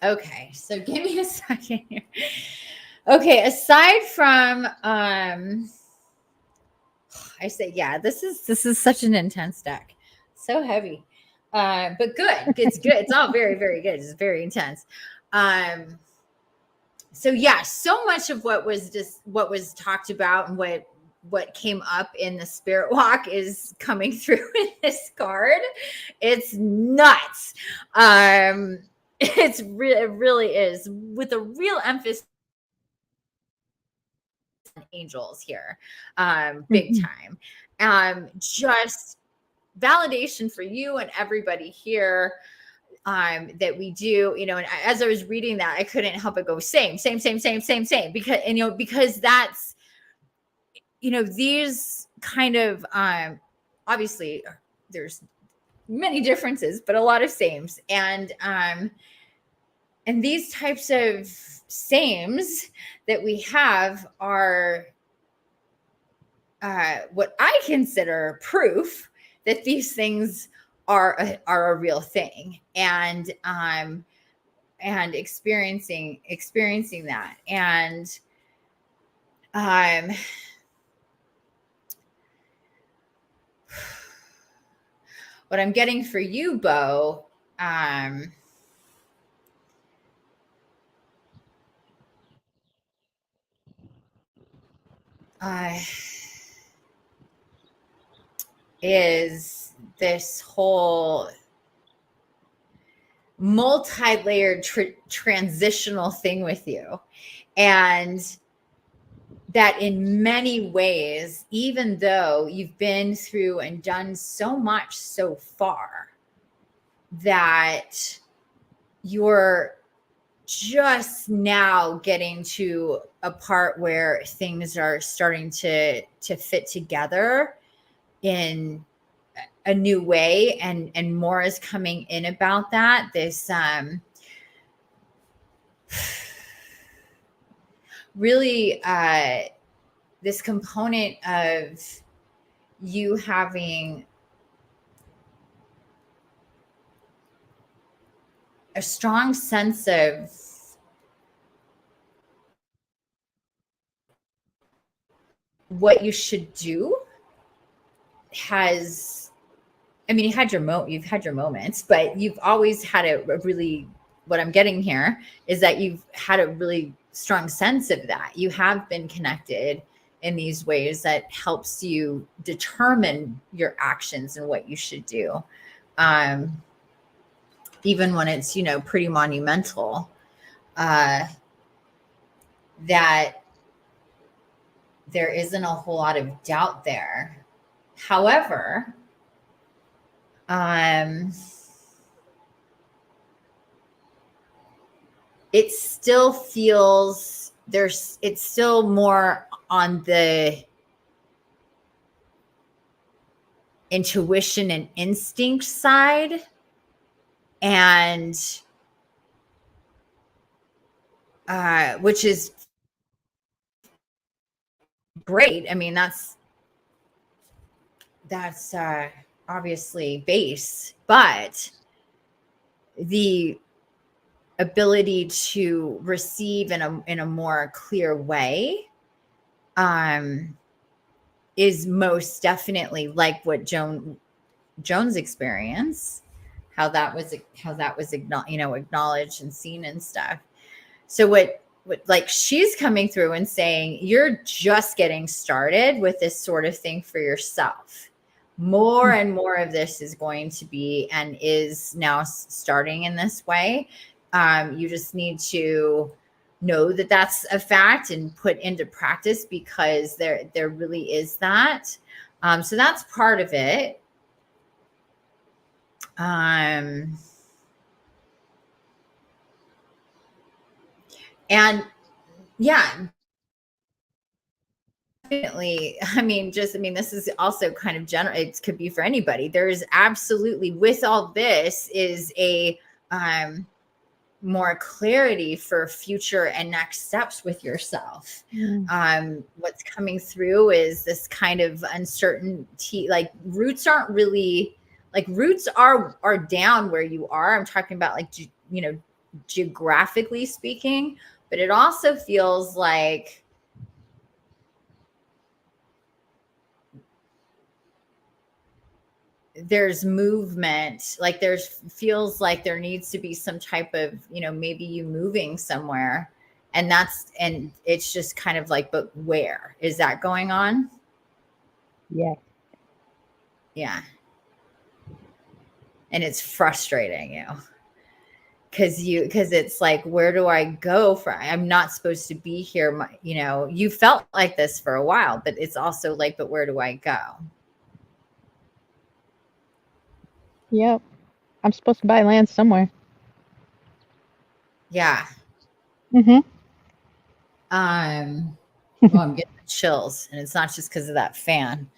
Okay, so give me a second here. Okay, aside from I say, yeah, this is such an intense deck. So heavy. But good. It's good. It's all very, very good. It's very intense. So yeah, so much of what was talked about and what came up in the spirit walk is coming through in this card. It's nuts. It really is, with a real emphasis on angels here. Big time. Just validation for you and everybody here. That we do, and as I was reading that, I couldn't help but go same, because that's, these kind of, obviously there's many differences, but a lot of sames. And these types of sames that we have are what I consider proof that these things are a real thing, and experiencing that. And what I'm getting for you, Bo, is this whole multi-layered transitional thing with you. And that in many ways, even though you've been through and done so much so far, that you're just now getting to a part where things are starting to fit together in a new way, and more is coming in about that. This really this component of you having a strong sense of what you should do you've had your moments, but you've always had a really, what I'm getting here is that you've had a really strong sense of that. You have been connected in these ways that helps you determine your actions and what you should do. Even when it's, pretty monumental, that there isn't a whole lot of doubt there. However, it still feels it's still more on the intuition and instinct side, and which is great. That's that's obviously base, but the ability to receive in a more clear way is most definitely like what Joan's experience, how that was acknowledged and seen and stuff. So what like she's coming through and saying you're just getting started with this sort of thing for yourself. More and more of this is going to be and is now starting in this way. You just need to know that that's a fact and put into practice, because there really is that. So that's part of it. And yeah, definitely. This is also kind of general. It could be for anybody. There's absolutely, with all this, is a more clarity for future and next steps with yourself. What's coming through is this kind of uncertainty. Like roots aren't really roots are down where you are. I'm talking about geographically speaking, but it also feels like there's movement, like feels like there needs to be some type of, maybe you moving somewhere, and it's just kind of like, but where is that going on? Yeah. And it's frustrating you because it's like, where do I go from? I'm not supposed to be here. You felt like this for a while, but it's also like, but where do I go? Yep. I'm supposed to buy land somewhere. Yeah. Well, I'm getting chills, and it's not just because of that fan.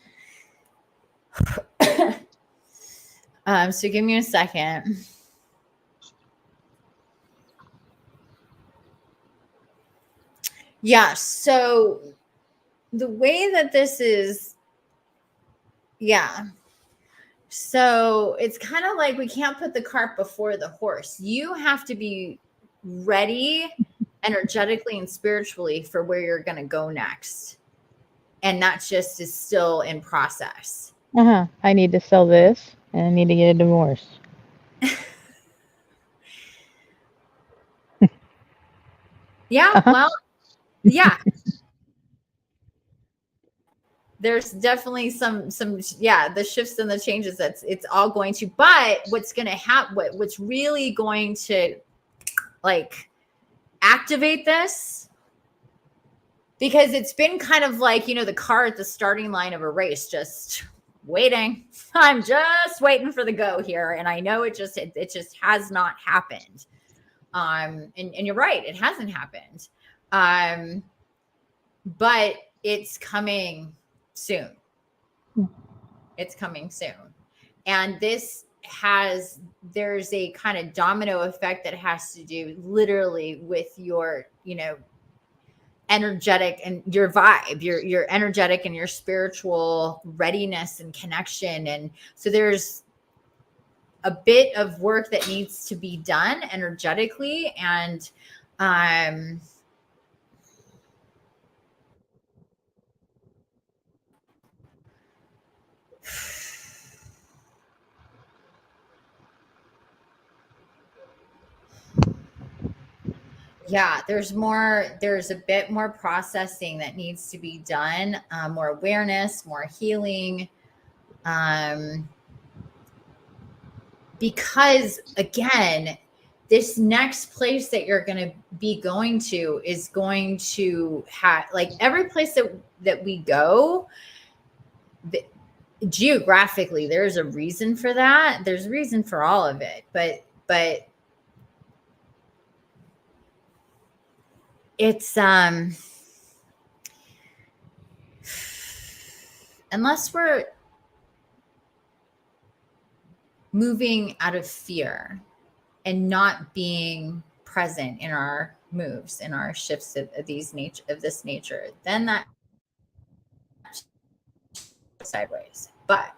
So give me a second. Yeah. So the way that this is, yeah. So it's kind of like we can't put the cart before the horse. You have to be ready energetically and spiritually for where you're going to go next. And that just is still in process. I need to sell this and I need to get a divorce. Yeah. Well, yeah. There's definitely some the shifts and the changes, it's all going to, but what's going to happen, what's really going to activate this, because it's been kind of like, the car at the starting line of a race, just waiting. I'm just waiting for the go here. And I know it just has not happened. And you're right, it hasn't happened. But it's coming soon. It's coming soon. And there's a kind of domino effect that has to do literally with your, energetic and your vibe, your energetic and your spiritual readiness and connection. And so there's a bit of work that needs to be done energetically. And yeah, there's a bit more processing that needs to be done, more awareness, more healing. Because again, this next place that you're going to be going to is going to have, like, every place that we go, geographically, there's a reason for that. There's a reason for all of it, but it's unless we're moving out of fear and not being present in our moves, in our shifts of this nature, then that sideways. But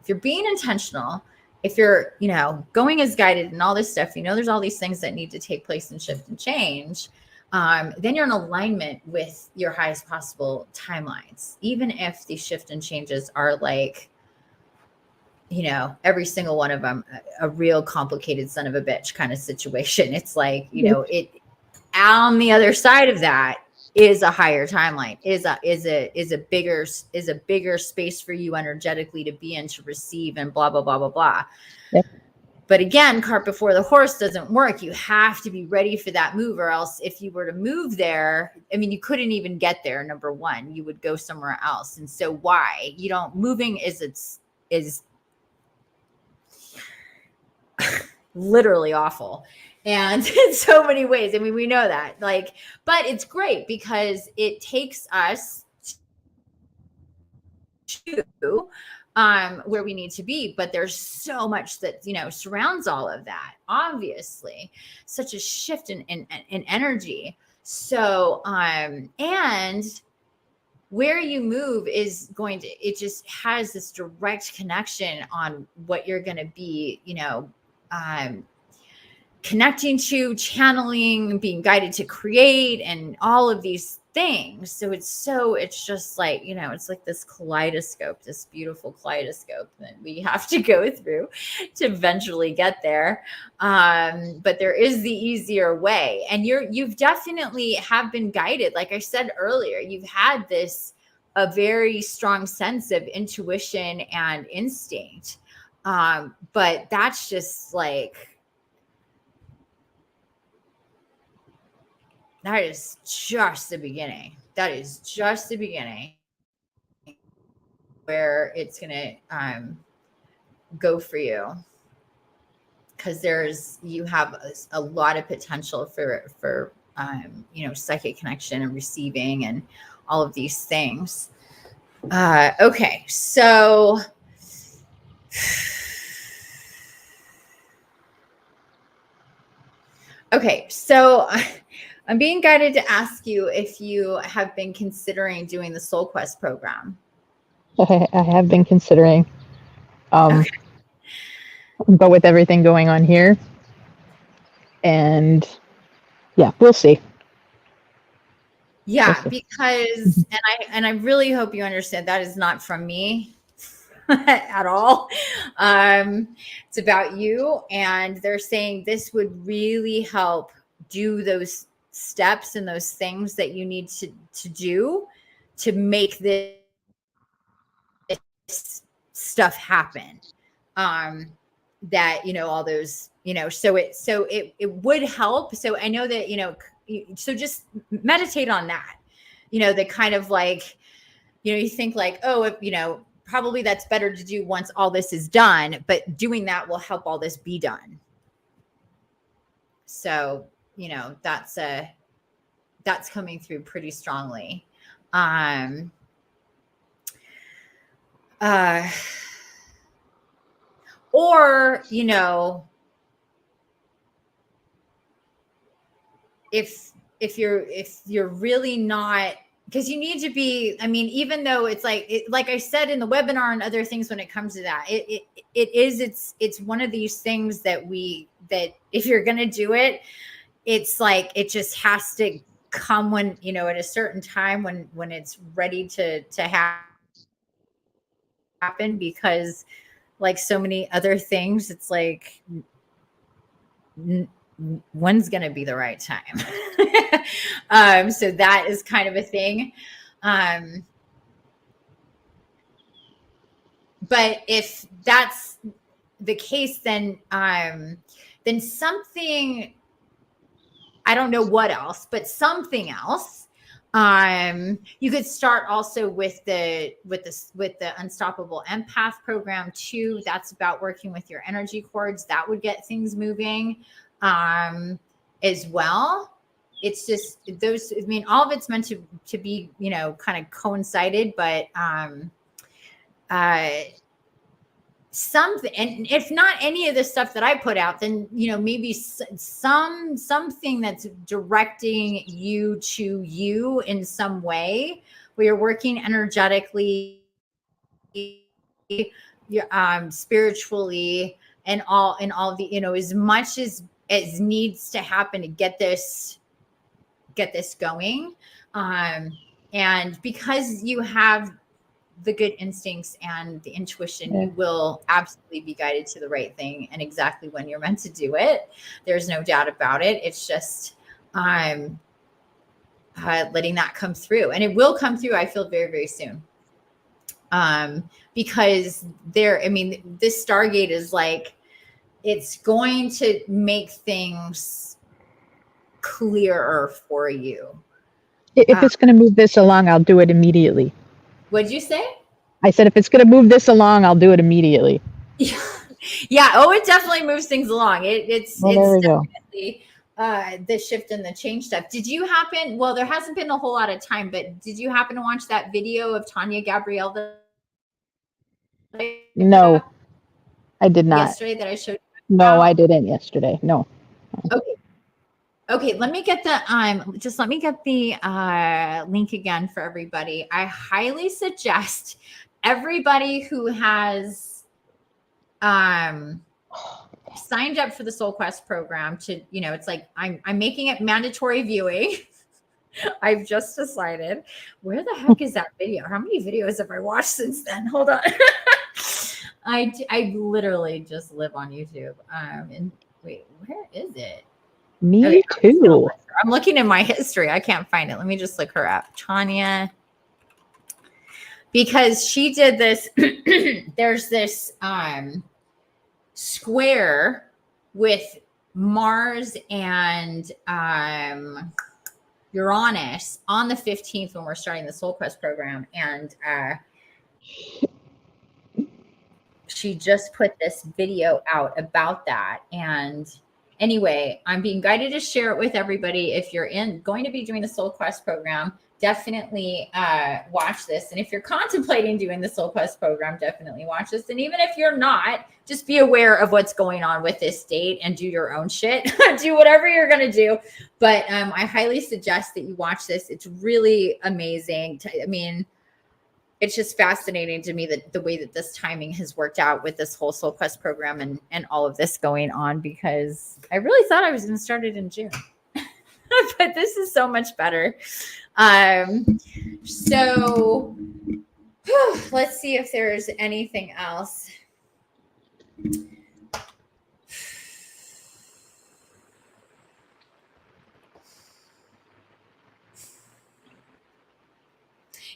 if you're being intentional, if you're, you know, going as guided and all this stuff, you know, there's all these things that need to take place and shift and change. Then you're in alignment with your highest possible timelines, even if these shift and changes are like, you know, every single one of them, a real complicated son of a bitch kind of situation. It's like, you know, it on the other side of that is a higher timeline, is a bigger space for you energetically to be in, to receive, and blah, blah, blah, blah, blah. Yep. But again, cart before the horse doesn't work. You have to be ready for that move, or else if you were to move there, I mean, you couldn't even get there. Number one, you would go somewhere else. And so why? You don't, moving is literally awful. And in so many ways, I mean, we know that, like, but it's great because it takes us to where we need to be. But there's so much that, you know, surrounds all of that. Obviously, such a shift in energy. So, and where you move is going to, it just has this direct connection on what you're going to be, you know, connecting to, channeling, being guided to create, and all of these things. So it's just like, you know, it's like this kaleidoscope, this beautiful kaleidoscope that we have to go through to eventually get there. But there is the easier way. And you've definitely have been guided. Like I said earlier, you've had a very strong sense of intuition and instinct. But that's just like, that is just the beginning. That is just the beginning where it's going to go for you. Because you have a lot of potential for you know, psychic connection and receiving and all of these things. Okay. So I'm being guided to ask you if you have been considering doing the Soul Quest program. I have been considering, Okay. but with everything going on here, and yeah, we'll see. Yeah, We'll see. because I really hope you understand that is not from me at all. It's about you, and they're saying this would really help do those steps and those things that you need to do to make this stuff happen. That, you know, all those, you know, so it would help. So I know that, you know, so just meditate on that, you know, the kind of like, you know, you think like, oh, if, you know, probably that's better to do once all this is done, but doing that will help all this be done. So, you know, that's coming through pretty strongly. Or, you know, if you're really not, because you need to be, I mean, even though it's like I said in the webinar and other things, when it comes to that, it's one of these things that if you're going to do it, it's like, it just has to come when, you know, at a certain time when it's ready to happen, because like so many other things, it's like, when's going to be the right time? So that is kind of a thing. But if that's the case, then something, I don't know what else, but something else. You could start also with the Unstoppable Empath program too. That's about working with your energy cords. That would get things moving as well. It's just those, I mean, all of it's meant to be, you know, kind of coincided, but something, and if not any of the stuff that I put out, then, you know, maybe something that's directing you to you in some way, where you're working energetically spiritually, and all the, as much as needs to happen to get this going. And because you have the good instincts and the intuition, you will absolutely be guided to the right thing and exactly when you're meant to do it. There's no doubt about it. It's just letting that come through, and it will come through, I feel, very, very soon. Because this Stargate is like, it's going to make things clearer for you. If it's going to move this along, I'll do it immediately. What'd you say? I said, if it's going to move this along, I'll do it immediately. Yeah. Oh, it definitely moves things along. It's definitely the shift and the change stuff. Did you happen? Well, there hasn't been a whole lot of time, but did you happen to watch that video of Tanya Gabrielle? No, I did not. Yesterday that I showed you? No, I didn't yesterday. No. Okay, let me get the link again for everybody. I highly suggest everybody who has signed up for the Soul Quest program to, it's like I'm making it mandatory viewing. I've just decided, where the heck is that video? How many videos have I watched since then? Hold on. I literally just live on YouTube. And wait, where is it? Me too. I'm looking in my history. I can't find it. Let me just look her up. Tanya. Because she did this. There's this square with Mars and Uranus on the 15th when we're starting the Soul Quest program. And she just put this video out about that. And anyway, I'm being guided to share it with everybody. If you're going to be doing the Soul Quest program, definitely watch this. And if you're contemplating doing the Soul Quest program, definitely watch this. And even if you're not, just be aware of what's going on with this date and do your own shit. Do whatever you're going to do. But I highly suggest that you watch this. It's really amazing. It's just fascinating to me that the way that this timing has worked out with this whole Soul Quest program and all of this going on, because I really thought I was going to start it in June, but this is so much better. So let's see if there's anything else.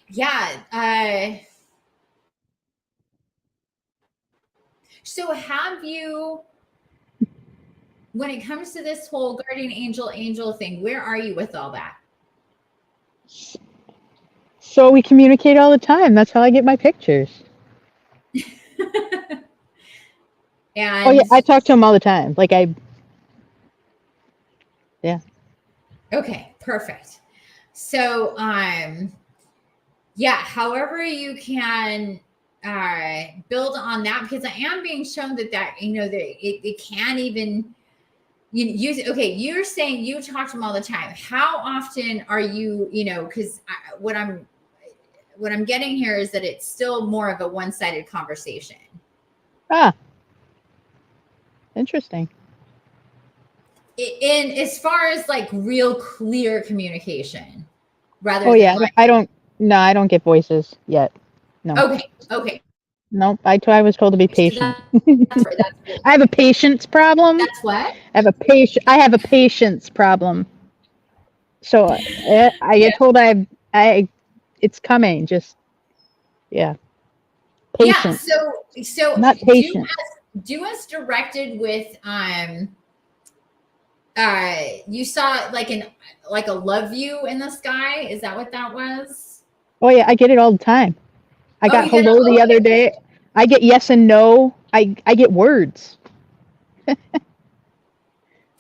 Yeah. So have you, when it comes to this whole guardian angel thing, where are you with all that? So we communicate all the time. That's how I get my pictures. And oh yeah, I talk to him all the time. Yeah. Okay, perfect. So, yeah, however you can build on that, because I am being shown that it can even use. Okay, you're saying you talk to them all the time. How often are you? Because what I'm getting here is that it's still more of a one-sided conversation. Interesting. In as far as like real clear communication, rather. Oh yeah, I don't get voices yet. No. Okay. Nope. I was told to be patient. That's right. I have a patience problem. That's what? I have a patience problem. So I get told it's coming. Just patience. Yeah. So not patient. Do us directed with you saw like a love you in the sky. Is that what that was? Oh yeah, I get it all the time. I got hello the other day. I get yes and no. I get words. That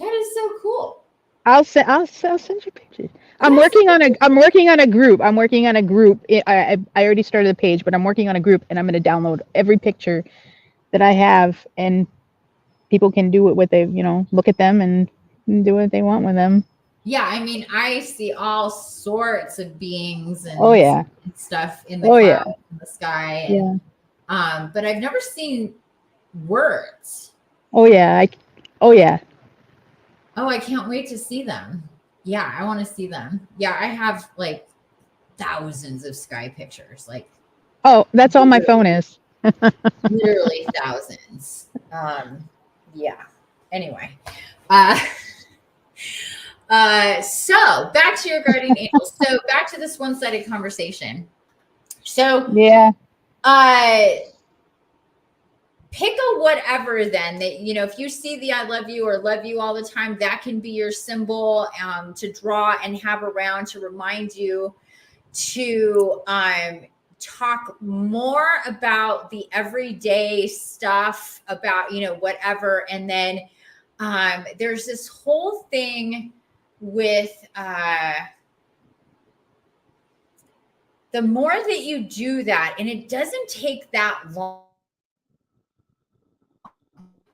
is so cool. I'll send you pictures. I'm working on a group. I already started the page, but I'm working on a group, and I'm going to download every picture that I have, and people can do it what they, look at them and do what they want with them. Yeah, I see all sorts of beings and and stuff in the cloud, in the sky. And, But I've never seen words. Oh yeah. Oh yeah. Oh, I can't wait to see them. Yeah, I want to see them. Yeah, I have like thousands of sky pictures, like Oh, that's all my phone is. literally thousands. Yeah. Anyway, uh, so back to your guardian angels. So back to this one-sided conversation. So, Yeah. pick a whatever then that, you know, if you see the I love you or love you all the time, that can be your symbol to draw and have around to remind you to talk more about the everyday stuff, about, you know, whatever. And then there's this whole thing with the more that you do that, and it doesn't take that long.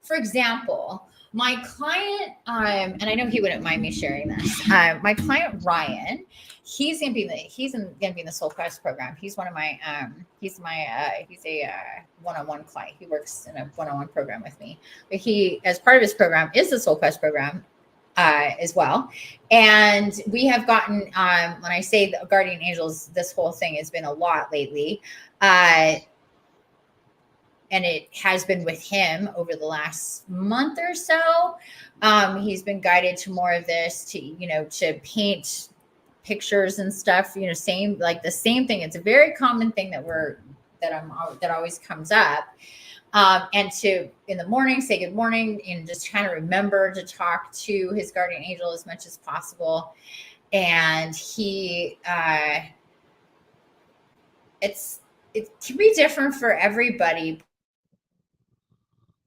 For example, my client, and I know he wouldn't mind me sharing this. My client Ryan, he's gonna be in the Soul Quest program. He's one of my he's a one-on-one client. He works in a one-on-one program with me. But he, as part of his program, is the Soul Quest program as well. And we have gotten when I say the guardian angels, this whole thing has been a lot lately. And it has been with him over the last month or so. He's been guided to more of this, to, you know, to paint pictures and stuff, you know, the same thing. It's a very common thing that always comes up. And to, in the morning, say good morning and just trying to remember to talk to his guardian angel as much as possible. And it can be different for everybody.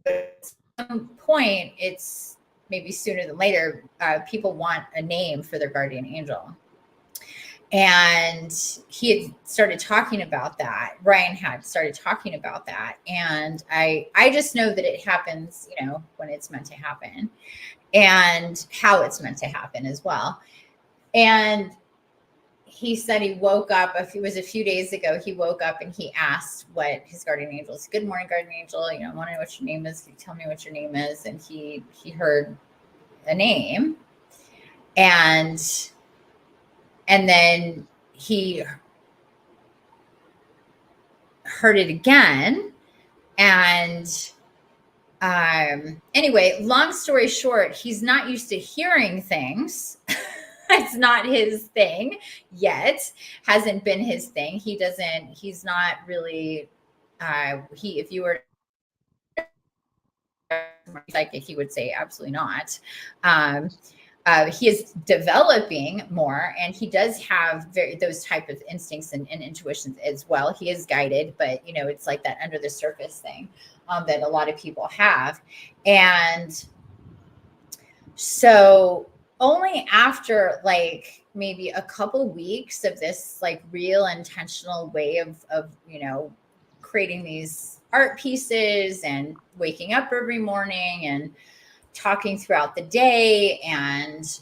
At some point, it's maybe sooner than later, people want a name for their guardian angel. And he had started talking about that. Ryan had started talking about that. And I just know that it happens, you know, when it's meant to happen and how it's meant to happen as well. And he said he woke up, it was a few days ago, he woke up and he asked what his guardian angel is. Good morning, guardian angel. You know, I want to know what your name is. Can you tell me what your name is? And he heard a name. And then he heard it again. And anyway, long story short, he's not used to hearing things. It's not his thing yet. Hasn't been his thing. He's not really, if you were psychic, he would say absolutely not. He is developing more, and he does have those type of instincts and intuitions as well. He is guided, but you know, it's like that under the surface thing that a lot of people have. And so only after like maybe a couple weeks of this like real intentional way of you know, creating these art pieces and waking up every morning and talking throughout the day and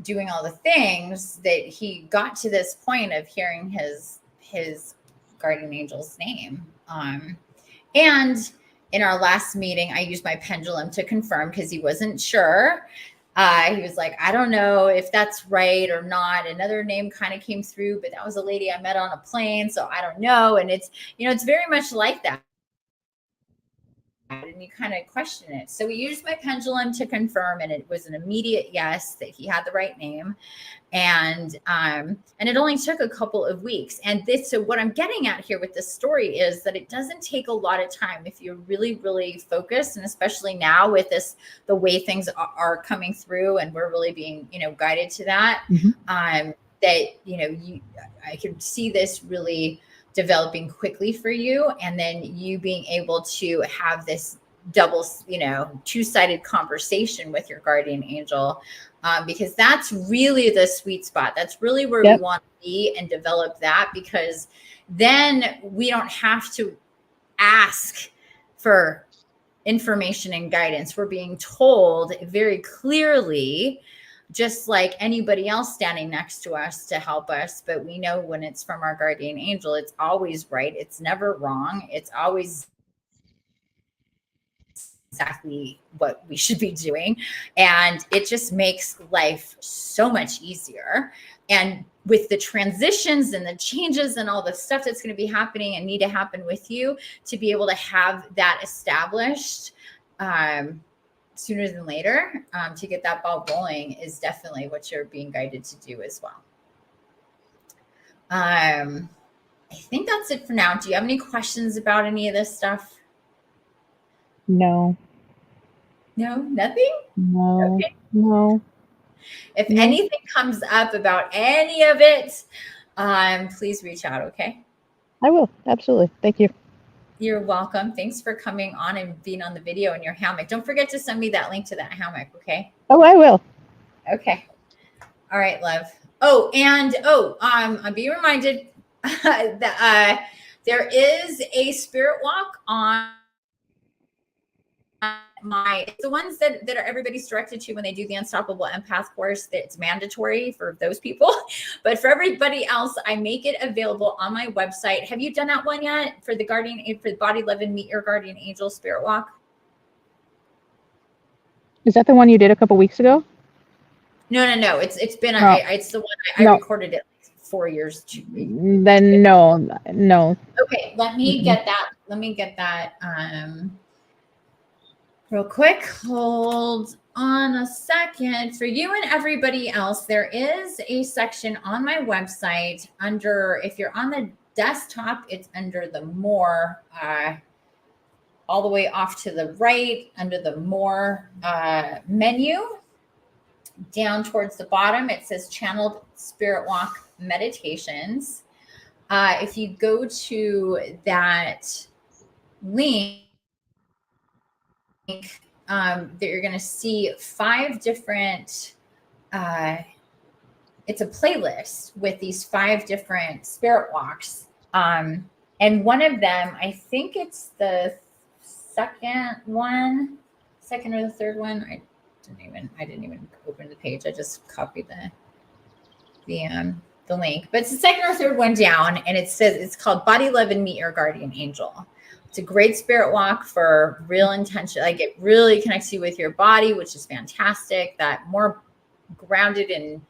doing all the things, that he got to this point of hearing his guardian angel's name. And in our last meeting, I used my pendulum to confirm, because he wasn't sure. He was like, I don't know if that's right or not. Another name kind of came through, but that was a lady I met on a plane, so I don't know. And it's, you know, it's very much like that. And you kind of question it. So we used my pendulum to confirm, and it was an immediate yes that he had the right name. And it only took a couple of weeks. And so what I'm getting at here with this story is that it doesn't take a lot of time if you're really, really focused. And especially now with this, the way things are coming through, and we're really being, you know, guided to that, that, you know, I could see this really developing quickly for you, and then you being able to have this double, you know, two-sided conversation with your guardian angel, because that's really the sweet spot. That's really where we want to be and develop that, because then we don't have to ask for information and guidance. We're being told very clearly just like anybody else standing next to us to help us. But we know when it's from our guardian angel, it's always right. It's never wrong. It's always exactly what we should be doing. And it just makes life so much easier. And with the transitions and the changes and all the stuff that's going to be happening and need to happen with you, to be able to have that established sooner than later, to get that ball rolling, is definitely what you're being guided to do as well. I think that's it for now. Do you have any questions about any of this stuff? No. No, nothing? No. Okay. No. If anything comes up about any of it, please reach out, okay? I will. Absolutely. Thank you. You're welcome. Thanks for coming on and being on the video in your hammock. Don't forget to send me that link to that hammock, okay? Oh, I will. Okay. All right, love. Oh, and I'm being reminded that there is a spirit walk on it's the ones that are everybody's directed to when they do the Unstoppable Empath course. That it's mandatory for those people, but for everybody else, I make it available on my website. Have you done that one yet for the Body Love and Meet Your Guardian Angel Spirit Walk? Is that the one you did a couple weeks ago? No. It's been No. it's the one I recorded it 4 years. Then no. Okay, let me get that. Real quick, hold on a second. For you and everybody else, there is a section on my website under, if you're on the desktop, it's under the more, all the way off to the right, under the more menu, down towards the bottom, it says Channeled Spirit Walk Meditations. If you go to that link, that you're going to see 5 different, it's a playlist with these 5 different spirit walks. And one of them, I think it's the second or the third one. I didn't even open the page. I just copied the link, but it's the second or third one down. And it says, it's called Body Love and Meet Your Guardian Angel. It's a great spirit walk for real intention. Like, it really connects you with your body, which is fantastic. That more grounded and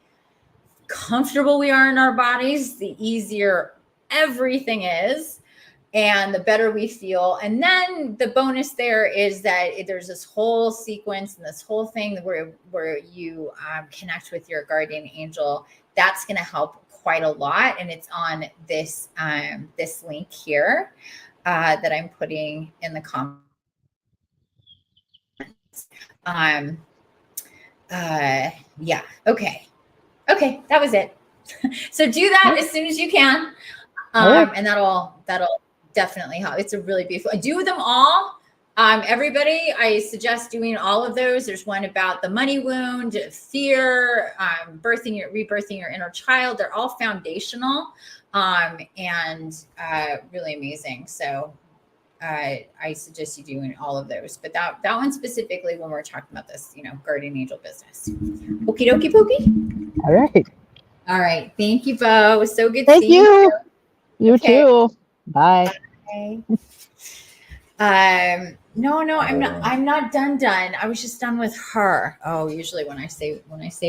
comfortable we are in our bodies, the easier everything is and the better we feel. And then the bonus there is that there's this whole sequence and this whole thing where you connect with your guardian angel. That's going to help quite a lot. And it's on this link here. That I'm putting in the comments. Yeah. Okay. That was it. So do that as soon as you can. And that'll definitely help. It's a really beautiful, do them all. Everybody, I suggest doing all of those. There's one about the money wound, fear, rebirthing your inner child. They're all foundational. And really amazing. So I suggest you doing all of those, but that one specifically when we're talking about this, guardian angel business. Okie dokie pokey. All right. Thank you, Bo. It was so good seeing you. You too. Bye. No, I'm not done. I was just done with her. Oh, usually when I say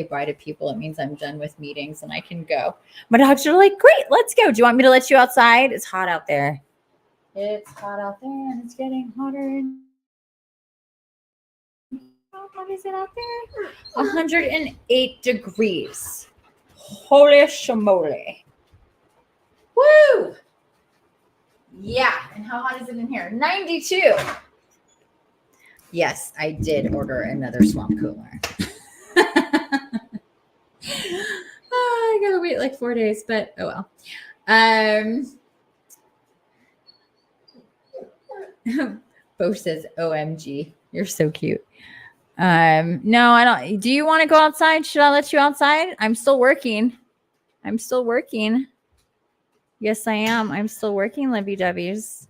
bye to people, it means I'm done with meetings and I can go. My dogs are like, great, let's go. Do you want me to let you outside? It's hot out there. It's hot out there and it's getting hotter. How hot is it out there? 108 degrees. Holy shamoly. Woo! Yeah. And how hot is it in here? 92. Yes, I did order another swamp cooler. I gotta wait like 4 days, but oh well. Bo says, OMG, you're so cute. No, I don't. Do you want to go outside? Should I let you outside? I'm still working. Yes, I am. I'm still working, Libby Dubbies.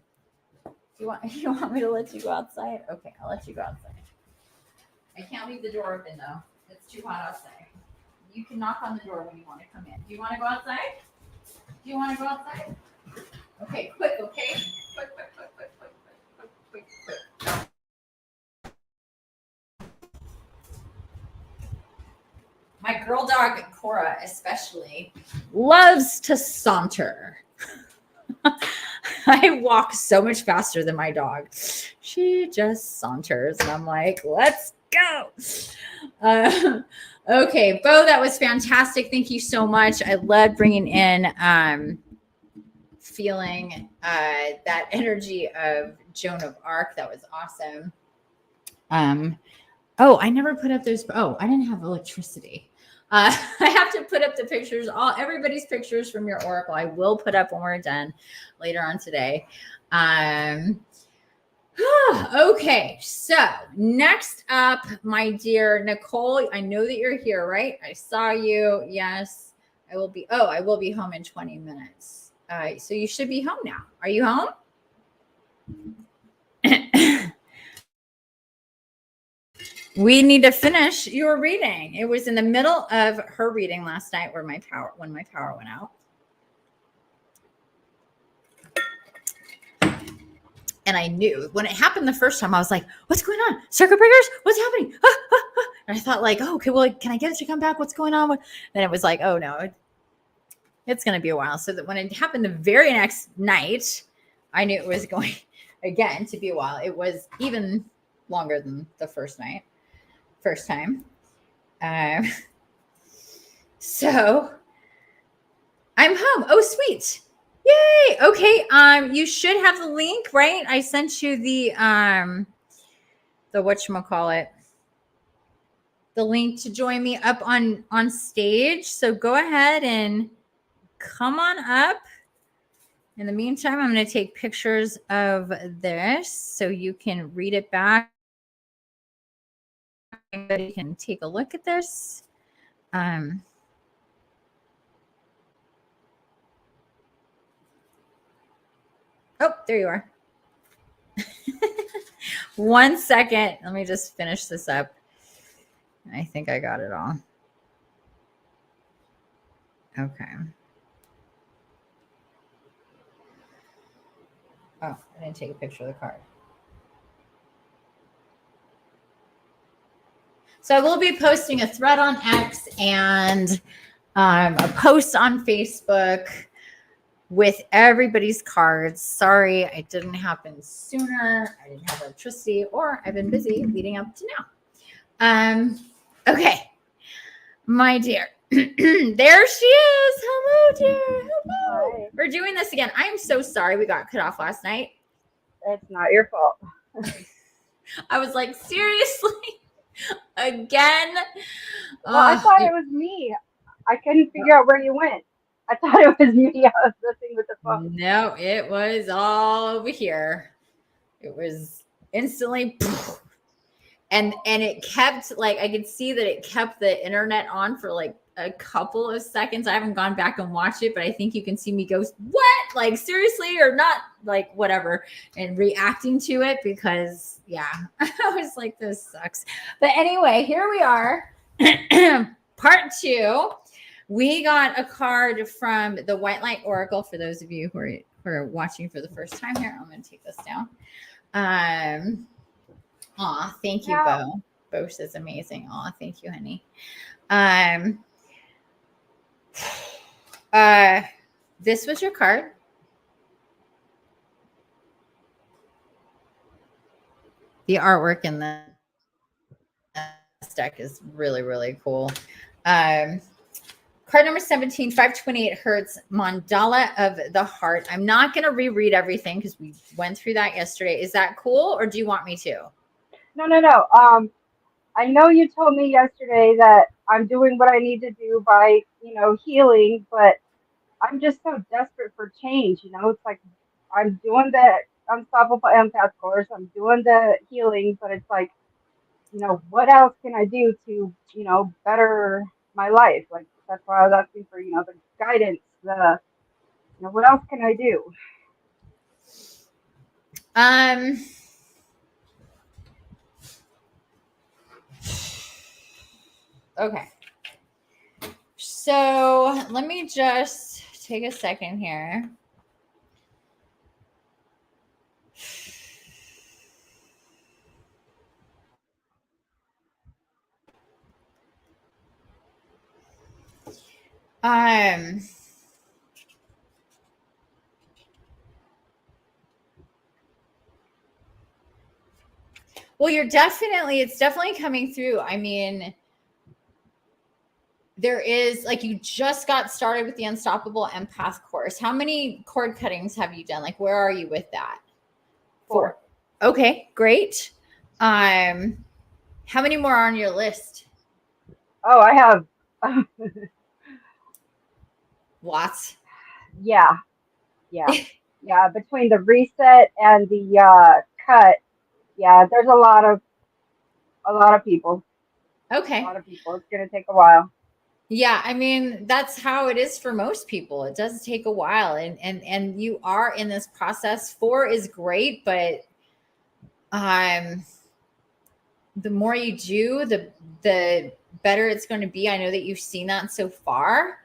You want me to let you go outside? Okay, I'll let you go outside. I can't leave the door open though. It's too hot outside. You can knock on the door when you want to come in. Do you want to go outside? Do you want to go outside? Okay, quick, okay? Quick, quick, quick, quick, quick, quick, quick, quick. My girl dog, Cora, especially, loves to saunter. I walk so much faster than my dog. She just saunters, and I'm like, let's go. Okay, Bo, that was fantastic. Thank you so much. I love bringing in feeling that energy of Joan of Arc. That was awesome. Oh, I never put up those. Oh, I didn't have electricity. I have to put up the pictures, everybody's pictures from your oracle. I will put up when we're done later on today. Okay, so next up, my dear Nicole, I know that you're here, right? I saw you. Yes, I will be. Oh, I will be home in 20 minutes. So you should be home now. Are you home? We need to finish your reading. It was in the middle of her reading last night when my power went out. And I knew when it happened the first time, I was like, what's going on? Circuit breakers? What's happening? And I thought like, oh, okay, well, can I get it to come back? What's going on? Then it was like, oh no, it's going to be a while. So that when it happened the very next night, I knew it was going again to be a while. It was even longer than the first time. So I'm home. Oh, sweet. Yay. Okay. You should have the link, right? I sent you the whatchamacallit, the link to join me up on stage. So go ahead and come on up. In the meantime, I'm going to take pictures of this so you can read it back. Anybody can take a look at this. Oh, there you are. 1 second. Let me just finish this up. I think I got it all. Okay. Oh, I didn't take a picture of the card. So I will be posting a thread on X and a post on Facebook with everybody's cards. Sorry, it didn't happen sooner. I didn't have electricity, or I've been busy leading up to now. Okay, my dear. There she is. Hello, dear. Hello. Hi. We're doing this again. I'm so sorry we got cut off last night. It's not your fault. I was like, seriously? Again? Well, I thought it was me. I couldn't figure out where you went. I thought it was me. I was messing with the phone. No, it was all over here. It was instantly, and it kept, like, I could see that it kept the internet on for like a couple of seconds. I haven't gone back and watched it, but I think you can see me go, what? Like, seriously, or not, like, whatever, and reacting to it because, yeah, I was like, this sucks. But anyway, here we are. Part 2. We got a card from the White Light Oracle for those of you who are watching for the first time here. I'm going to take this down. Aw, thank you, Bo. Bo says amazing. Aw, thank you, honey. This was your card. The artwork in the deck is really, really cool. Card number 17, 528 hertz, Mandala of the Heart. I'm not going to reread everything because we went through that yesterday. Is that cool, or do you want me to? No. I know you told me yesterday that I'm doing what I need to do by, healing, but I'm just so desperate for change. It's like I'm doing the Unstoppable Empath course. I'm doing the healing, but it's like, what else can I do to, better my life? Like, that's why I was asking for, the guidance, what else can I do? Okay. So let me just take a second here. Well, it's definitely coming through. I mean, there is, like, you just got started with the Unstoppable Empath course. How many cord cuttings have you done? Like, where are you with that? 4. Okay, great. How many more are on your list? Oh, I have. Lots. Yeah. Between the reset and the cut, yeah, there's a lot of people. Okay. A lot of people. It's gonna take a while. Yeah, I mean, that's how it is for most people. It does take a while, and you are in this process. 4 is great, but the more you do, the better it's going to be. I know that you've seen that so far.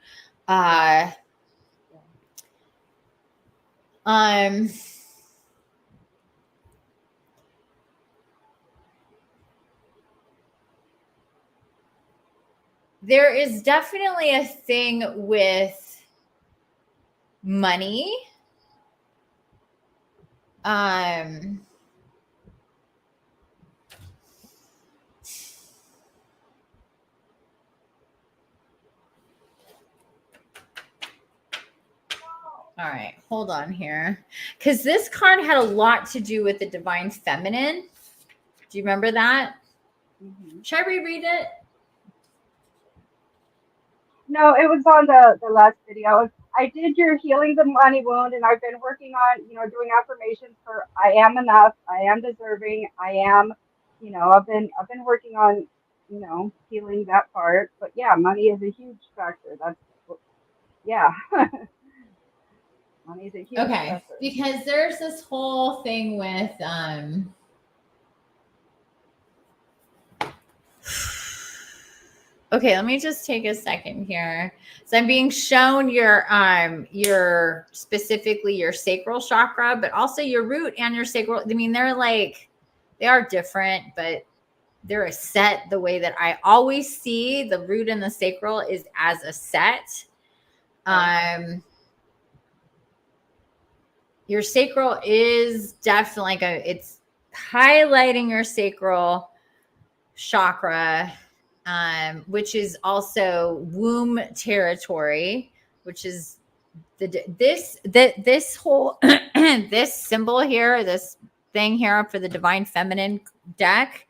There is definitely a thing with money. All right, hold on here. Because this card had a lot to do with the divine feminine. Do you remember that? Mm-hmm. Should I reread it? No, it was on the last video. I did your healing the money wound, and I've been working on, doing affirmations for I am enough, I am deserving, I am, I've been working on, healing that part. But yeah, money is a huge factor. Yeah. Money is a huge Okay, factor. because there's this whole thing with okay, let me just take a second here. So I'm being shown your specifically your sacral chakra, but also your root and your sacral. I mean, they are different, but they're a set. The way that I always see the root and the sacral is as a set. Your sacral is definitely it's highlighting your sacral chakra, which is also womb territory, which is this whole this symbol here, this thing here for the divine feminine deck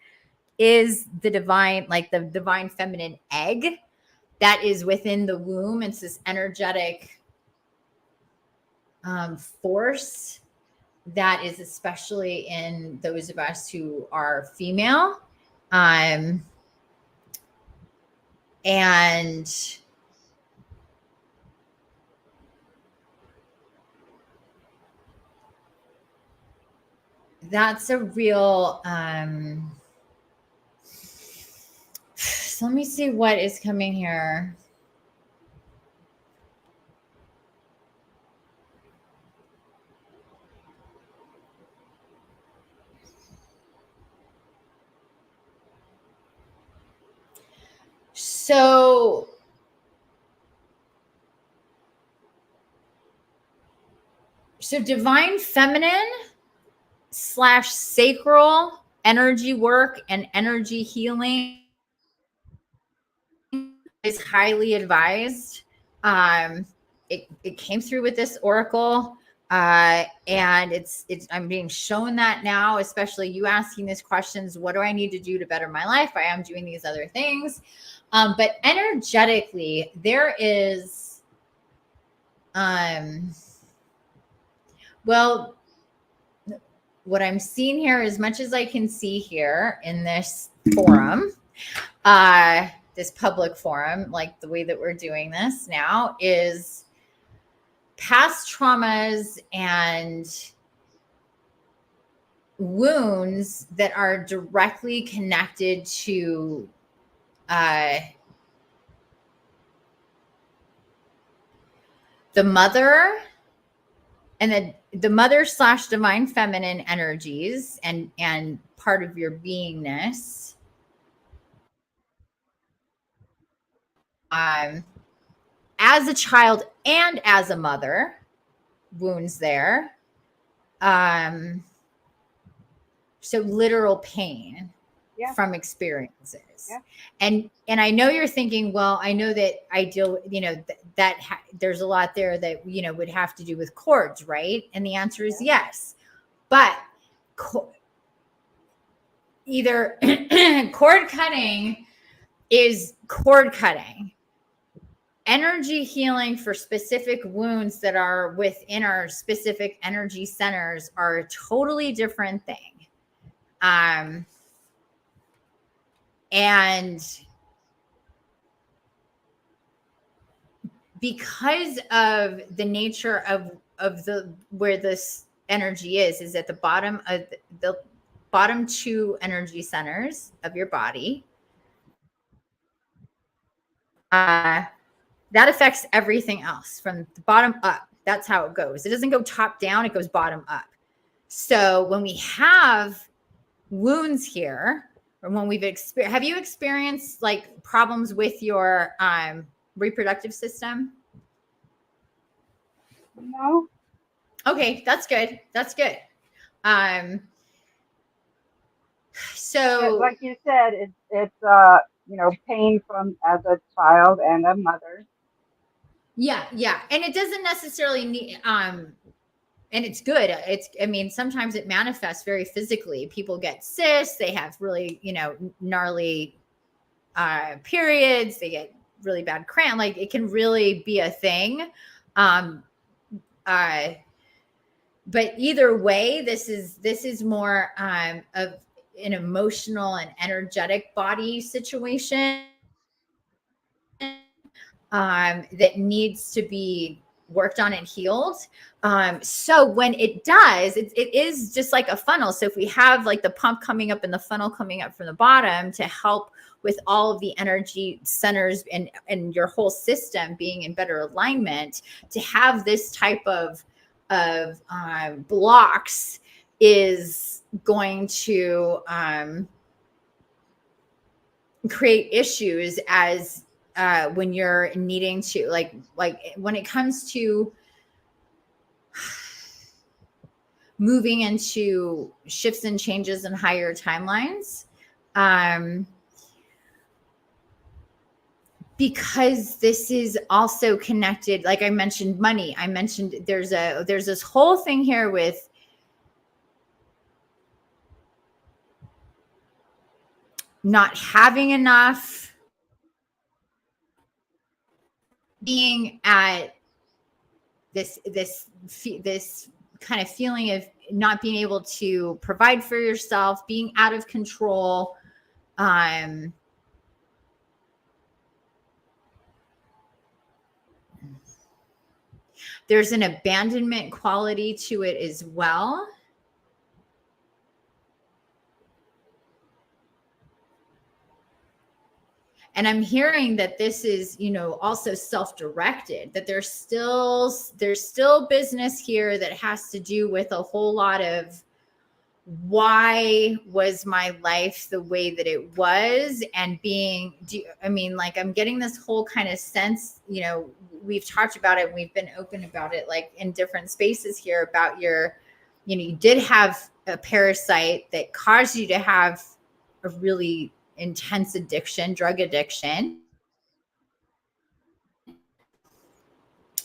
is the divine feminine egg that is within the womb. It's this energetic force that is especially in those of us who are female. And that's a real so let me see what is coming here. So divine feminine / sacral energy work and energy healing is highly advised. It came through with this oracle, and it's I'm being shown that now, especially you asking these questions. What do I need to do to better my life? I am doing these other things, but energetically, there is, well, what I'm seeing here, as much as I can see here in this forum, this public forum, like the way that we're doing this now, is past traumas and wounds that are directly connected to the mother and the mother / divine feminine energies and part of your beingness. As a child and as a mother, wounds there. So literal pain from experiences. And I know you're thinking, well, I know that I deal, there's a lot there that, would have to do with cords, right? And the answer is yes. But either cord cutting is cord cutting. Energy healing for specific wounds that are within our specific energy centers are a totally different thing. And because of the nature of the where this energy is at the bottom of the bottom 2 energy centers of your body, that affects everything else from the bottom up. That's how it goes. It doesn't go top down, it goes bottom up. So when we have wounds here, or when we've experienced, have you experienced like problems with your reproductive system? No. Okay, that's good. That's good. So like you said, it's pain from as a child and a mother. Yeah. And it doesn't necessarily need and it's good. Sometimes it manifests very physically. People get cysts, they have really, gnarly periods, they get really bad cramp. Like it can really be a thing. But either way, this is more of an emotional and energetic body situation that needs to be worked on and healed. So when it does, it is just like a funnel. So if we have like the pump coming up and the funnel coming up from the bottom to help with all of the energy centers and your whole system being in better alignment, to have this type of blocks is going to create issues as when you're needing to like when it comes to moving into shifts and changes and higher timelines, because this is also connected, like I mentioned money, I mentioned there's this whole thing here with not having enough, being at this kind of feeling of not being able to provide for yourself, being out of control. There's an abandonment quality to it as well. And I'm hearing that this is, also self-directed, that there's still business here that has to do with a whole lot of why was my life the way that it was, and I'm getting this whole kind of sense, we've talked about it, we've been open about it, like in different spaces here about your, you did have a parasite that caused you to have a really intense addiction, drug addiction.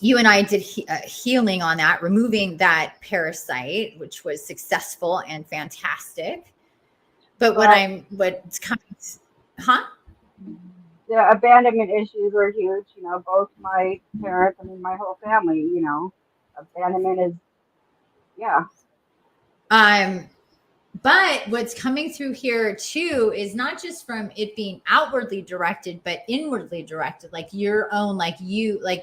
You and I did healing on that, removing that parasite, which was successful and fantastic. But what's coming, The abandonment issues are huge. Both my parents, my whole family. Abandonment is, yeah. But what's coming through here too is not just from it being outwardly directed, but inwardly directed, like your own,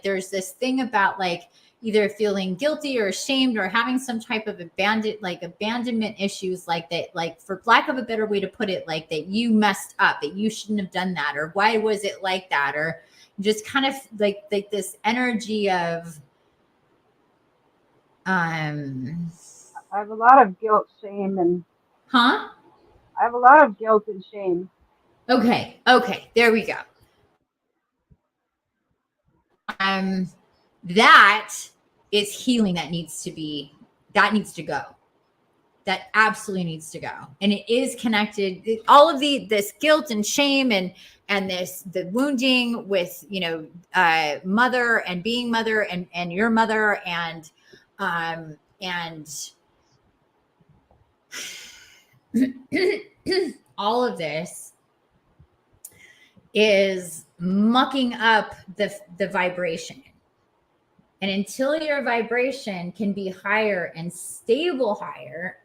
there's this thing about like either feeling guilty or ashamed or having some type of abandonment issues, like that, like for lack of a better way to put it, like that you messed up, that you shouldn't have done that, or why was it like that, or just kind of like this energy of Um, I have a lot of guilt, shame, and huh? I have a lot of guilt and shame. Okay. Okay. There we go. That is healing that needs to go. That absolutely needs to go. And it is connected. All of this guilt and shame and the wounding with, mother and being mother and your mother and all of this is mucking up the vibration. And until your vibration can be higher and stable higher,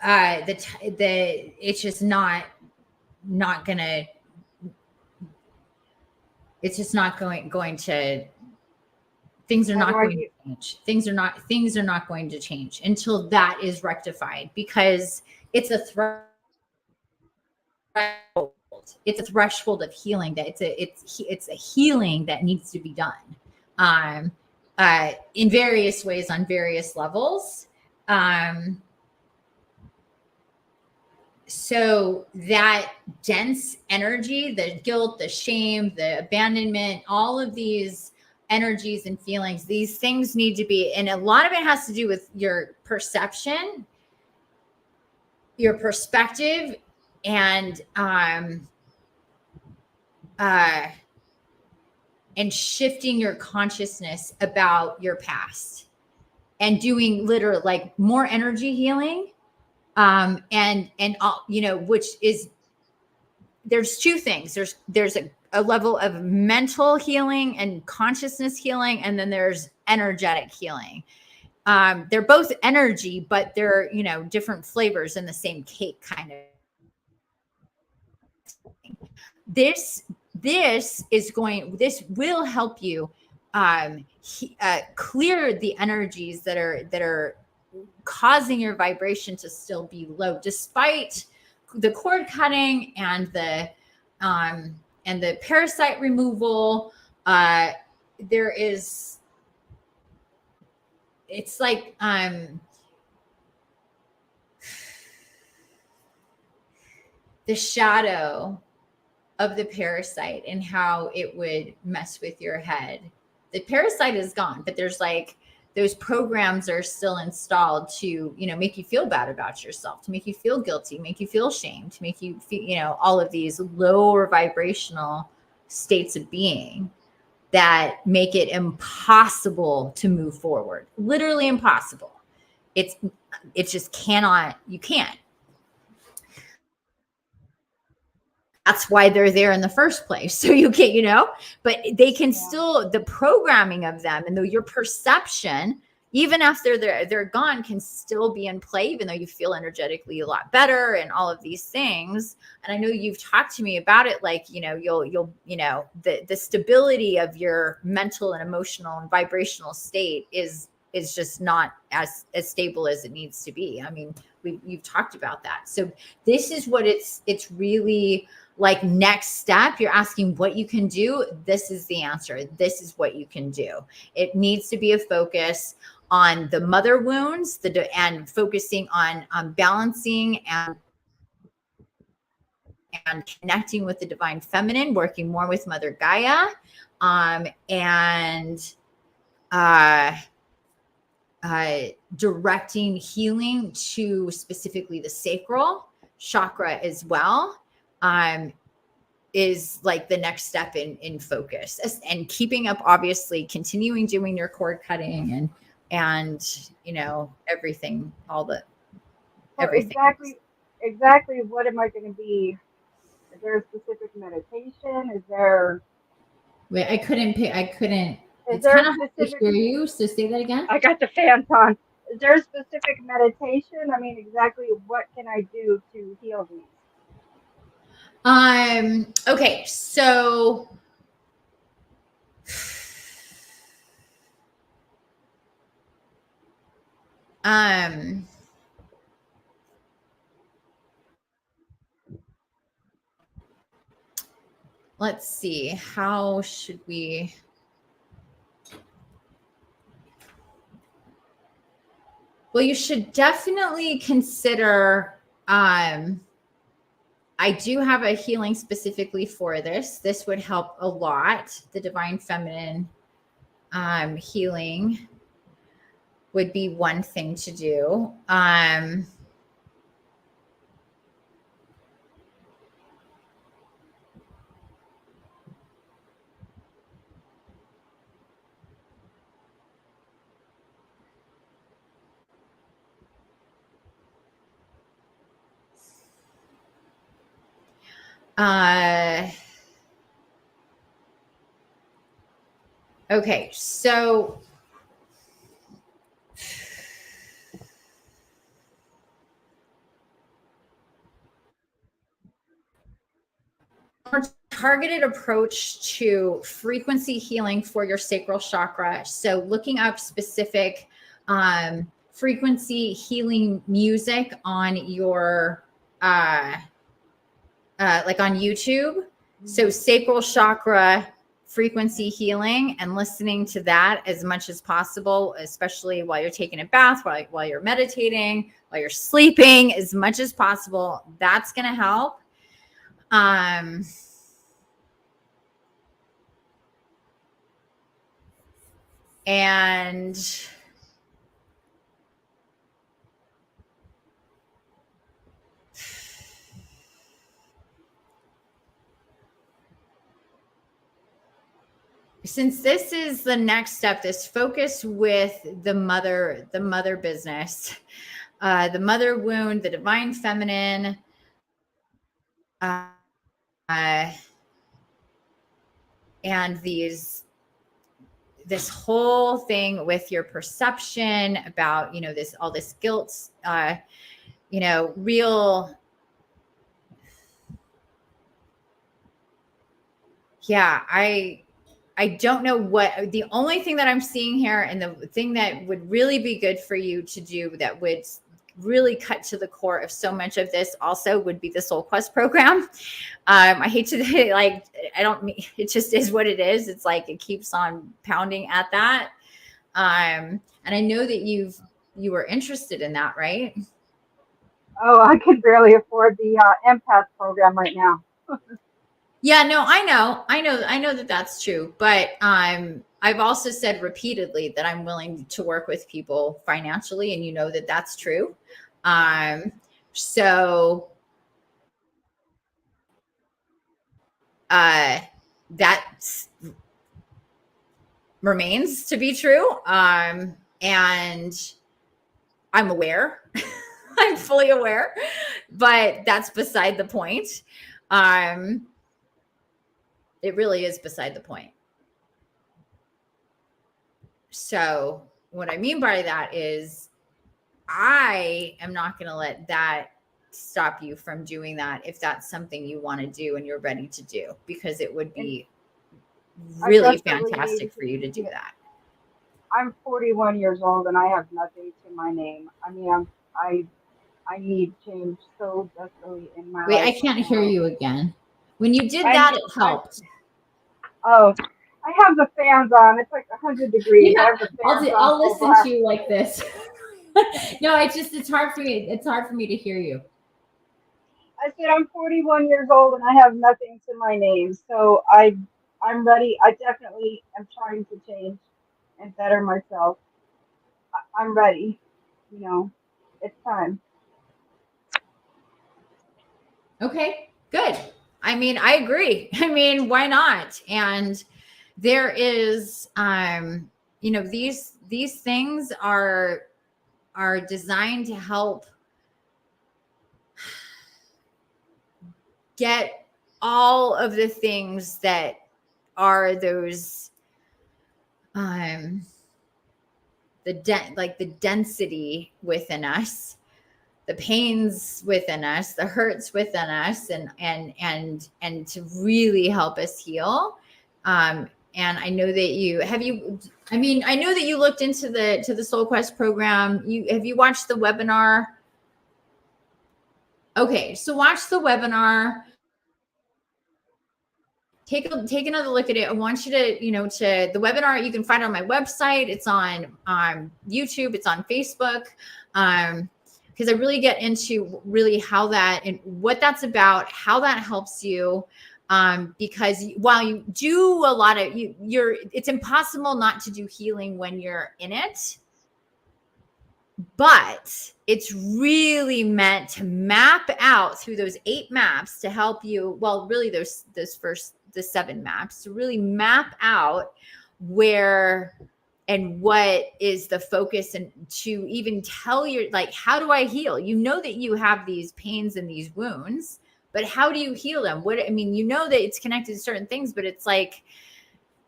it's just not gonna. It's just not going to. Things are not going to change. Things are not going to change until that is rectified, because it's a threshold. It's a threshold of healing that it's a healing that needs to be done, in various ways on various levels. So that dense energy, the guilt, the shame, the abandonment, all of these energies and feelings, these things need to be, and a lot of it has to do with your perception, your perspective, and shifting your consciousness about your past, and doing literally like more energy healing, and which is, there's two things. There's a level of mental healing and consciousness healing, and then there's energetic healing. They're both energy, but they're, different flavors in the same cake kind of. This will help you clear the energies that are causing your vibration to still be low, despite the cord cutting and the parasite removal. There is, it's like the shadow of the parasite and how it would mess with your head. The parasite is gone, but there's like those programs are still installed to, make you feel bad about yourself, to make you feel guilty, make you feel shame, to make you feel, all of these lower vibrational states of being that make it impossible to move forward. Literally impossible. It's just cannot, you can't. That's why they're there in the first place. So you can't, but they can still, the programming of them and your perception, even after they're gone, can still be in play, even though you feel energetically a lot better and all of these things. And I know you've talked to me about it, like, you'll the stability of your mental and emotional and vibrational state is just not as stable as it needs to be. I mean, you've talked about that. So this is what it's really like. Next step, you're asking what you can do. This is the answer. This is what you can do. It needs to be a focus on the mother wounds, and focusing on balancing and connecting with the divine feminine, working more with Mother Gaia, and directing healing to specifically the sacral chakra as well, is like the next step in focus, and keeping up, obviously continuing doing your cord cutting and everything, everything. Exactly what am I going to be? Is there a specific meditation? Is there? Wait, I couldn't. Is It's there kind a of hard to specific? hear you. So say that again. I got the fans on. Is there a specific meditation? I mean, exactly what can I do to heal these? Okay, so let's see, how should we? Well, you should definitely consider, I do have a healing specifically for this. This would help a lot. The divine feminine healing would be one thing to do. Okay, so more targeted approach to frequency healing for your sacral chakra. So looking up specific frequency healing music on your like on YouTube. So sacral chakra frequency healing, and listening to that as much as possible, especially while you're taking a bath, while you're meditating, while you're sleeping, as much as possible. That's going to help. And since this is the next step, this focus with the mother business, the mother wound, the divine feminine, and this whole thing with your perception about, all this guilt, real. Yeah, I don't know what the only thing that I'm seeing here, and the thing that would really be good for you to do that would really cut to the core of so much of this also would be the Soul Quest program. I hate to I don't mean, it just is what it is. It's like it keeps on pounding at that. And I know that you were interested in that, right? Oh, I could barely afford the empath program right now. Yeah, no, I know that that's true. But I've also said repeatedly that I'm willing to work with people financially, and you know that that's true. So that remains to be true. And I'm aware, I'm fully aware, but that's beside the point. It really is beside the point. So what I mean by that is I am not going to let that stop you from doing that if that's something you want to do and you're ready to do, because it would be really fantastic for you to do that. I'm 41 years old and I have nothing to my name. I mean, I need change so desperately in my life. Wait, I can't hear you again. When you did that, it helped. Oh, I have the fans on. It's like 100 degrees. Yeah, I have the fans I'll listen to you like this. No, it's hard for me. It's hard for me to hear you. I said I'm 41 years old and I have nothing to my name. So I'm ready. I definitely am trying to change and better myself. I'm ready. It's time. Okay, good. I mean, I agree. I mean, why not? And there is, these things are designed to help get all of the things that are those, the density within us, the pains within us, the hurts within us, and to really help us heal. And I know that I know that you looked into the Soul Quest program. Have you watched the webinar? Okay, so watch the webinar. take another look at it. I want you to, to the webinar, you can find it on my website. It's on YouTube. It's on Facebook. Because I really get into really how that and what that's about, how that helps you. Because while you do a lot of it's impossible not to do healing when you're in it. But it's really meant to map out through those 8 maps to help you. Well, really the 7 maps to really map out where and what is the focus, and to even tell your, like, how do I heal? You know that you have these pains and these wounds, but how do you heal them? That it's connected to certain things, but it's like,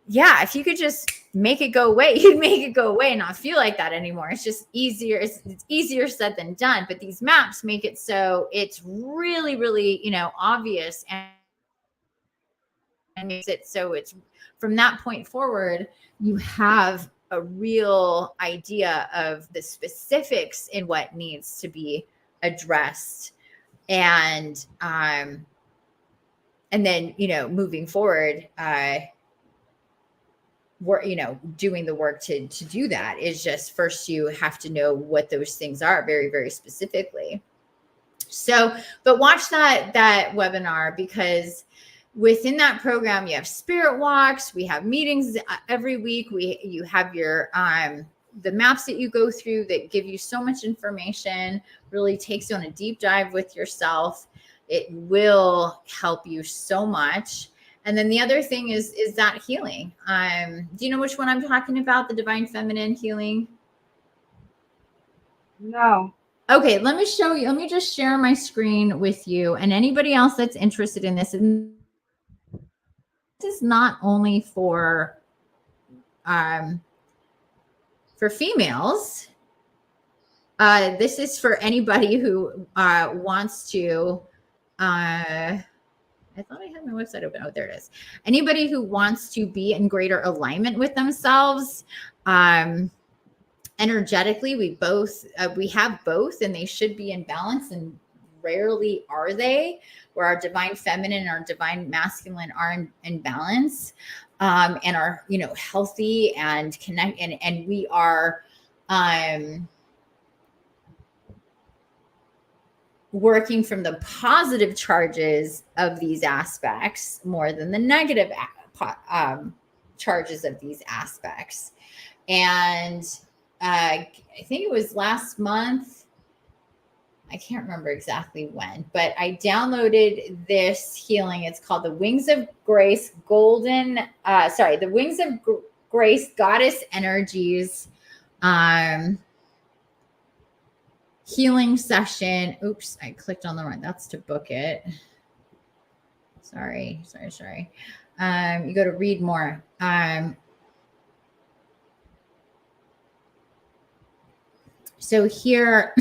yeah, if you could just make it go away, you'd make it go away and not feel like that anymore. It's just easier. It's easier said than done. But these maps make it so it's really, really, obvious, and makes it so it's from that point forward, you have a real idea of the specifics in what needs to be addressed. And then, moving forward, doing the work to do that is just, first you have to know what those things are very, very specifically. So, but watch that webinar, because within that program, you have spirit walks, we have meetings every week. You have your, the maps that you go through that give you so much information, really takes you on a deep dive with yourself. It will help you so much. And then the other thing is that healing. Do you know which one I'm talking about? The divine feminine healing? No. Okay, let me show you. Let me just share my screen with you, and anybody else that's interested in this. And this is not only for females. This is for anybody who wants to. I thought I had my website open. Oh, there it is. Anybody who wants to be in greater alignment with themselves, energetically, we have both, and they should be in balance, and rarely are they, where our divine feminine and our divine masculine are in balance, and are, healthy and connect, and we are, working from the positive charges of these aspects more than the negative charges of these aspects. And I think it was last month, I can't remember exactly when, but I downloaded this healing. It's called the Wings of Grace the Wings of Grace Goddess Energies healing session. Oops, I clicked on the wrong. That's to book it. Sorry. You go to read more. So here,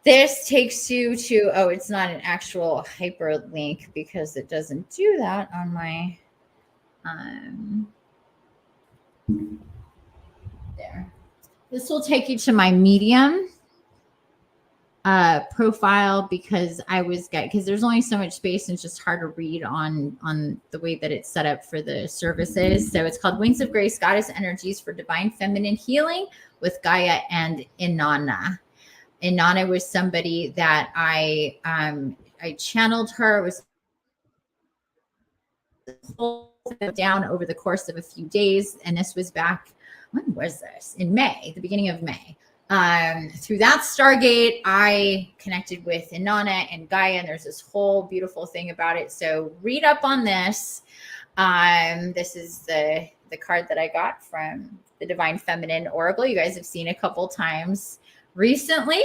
this takes you to, it's not an actual hyperlink because it doesn't do that on my, there. This will take you to my Medium profile, because because there's only so much space and it's just hard to read on the way that it's set up for the services. So it's called Wings of Grace Goddess Energies for Divine Feminine Healing with Gaia and Inanna. Inanna was somebody that I channeled her. It was down over the course of a few days, and this was back, when was this? In May, the beginning of May. Through that Stargate, I connected with Inanna and Gaia, and there's this whole beautiful thing about it. So read up on this. This is the card that I got from the Divine Feminine Oracle. You guys have seen a couple times recently.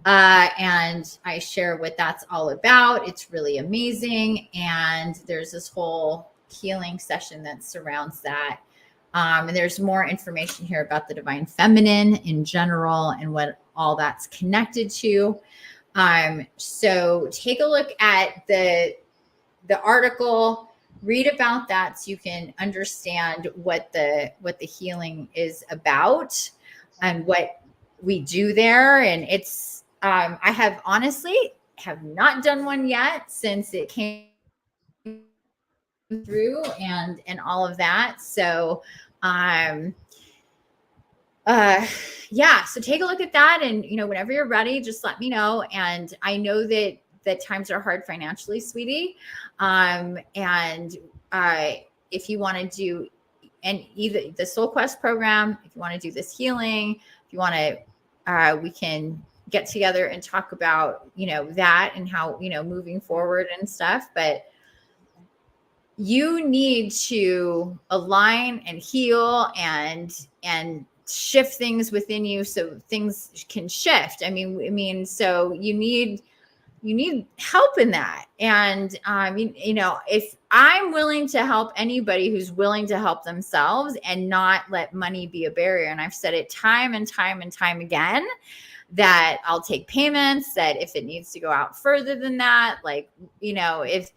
And I share what that's all about. It's really amazing. And there's this whole healing session that surrounds that. And there's more information here about the divine feminine in general and what all that's connected to. So take a look at the article, read about that so you can understand what the healing is about and what we do there. And it's, I have honestly have not done one yet since it came through and all of that. So yeah, so take a look at that, and whenever you're ready, just let me know. And I know that times are hard financially, sweetie, and if you want to do either the Soul Quest program, if you want to do this healing, if you want to we can get together and talk about that and how moving forward and stuff. But you need to align and heal and shift things within you so things can shift. I mean, so you need help in that. And if I'm willing to help anybody who's willing to help themselves and not let money be a barrier, and I've said it time and time and time again, that I'll take payments, that if it needs to go out further than that, like, if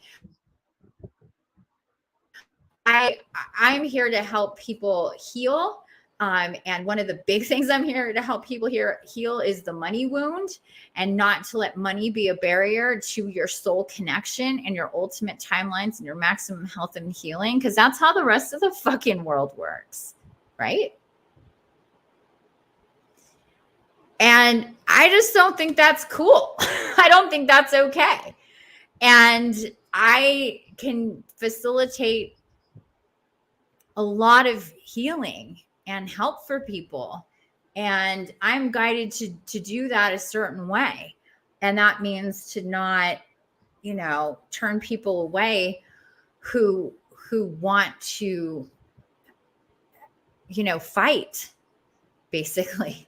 I'm here to help people heal. And one of the big things I'm here to help people heal is the money wound, and not to let money be a barrier to your soul connection and your ultimate timelines and your maximum health and healing, because that's how the rest of the fucking world works, right? And I just don't think that's cool. I don't think that's okay. And I can facilitate a lot of healing and help for people. And I'm guided to do that a certain way. And that means to not, turn people away who want to, fight, basically.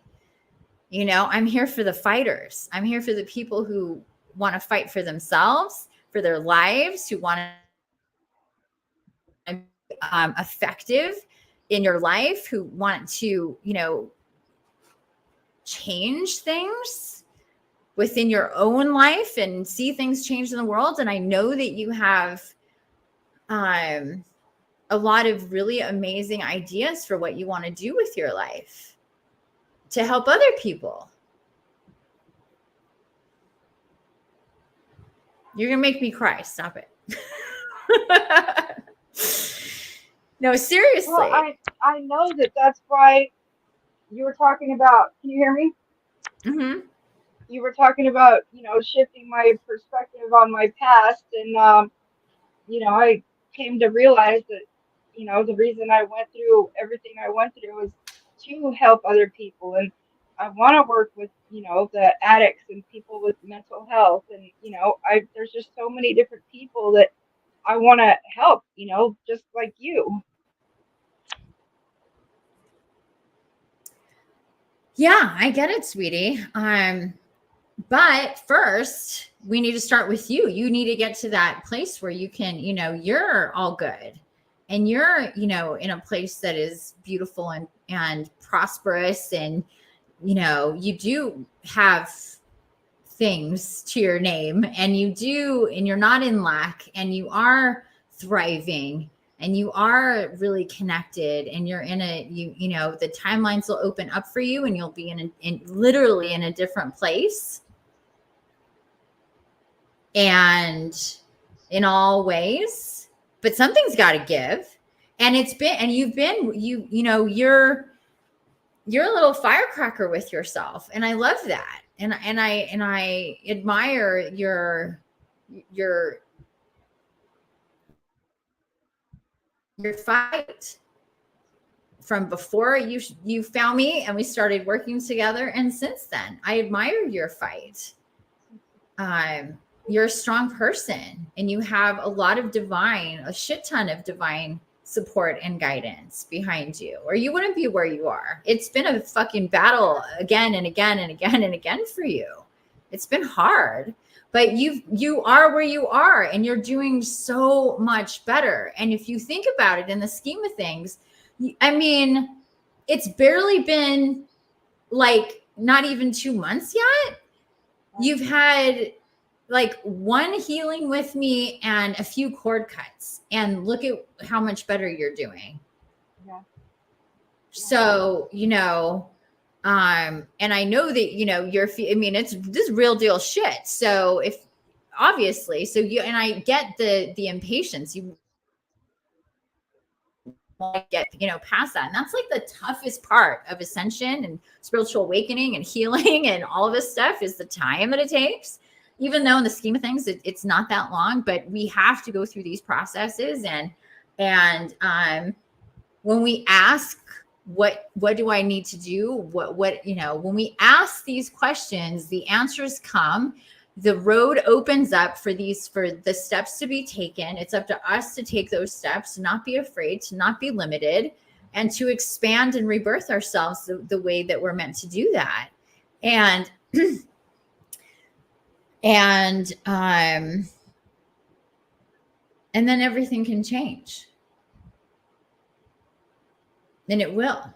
I'm here for the fighters. I'm here for the people who want to fight for themselves, for their lives, who want to effective in your life, who want to change things within your own life and see things change in the world. And I know that you have a lot of really amazing ideas for what you want to do with your life to help other people. You're gonna make me cry. Stop it. No, seriously. Well, I know that's why you were talking about. Can you hear me? Mm-hmm. You were talking about shifting my perspective on my past, and I came to realize that the reason I went through everything I went through was to help other people, and I want to work with the addicts and people with mental health, and there's just so many different people that I want to help, just like you. Yeah, I get it, sweetie. But first, we need to start with you. You need to get to that place where you can, you're all good, and you're, in a place that is beautiful and prosperous, and, you do have things to your name, and you're not in lack, and you are thriving, and you are really connected, and you're in the timelines will open up for you, and you'll be literally in a different place. And in all ways, but something's got to give. And you're a little firecracker with yourself. And I love that. And I admire your fight from before you found me and we started working together. And since then, I admire your fight. You're a strong person, and you have a shit ton of divine support and guidance behind you, or you wouldn't be where you are. It's been a fucking battle again and again and again and again for you. It's been hard, but you are where you are, and you're doing so much better. And if you think about it in the scheme of things, I mean, it's barely been like not even 2 months yet. You've had like one healing with me and a few cord cuts, and look at how much better you're doing. Yeah. So, and I know that, it's this real deal shit. So obviously, and I get the impatience. get, past that. And that's like the toughest part of ascension and spiritual awakening and healing and all of this stuff, is the time that it takes. Even though in the scheme of things, it's not that long, but we have to go through these processes. And when we ask, what do I need to do? When we ask these questions, the answers come. The road opens up for the steps to be taken. It's up to us to take those steps, to not be afraid, to not be limited, and to expand and rebirth ourselves the way that we're meant to do that. And and then everything can change. And it will.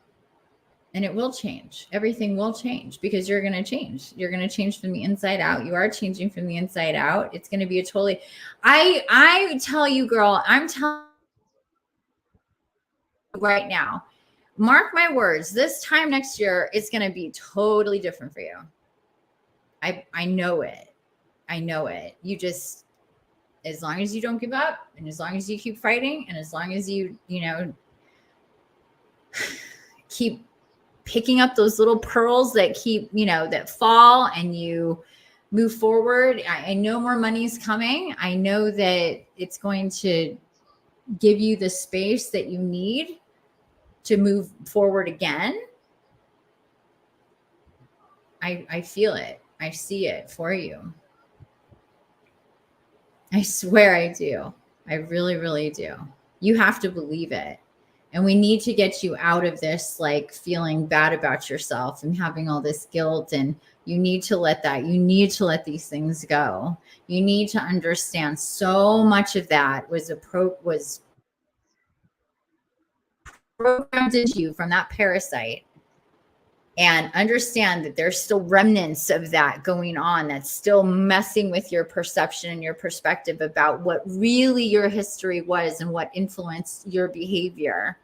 And it will change. Everything will change, because you're going to change. You're going to change from the inside out. You are changing from the inside out. It's going to be a totally, I tell you, girl, I'm telling you right now, mark my words, this time next year, it's going to be totally different for you. I know it. I know it. You just, as long as you don't give up, and as long as you keep fighting, and as long as you keep picking up those little pearls that keep, that fall, and you move forward. I know more money's coming. I know that it's going to give you the space that you need to move forward again. I feel it. I see it for you. I swear I do. I really, really do. You have to believe it. And we need to get you out of this, like, feeling bad about yourself and having all this guilt. And you need to let you need to let these things go. You need to understand so much of that was programmed into you from that parasite, and understand that there's still remnants of that going on, that's still messing with your perception and your perspective about what really your history was and what influenced your behavior.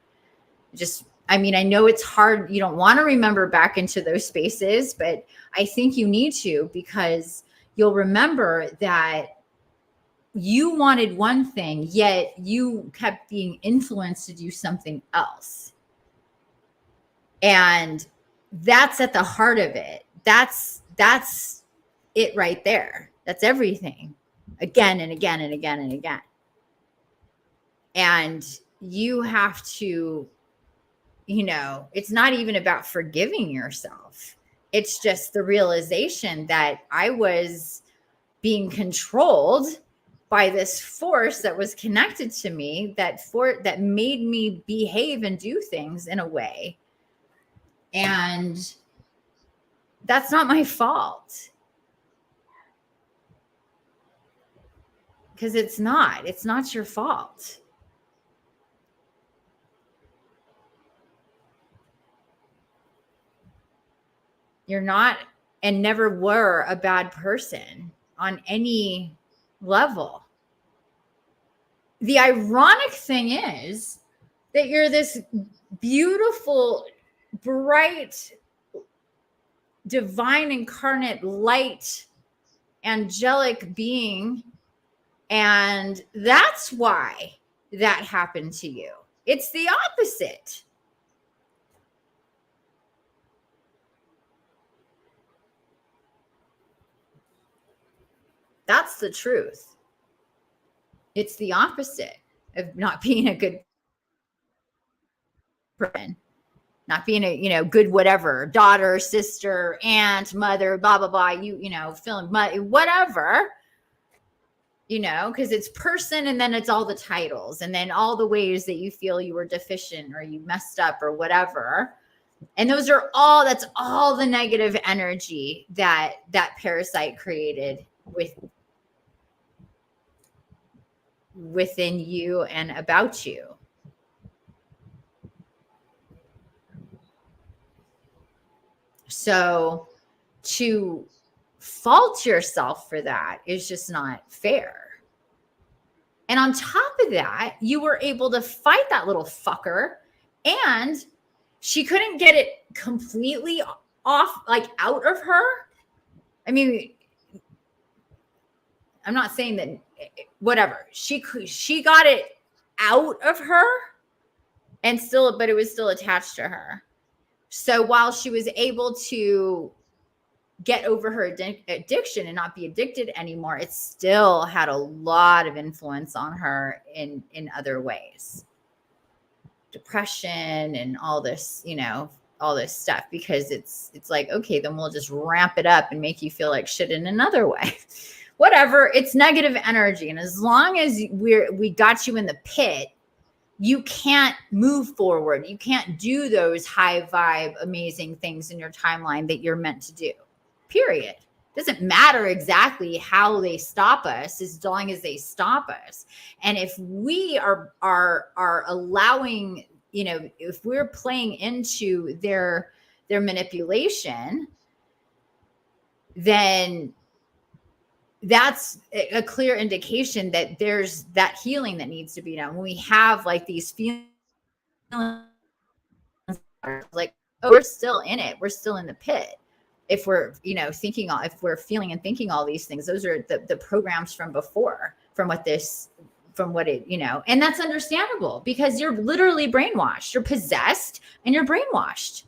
I know it's hard. You don't want to remember back into those spaces, but I think you need to, because you'll remember that you wanted one thing, yet you kept being influenced to do something else. And that's at the heart of it. That's it right there. That's everything, again and again and again and again. And you have to, it's not even about forgiving yourself. It's just the realization that I was being controlled by this force that was connected to me, that made me behave and do things in a way. And that's not my fault. Because it's not your fault. You're not, and never were, a bad person on any level. The ironic thing is that you're this beautiful, bright, divine, incarnate, light, angelic being. And that's why that happened to you. It's the opposite. That's the truth. It's the opposite of not being a good person, not being a, good whatever, daughter, sister, aunt, mother, blah, blah, blah, feeling whatever, because it's person, and then it's all the titles, and then all the ways that you feel you were deficient or you messed up or whatever. And that's all the negative energy that parasite created within you and about you. So to fault yourself for that is just not fair. And on top of that, you were able to fight that little fucker, and she couldn't get it completely off, like out of her. I mean, I'm not saying that, whatever. She got it out of her, and still, but it was still attached to her. So while she was able to get over her addiction and not be addicted anymore, it still had a lot of influence on her in other ways. Depression and all this, all this stuff, because it's like, okay, then we'll just ramp it up and make you feel like shit in another way. Whatever, it's negative energy. And as long as we got you in the pit, you can't move forward. You can't do those high vibe, amazing things in your timeline that you're meant to do. Period. Doesn't matter exactly how they stop us, as long as they stop us. And if we are allowing, if we're playing into their manipulation, then that's a clear indication that there's that healing that needs to be done. When we have like these feelings, like, oh, we're still in it, we're still in the pit. If we're, thinking, if we're feeling and thinking all these things, those are the programs from before, from what it, and that's understandable, because you're literally brainwashed, you're possessed, and you're brainwashed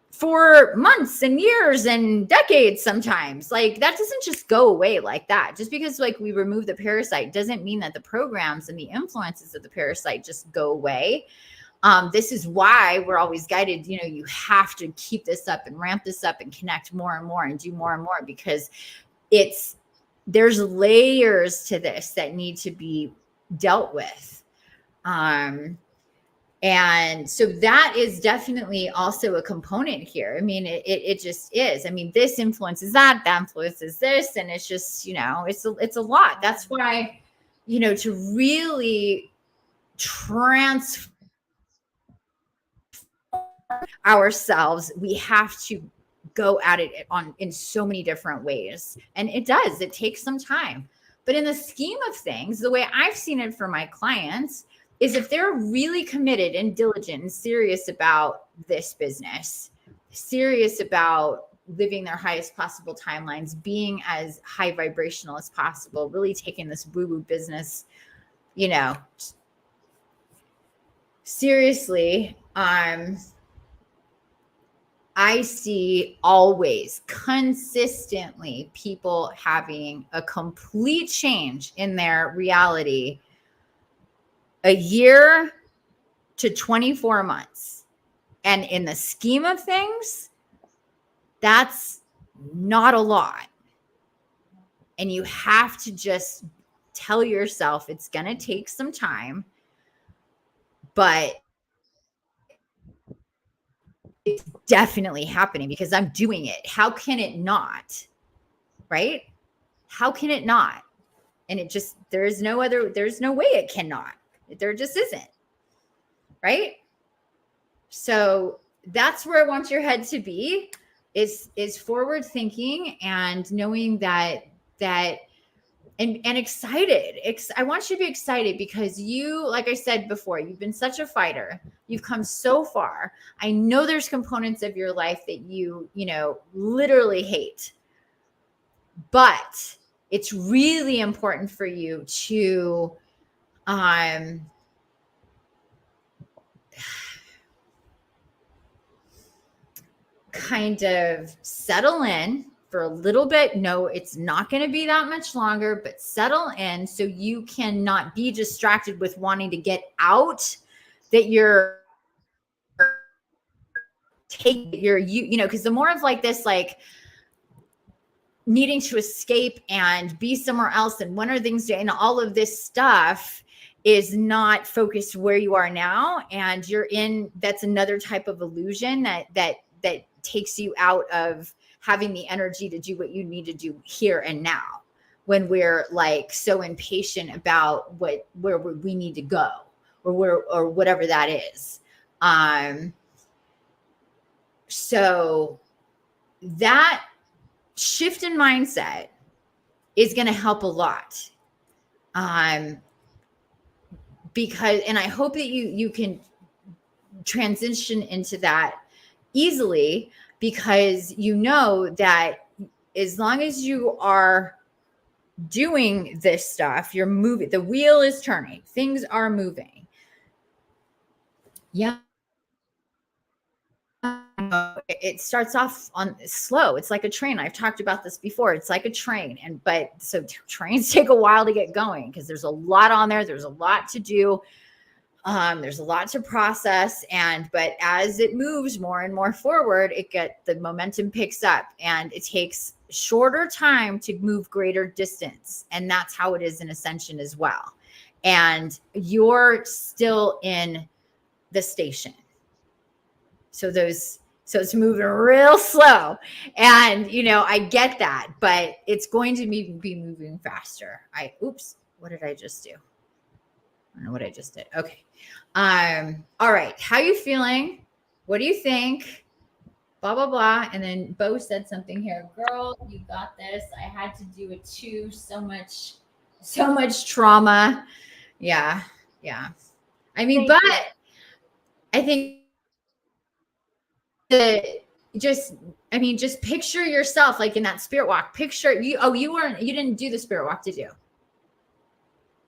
for months and years and decades sometimes. Like, that doesn't just go away like that. Just because like we remove the parasite doesn't mean that the programs and the influences of the parasite just go away. This is why we're always guided, you have to keep this up and ramp this up and connect more and more and do more and more, because there's layers to this that need to be dealt with. And so that is definitely also a component here. I mean, it just is. I mean, this influences that influences this, and it's just, it's a lot. That's why, to really transform ourselves, we have to go at it in so many different ways. And it takes some time. But in the scheme of things, the way I've seen it for my clients is, if they're really committed and diligent and serious about this business, serious about living their highest possible timelines, being as high vibrational as possible, really taking this woo-woo business, seriously, I see always consistently people having a complete change in their reality a year to 24 months. And in the scheme of things, that's not a lot. And you have to just tell yourself it's going to take some time, but it's definitely happening because I'm doing it. How can it not? Right? How can it not? And there's no way it cannot. There just isn't. Right? So that's where I want your head to be, is forward thinking and knowing that and excited. I want you to be excited, because you, like I said before, you've been such a fighter. You've come so far. I know there's components of your life that you literally hate, but it's really important for you to kind of settle in for a little bit. No, it's not going to be that much longer, but settle in so you cannot be distracted with wanting to get out, that you're because the more of like this, like needing to escape and be somewhere else, and when are things, and all of this stuff is not focused where you are now. And that's another type of illusion that takes you out of having the energy to do what you need to do here and now, when we're like so impatient about where we need to go, or whatever that is. So that shift in mindset is going to help a lot. Because, and I hope that you can transition into that easily, because that as long as you are doing this stuff, you're moving, the wheel is turning, things are moving. Yeah. It starts off on slow. It's like a train. I've talked about this before. It's like a train. But trains take a while to get going because there's a lot on there. There's a lot to do. There's a lot to process. But as it moves more and more forward, the momentum picks up, and it takes shorter time to move greater distance. And that's how it is in ascension as well. And you're still in the station. So it's moving real slow. And, I get that, but it's going to be moving faster. What did I just do? I don't know what I just did. Okay. All right. How you feeling? What do you think? Blah, blah, blah. And then Bo said something here. Girl, you got this. I had to do it too. So much trauma. Yeah. Yeah. I mean, Thank but you. I think just picture yourself like in that spirit walk. Picture you. Oh, you didn't do the spirit walk, did you?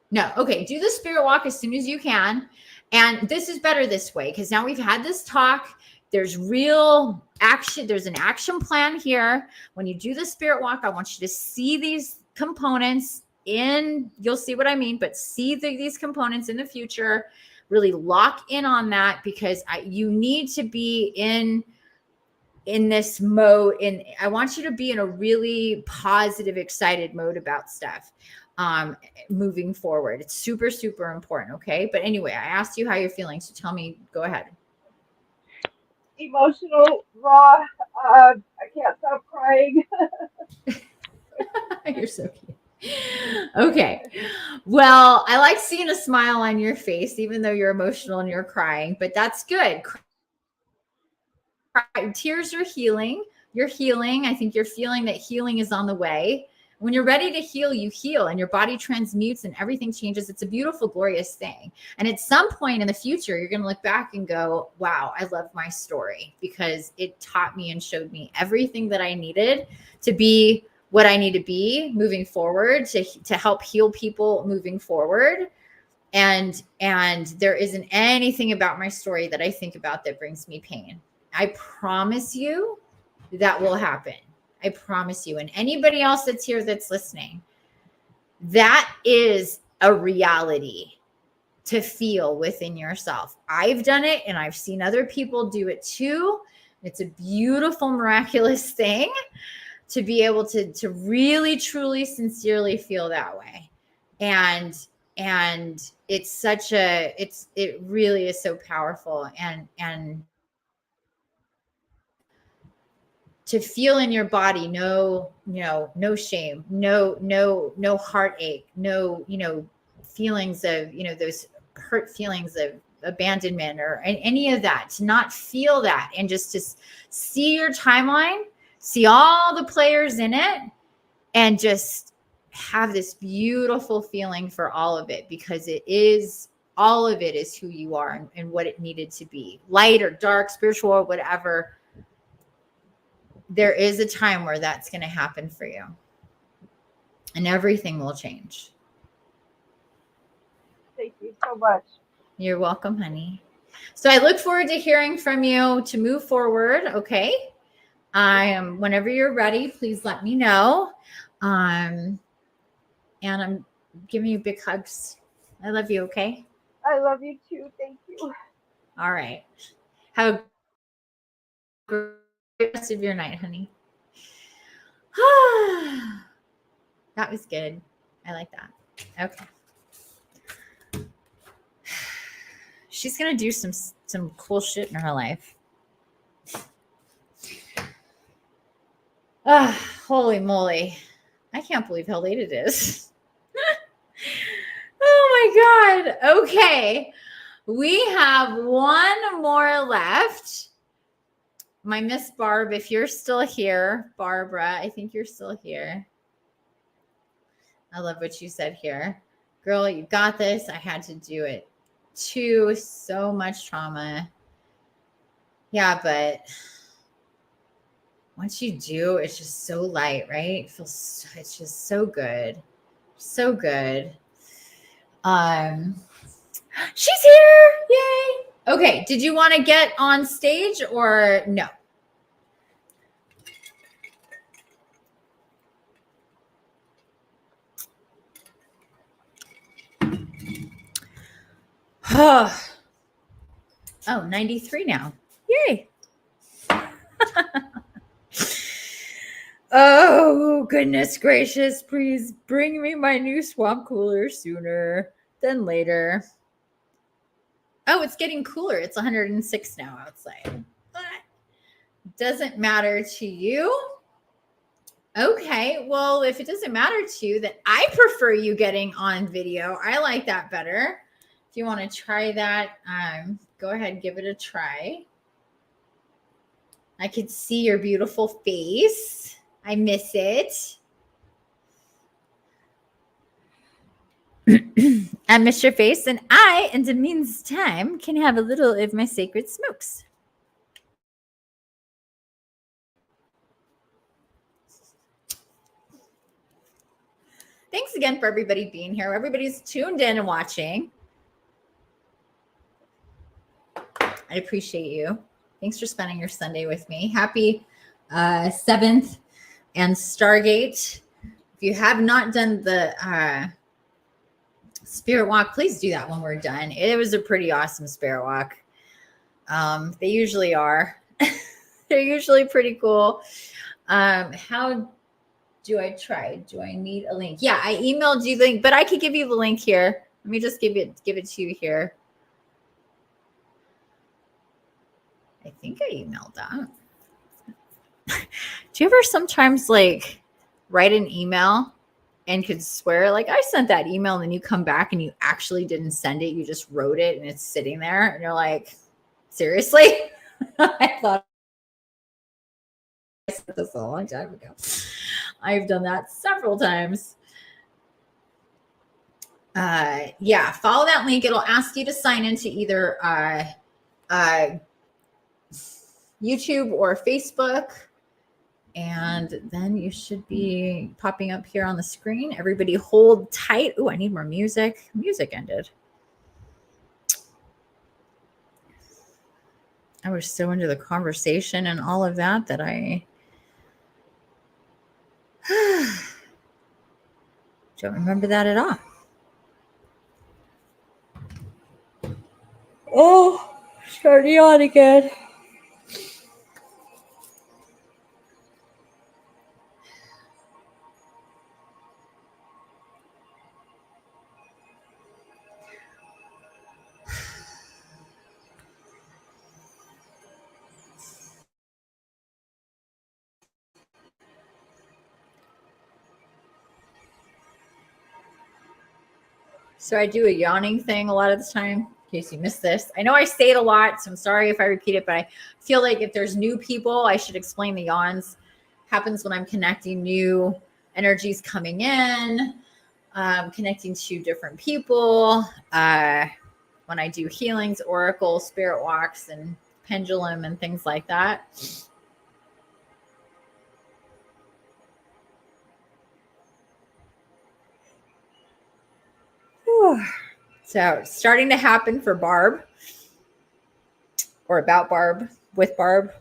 No. Okay. Do the spirit walk as soon as you can. And this is better this way because now we've had this talk. There's real action. There's an action plan here. When you do the spirit walk, I want you to see these components you'll see what I mean, but see these components in the future. Really lock in on that because you need to be in this mode. I want you to be in a really positive, excited mode about stuff. Moving forward. It's super, super important. Okay. But anyway, I asked you how you're feeling. So tell me, go ahead. Emotional, raw. I can't stop crying. You're so cute. Okay. Well, I like seeing a smile on your face, even though you're emotional and you're crying, but that's good. Tears are healing. You're healing. I think you're feeling that healing is on the way. When you're ready to heal, you heal and your body transmutes and everything changes. It's a beautiful, glorious thing. And at some point in the future, you're going to look back and go, wow, I love my story because it taught me and showed me everything that I needed to be what I need to be moving forward, to help heal people moving forward. And there isn't anything about my story that I think about that brings me pain. I promise you that will happen. I promise you. And anybody else that's here that's listening, that is a reality to feel within yourself. I've done it and I've seen other people do it too. It's a beautiful, miraculous thing to be able to really, truly, sincerely feel that way. And it really is so powerful. And to feel in your body, no shame, no heartache, no feelings of, those hurt feelings of abandonment or any of that, to not feel that and just to see your timeline, see all the players in it, and just have this beautiful feeling for all of it, because all of it is who you are and what it needed to be, light or dark, spiritual or whatever. There is a time where that's going to happen for you and everything will change. Thank you so much. You're welcome, honey. So I look forward to hearing from you to move forward. Okay. Whenever you're ready, please let me know. And I'm giving you big hugs. I love you. Okay. I love you too. Thank you. All right. Have a great rest of your night, honey. That was good. I like that. Okay. She's going to do some cool shit in her life. Holy moly. I can't believe how late it is. Oh my God. Okay. We have one more left. My Miss Barb, if you're still here, Barbara, I think you're still here. I love what you said here. Girl, you got this. I had to do it too. So much trauma. Yeah, but once you do, it's just so light, right? It's just so good. So good. She's here. Yay. Okay. Did you want to get on stage or no? Oh, 93 now. Yay. Oh, goodness gracious. Please bring me my new swamp cooler sooner than later. Oh, it's getting cooler. It's 106 now outside. But doesn't matter to you. Okay. Well, if it doesn't matter to you, then I prefer you getting on video. I like that better. If you want to try that, go ahead, give it a try. I could see your beautiful face. I miss it. I miss your face, and I, in the meantime, can have a little of my sacred smokes. Thanks again for everybody being here. Everybody's tuned in and watching. I appreciate you. Thanks for spending your Sunday with me. Happy 7th and Stargate. If you have not done the Spirit Walk, please do that when we're done. It was a pretty awesome Spirit Walk. They usually are. They're usually pretty cool. How do I try? Do I need a link? Yeah, I emailed you the link, but I could give you the link here. Let me just give it to you here. I think I emailed that. Do you ever sometimes like write an email and could swear like I sent that email and then you come back and you actually didn't send it, you just wrote it and it's sitting there and you're like, seriously? I thought I sent this a long time ago. I've done that several times. Yeah, follow that link. It'll ask you to sign into either YouTube or Facebook. And then you should be popping up here on the screen. Everybody hold tight. Oh, I need more music. Music ended. I was so into the conversation and all of that that I don't remember that at all. Oh, starting on again. So I do a yawning thing a lot of the time, in case you missed this. I know I say it a lot, so I'm sorry if I repeat it, but I feel like if there's new people, I should explain the yawns. Happens when I'm connecting new energies coming in, connecting to different people, when I do healings, oracle, spirit walks, and pendulum and things like that. So it's starting to happen for Barb, or about Barb, with Barb.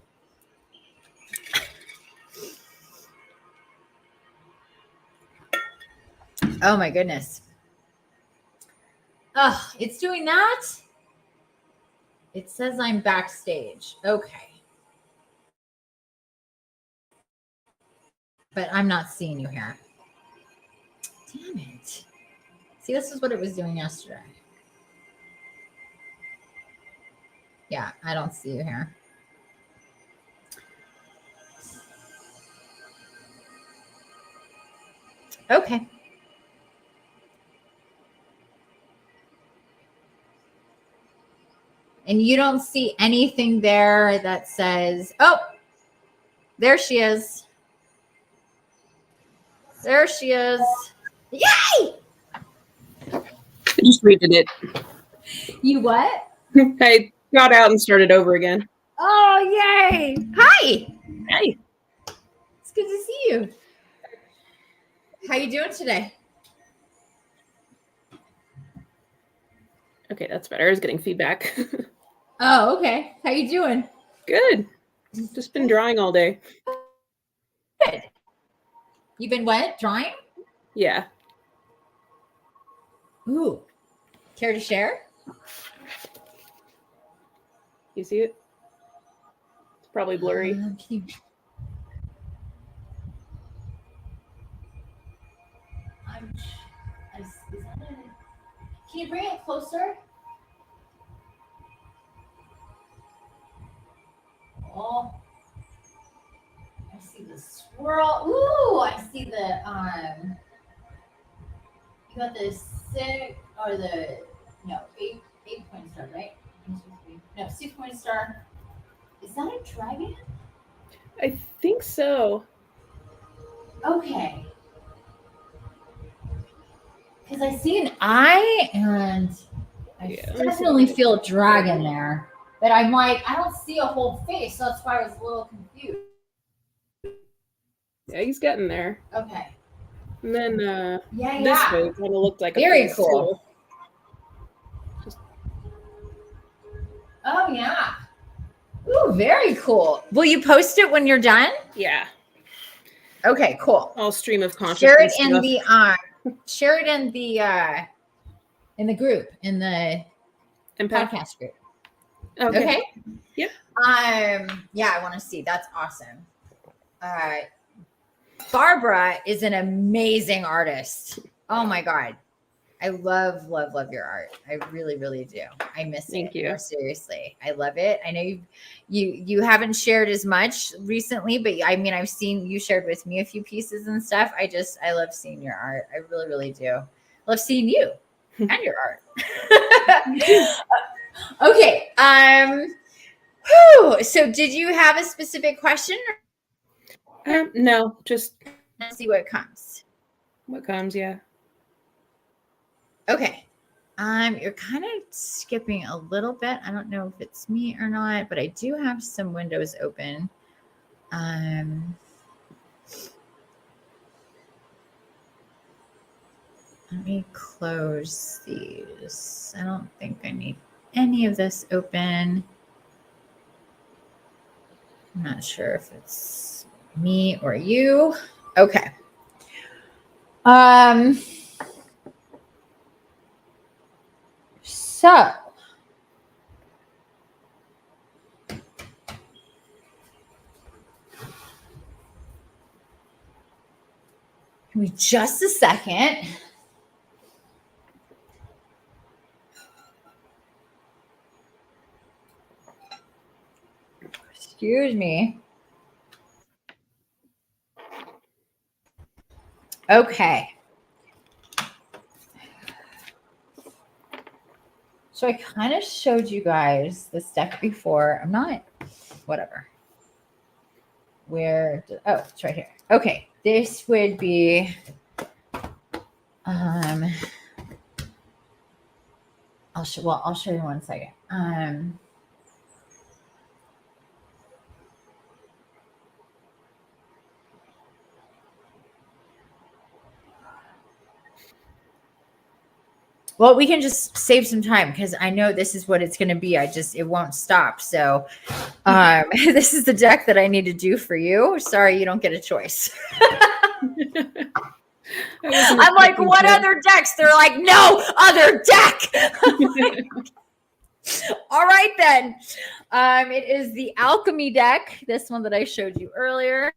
Oh my goodness. Oh, it's doing that. It says I'm backstage. Okay. But I'm not seeing you here. Damn it. See, this is what it was doing yesterday. Yeah, I don't see you here. Okay. And you don't see anything there that says, oh, there she is. There she is. Yay! I just redid it. You what? I got out and started over again. Oh, yay. Hi. Hey. It's good to see you. How you doing today? Okay, that's better. I was getting feedback. Oh, okay. How you doing? Good. Just been drawing all day. Good. You been what? Drawing? Yeah. Ooh. Care to share? You see it? It's probably blurry. Can you bring it closer? Oh, I see the swirl. Ooh, I see the you got the eight point star, right? No, 6 point star. Is that a dragon? I think so. Okay. Because I see an eye and I definitely feel a dragon there. But I'm like, I don't see a whole face, so that's why I was a little confused. Yeah, he's getting there. Okay. And then this yeah. way kind of looked like Very a face cool. too. Oh yeah. Ooh, very cool. Will you post it when you're done? Yeah. Okay, cool. All stream of consciousness. Share it in stuff. the share it in the group, in the podcast group. Okay. Yeah. Yeah, I want to see. That's awesome. Barbara is an amazing artist. Oh my God. I love your art. I really, really do. I miss it. Thank you. No, seriously. I love it. I know you haven't shared as much recently, but I mean, I've seen you shared with me a few pieces and stuff. I love seeing your art. I really, really do. I love seeing you and your art. Okay. So did you have a specific question? No, just Let's see what comes. what comes, yeah. Okay. You're kind of skipping a little bit. I don't know if it's me or not, but I do have some windows open. Let me close these. I don't think I need any of this open. I'm not sure if it's me or you. Okay. So give me just a second. Excuse me. Okay. So I kind of showed you guys this deck before. I'm not, whatever. It's right here. Okay. This would be, I'll show you in 1 second. Well, we can just save some time because I know this is what it's going to be. It won't stop. So this is the deck that I need to do for you. Sorry, you don't get a choice. I'm like, what other decks? They're like, no other deck. All right, then. It is the Alchemy deck. This one that I showed you earlier.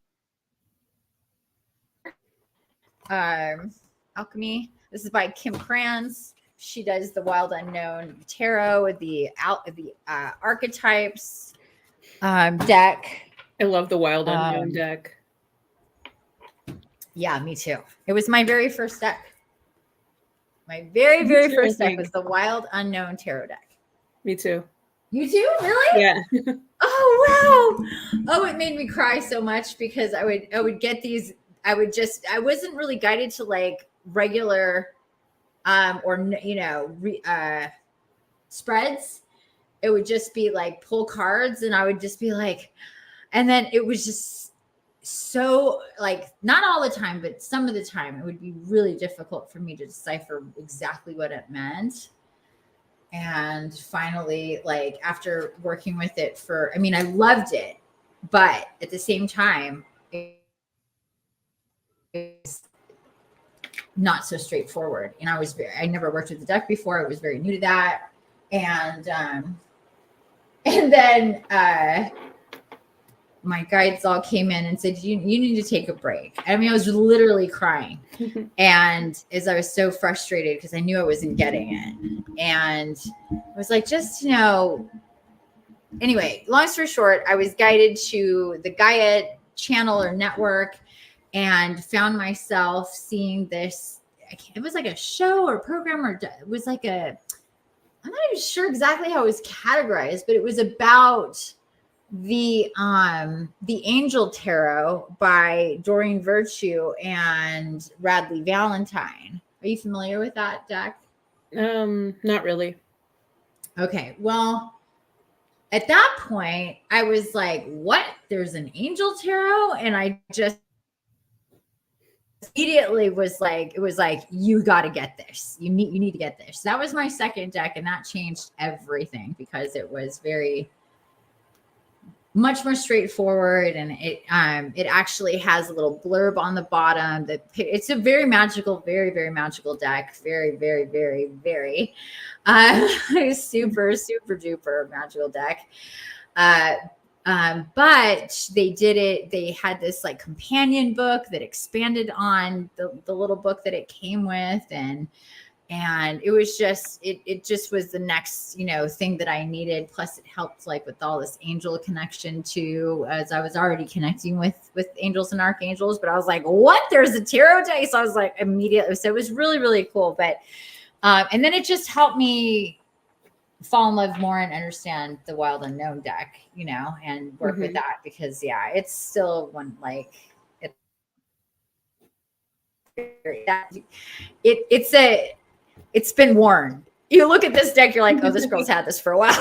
Alchemy. This is by Kim Kranz. She does the Wild Unknown Tarot, the archetypes deck. I love the Wild Unknown deck. Yeah, me too. It was my very first deck. My very first deck was the Wild Unknown Tarot deck. Me too. You too? Really? Yeah. Oh wow. Oh, it made me cry so much because I would get these. I wasn't really guided to like regular spreads. It would just be like pull cards and I would just be like, and then it was just so like, not all the time, but some of the time it would be really difficult for me to decipher exactly what it meant. And finally, like after working with it for, I mean, I loved it, but at the same time, it's not so straightforward. And I never worked with the deck before. I was very new to that. And then my guides all came in and said, you need to take a break. I mean, I was literally crying. And as I was so frustrated because I knew I wasn't getting it. And I was like, just, anyway, long story short, I was guided to the Gaia channel or network and found myself seeing this. It was like a show or program, or it was like I'm not even sure exactly how it was categorized, but it was about the Angel Tarot by Doreen Virtue and Radley Valentine. Are you familiar with that deck? Not really. Okay. Well, at that point, I was like, what? There's an Angel Tarot? And I just immediately was like, it was like, you got to get this. You need to get this. That was my second deck, and that changed everything because it was much more straightforward, and it actually has a little blurb on the bottom. It's a very magical, very, very magical deck. Very, very, very, very super, super duper magical deck. But they had this like companion book that expanded on the little book that it came with, and it was just, it just was the next, thing that I needed. Plus it helped like with all this angel connection too, as I was already connecting with angels and archangels, but I was like, what? There's a tarot deck. So I was like immediately, so it was really, really cool. But, and then it just helped me fall in love more and understand the Wild Unknown deck, and work with that because it's still one, like it's been worn. You look at this deck, you're like, oh, this girl's had this for a while.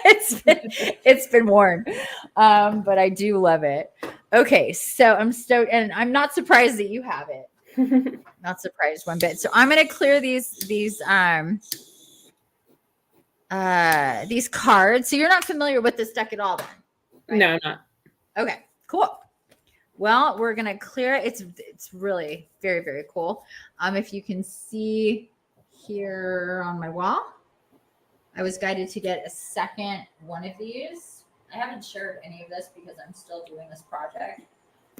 It's been worn. But I do love it. Okay. So I'm stoked, and I'm not surprised that you have it. Not surprised one bit. So I'm going to clear these cards. So you're not familiar with this deck at all then? Right? No, I'm not. Okay, cool. Well, we're going to clear it. It's really very, very cool. If you can see here on my wall, I was guided to get a second one of these. I haven't shared any of this because I'm still doing this project,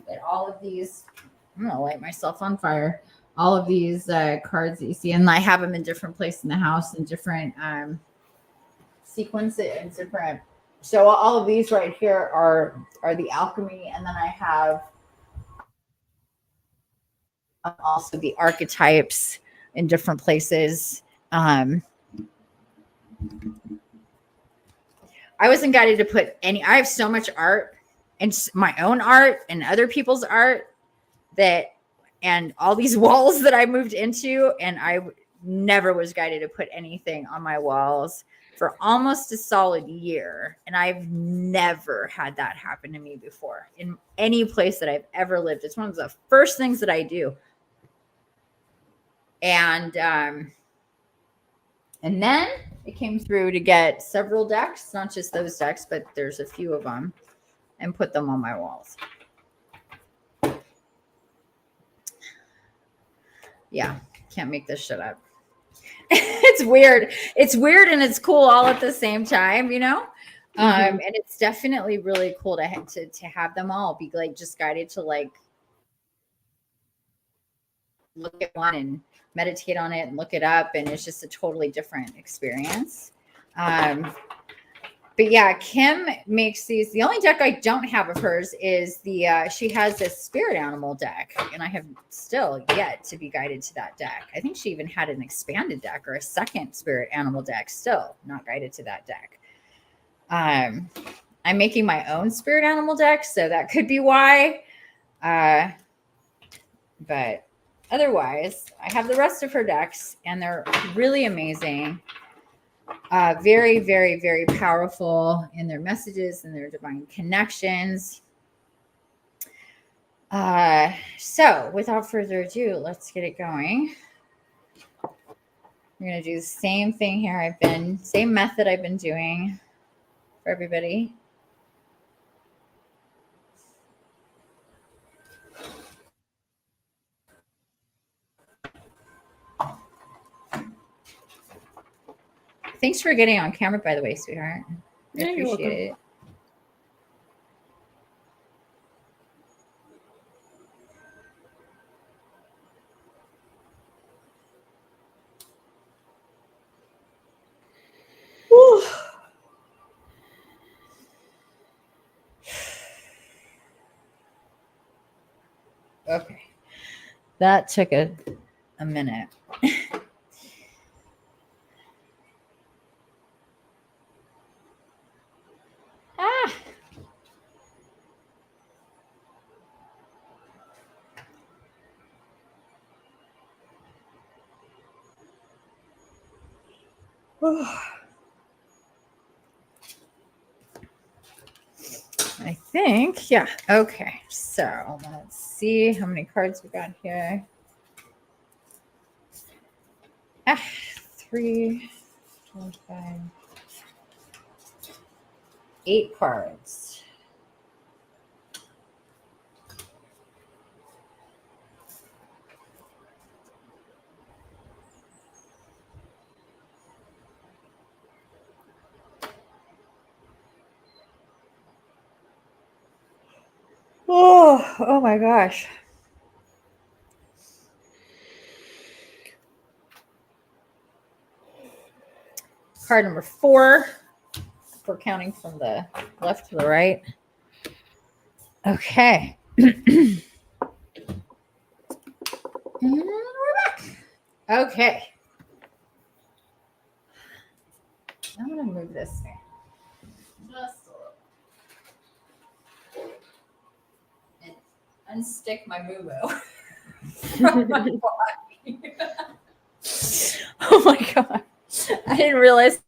but all of these, I'm going to light myself on fire. All of these cards that you see, and I have them in different places in the house in different sequences and different. So all of these right here are the alchemy, and then I have also the archetypes in different places. I wasn't guided to put any. I have so much art, and my own art and other people's art, and all these walls that I moved into, and I never was guided to put anything on my walls for almost a solid year. And I've never had that happen to me before in any place that I've ever lived. It's one of the first things that I do. And then it came through to get several decks, not just those decks, but there's a few of them, and put them on my walls. Yeah, can't make this shit up. It's weird. It's weird and it's cool all at the same time, and it's definitely really cool to have them all be like just guided to like look at one and meditate on it and look it up, and it's just a totally different experience. But yeah, Kim makes these. The only deck I don't have of hers is she has this spirit animal deck, and I have still yet to be guided to that deck. I think she even had an expanded deck or a second spirit animal deck, still not guided to that deck. I'm making my own spirit animal deck, so that could be why. But otherwise, I have the rest of her decks, and they're really amazing. Very, very, very powerful in their messages and their divine connections. So without further ado, let's get it going. We're gonna do the same thing here. Same method I've been doing for everybody. Thanks for getting on camera, by the way, sweetheart. I Yeah, you're welcome. appreciate it. Whew. Okay. That took a minute. Ah. I think, yeah. Okay. So let's see how many cards we got here. 3, 4, 5, 8 cards. Oh my gosh. Card number 4. If we're counting from the left to the right. Okay. And we're back. Okay. I'm going to move this thing just a little. And unstick my moo-moo from my body. Oh my God. I didn't realize